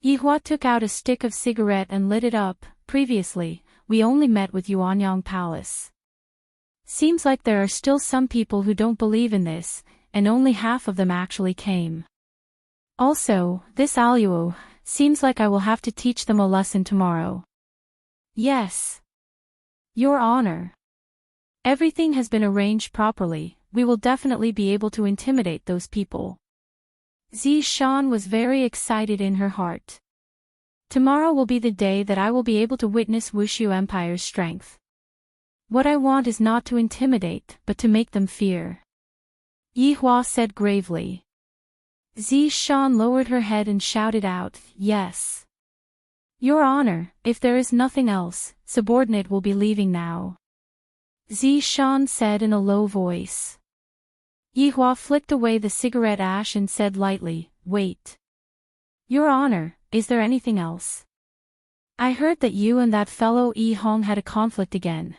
Yihua took out a stick of cigarette and lit it up. Previously, we only met with Yuanyang Palace. Seems like there are still some people who don't believe in this, and only half of them actually came. Also, this Aluo, seems like I will have to teach them a lesson tomorrow. Yes. Your honor. Everything has been arranged properly, we will definitely be able to intimidate those people. Zishan was very excited in her heart. Tomorrow will be the day that I will be able to witness Wushu Empire's strength. What I want is not to intimidate, but to make them fear. Yihua said gravely. Zishan lowered her head and shouted out, Yes. Your honor, if there is nothing else, subordinate will be leaving now. Zishan said in a low voice. Yihua flicked away the cigarette ash and said lightly, Wait. Your honor, is there anything else? I heard that you and that fellow Yi Hong had a conflict again.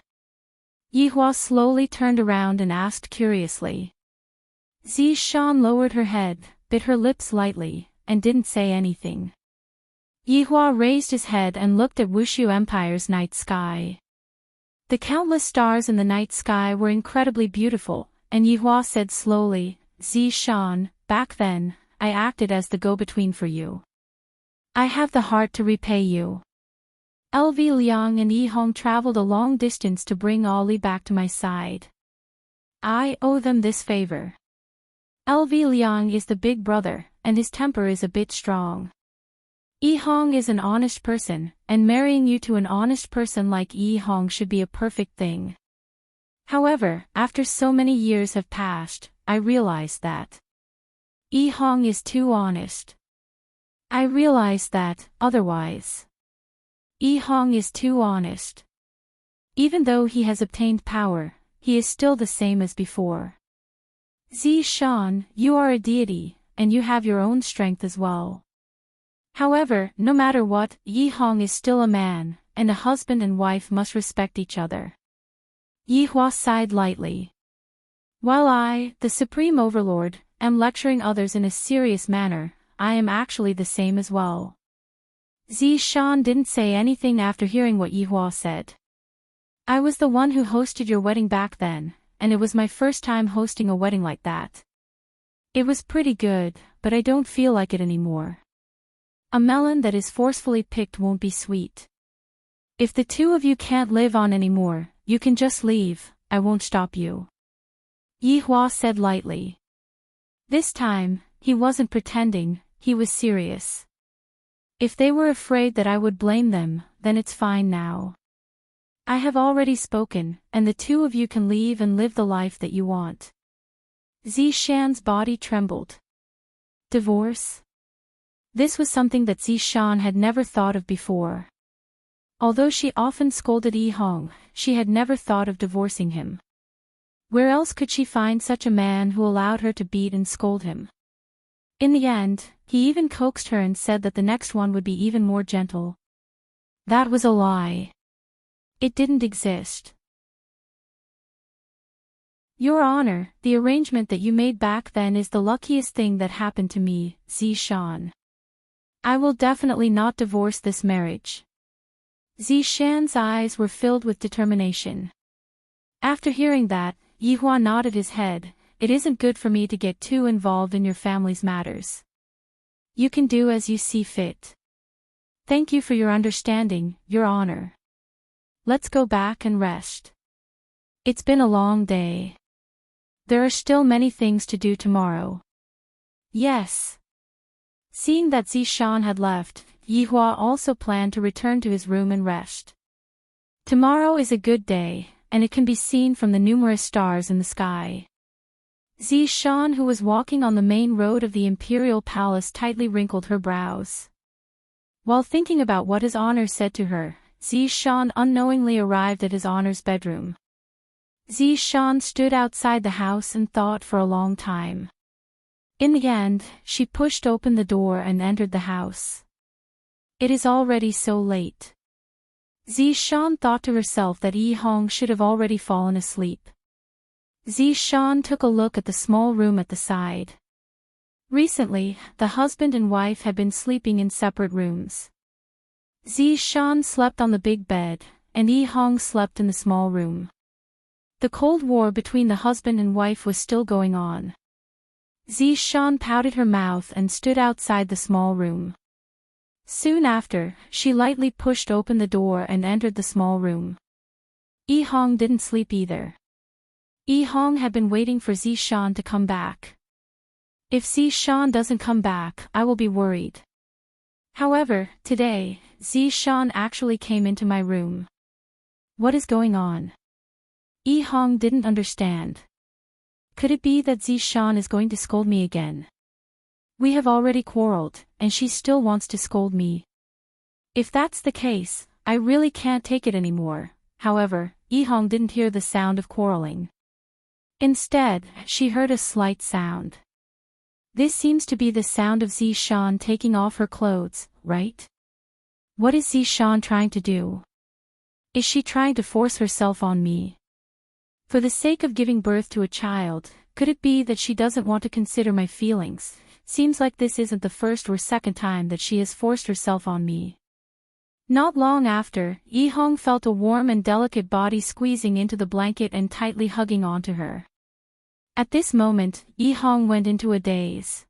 Yihua slowly turned around and asked curiously. Zishan lowered her head, bit her lips lightly, and didn't say anything. Yihua raised his head and looked at Wushu Empire's night sky. The countless stars in the night sky were incredibly beautiful, and Yihua said slowly, Zishan, back then, I acted as the go-between for you. I have the heart to repay you. LV Liang and Yi Hong traveled a long distance to bring Ali back to my side. I owe them this favor. LV Liang is the big brother, and his temper is a bit strong. Yi Hong is an honest person, and marrying you to an honest person like Yi Hong should be a perfect thing. However, after so many years have passed, I realized that Yi Hong is too honest. I realized that, otherwise, Yi Hong is too honest. Even though he has obtained power, he is still the same as before. Zishan, you are a deity, and you have your own strength as well. However, no matter what, Yi Hong is still a man, and a husband and wife must respect each other. Yihua sighed lightly. While I, the Supreme Overlord, am lecturing others in a serious manner, I am actually the same as well. Zishan didn't say anything after hearing what Yihua said. I was the one who hosted your wedding back then, and it was my first time hosting a wedding like that. It was pretty good, but I don't feel like it anymore. A melon that is forcefully picked won't be sweet. If the two of you can't live on anymore, you can just leave, I won't stop you. Yihua said lightly. This time, he wasn't pretending, he was serious. If they were afraid that I would blame them, then it's fine now. I have already spoken, and the two of you can leave and live the life that you want. Zishan's body trembled. Divorce? This was something that Zishan had never thought of before. Although she often scolded Yi Hong, she had never thought of divorcing him. Where else could she find such a man who allowed her to beat and scold him? In the end, he even coaxed her and said that the next one would be even more gentle. That was a lie. It didn't exist. Your Honor, the arrangement that you made back then is the luckiest thing that happened to me, Zishan. I will definitely not divorce this marriage. Zishan's eyes were filled with determination. After hearing that, Yihua nodded his head. It isn't good for me to get too involved in your family's matters. You can do as you see fit. Thank you for your understanding, Your Honor. Let's go back and rest. It's been a long day. There are still many things to do tomorrow. Yes. Seeing that Zishan had left, Yihua also planned to return to his room and rest. Tomorrow is a good day, and it can be seen from the numerous stars in the sky. Zishan, who was walking on the main road of the imperial palace, tightly wrinkled her brows. While thinking about what His Honor said to her, Zishan unknowingly arrived at His Honor's bedroom. Zishan stood outside the house and thought for a long time. In the end, she pushed open the door and entered the house. It is already so late. Zishan thought to herself that Yihong should have already fallen asleep. Zishan took a look at the small room at the side. Recently, the husband and wife had been sleeping in separate rooms. Zishan slept on the big bed, and Yihong slept in the small room. The Cold War between the husband and wife was still going on. Zishan pouted her mouth and stood outside the small room. Soon after, she lightly pushed open the door and entered the small room. Yihong didn't sleep either. Yihong had been waiting for Zishan to come back. If Zishan doesn't come back, I will be worried. However, today, Zishan actually came into my room. What is going on? Yihong didn't understand. Could it be that Zishan is going to scold me again? We have already quarreled, and she still wants to scold me. If that's the case, I really can't take it anymore. However, Yihong didn't hear the sound of quarreling. Instead, she heard a slight sound. This seems to be the sound of Zishan taking off her clothes, right? What is Zishan trying to do? Is she trying to force herself on me? For the sake of giving birth to a child, could it be that she doesn't want to consider my feelings? Seems like this isn't the first or second time that she has forced herself on me. Not long after, Yihong felt a warm and delicate body squeezing into the blanket and tightly hugging onto her. At this moment, Yihong went into a daze.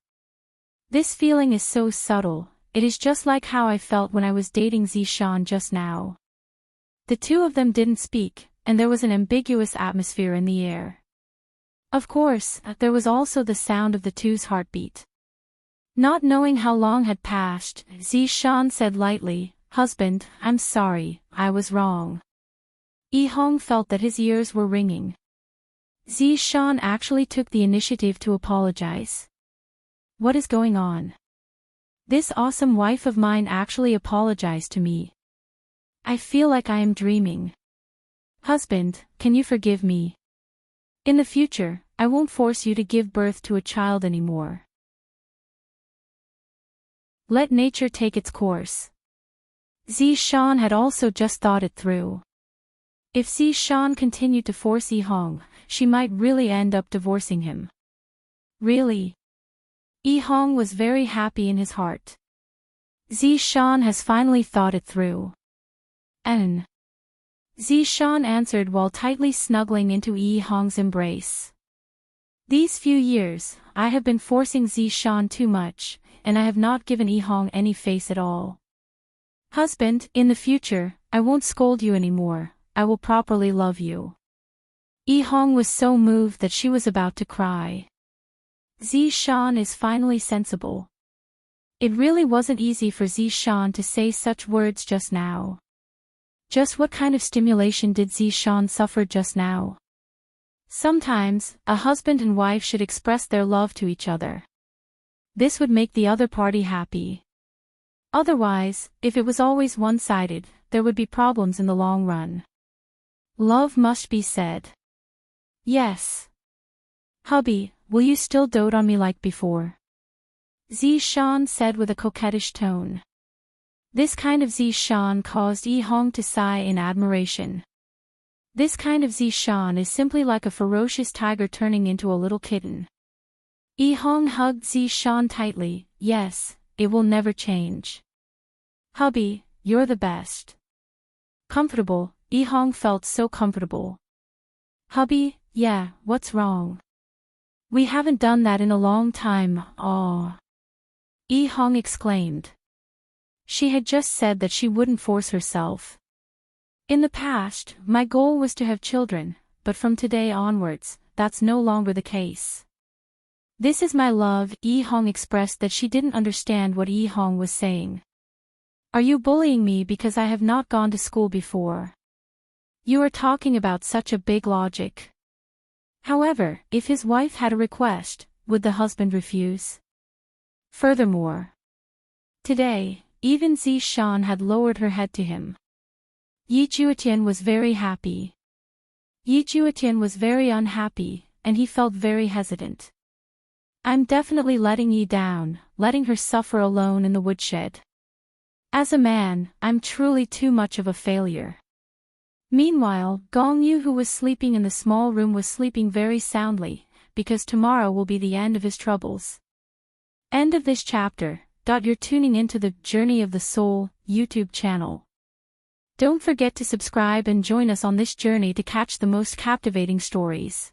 This feeling is so subtle, it is just like how I felt when I was dating Zishan just now. The two of them didn't speak, and there was an ambiguous atmosphere in the air. Of course, there was also the sound of the two's heartbeat. Not knowing how long had passed, Zishan said lightly, "Husband, I'm sorry, I was wrong." Yihong felt that his ears were ringing. Zishan actually took the initiative to apologize. What is going on? This awesome wife of mine actually apologized to me. I feel like I am dreaming. Husband, can you forgive me? In the future, I won't force you to give birth to a child anymore. Let nature take its course. Zishan had also just thought it through. If Zishan continued to force Yihong, she might really end up divorcing him. Really? Yihong was very happy in his heart. Zishan has finally thought it through. And Zishan answered while tightly snuggling into Yihong's embrace. These few years, I have been forcing Zishan too much, and I have not given Yihong any face at all. Husband, in the future, I won't scold you anymore, I will properly love you. Yihong was so moved that she was about to cry. Zishan is finally sensible. It really wasn't easy for Zishan to say such words just now. Just what kind of stimulation did Zishan suffer just now? Sometimes, a husband and wife should express their love to each other. This would make the other party happy. Otherwise, if it was always one-sided, there would be problems in the long run. Love must be said. Yes. Hubby, will you still dote on me like before? Zishan said with a coquettish tone. This kind of Zishan caused Yihong to sigh in admiration. This kind of Zishan is simply like a ferocious tiger turning into a little kitten. Yi Hong hugged Zishan tightly. Yes, it will never change. Hubby, you're the best. Comfortable, Yi Hong felt so comfortable. Hubby, yeah, what's wrong? We haven't done that in a long time, aw. Yi Hong exclaimed. She had just said that she wouldn't force herself. In the past, my goal was to have children, but from today onwards, that's no longer the case. This is my love. Yi Hong expressed that she didn't understand what Yi Hong was saying. Are you bullying me because I have not gone to school before? You are talking about such a big logic. However, if his wife had a request, would the husband refuse? Furthermore, today, even Zishan had lowered her head to him. Yi Juetian was very happy. Yi Juetian was very unhappy, and he felt very hesitant. I'm definitely letting Yi down, letting her suffer alone in the woodshed. As a man, I'm truly too much of a failure. Meanwhile, Gong Yu, who was sleeping in the small room, was sleeping very soundly, because tomorrow will be the end of his troubles. End of this chapter. You're tuning into the Journey of the Soul YouTube channel. Don't forget to subscribe and join us on this journey to catch the most captivating stories.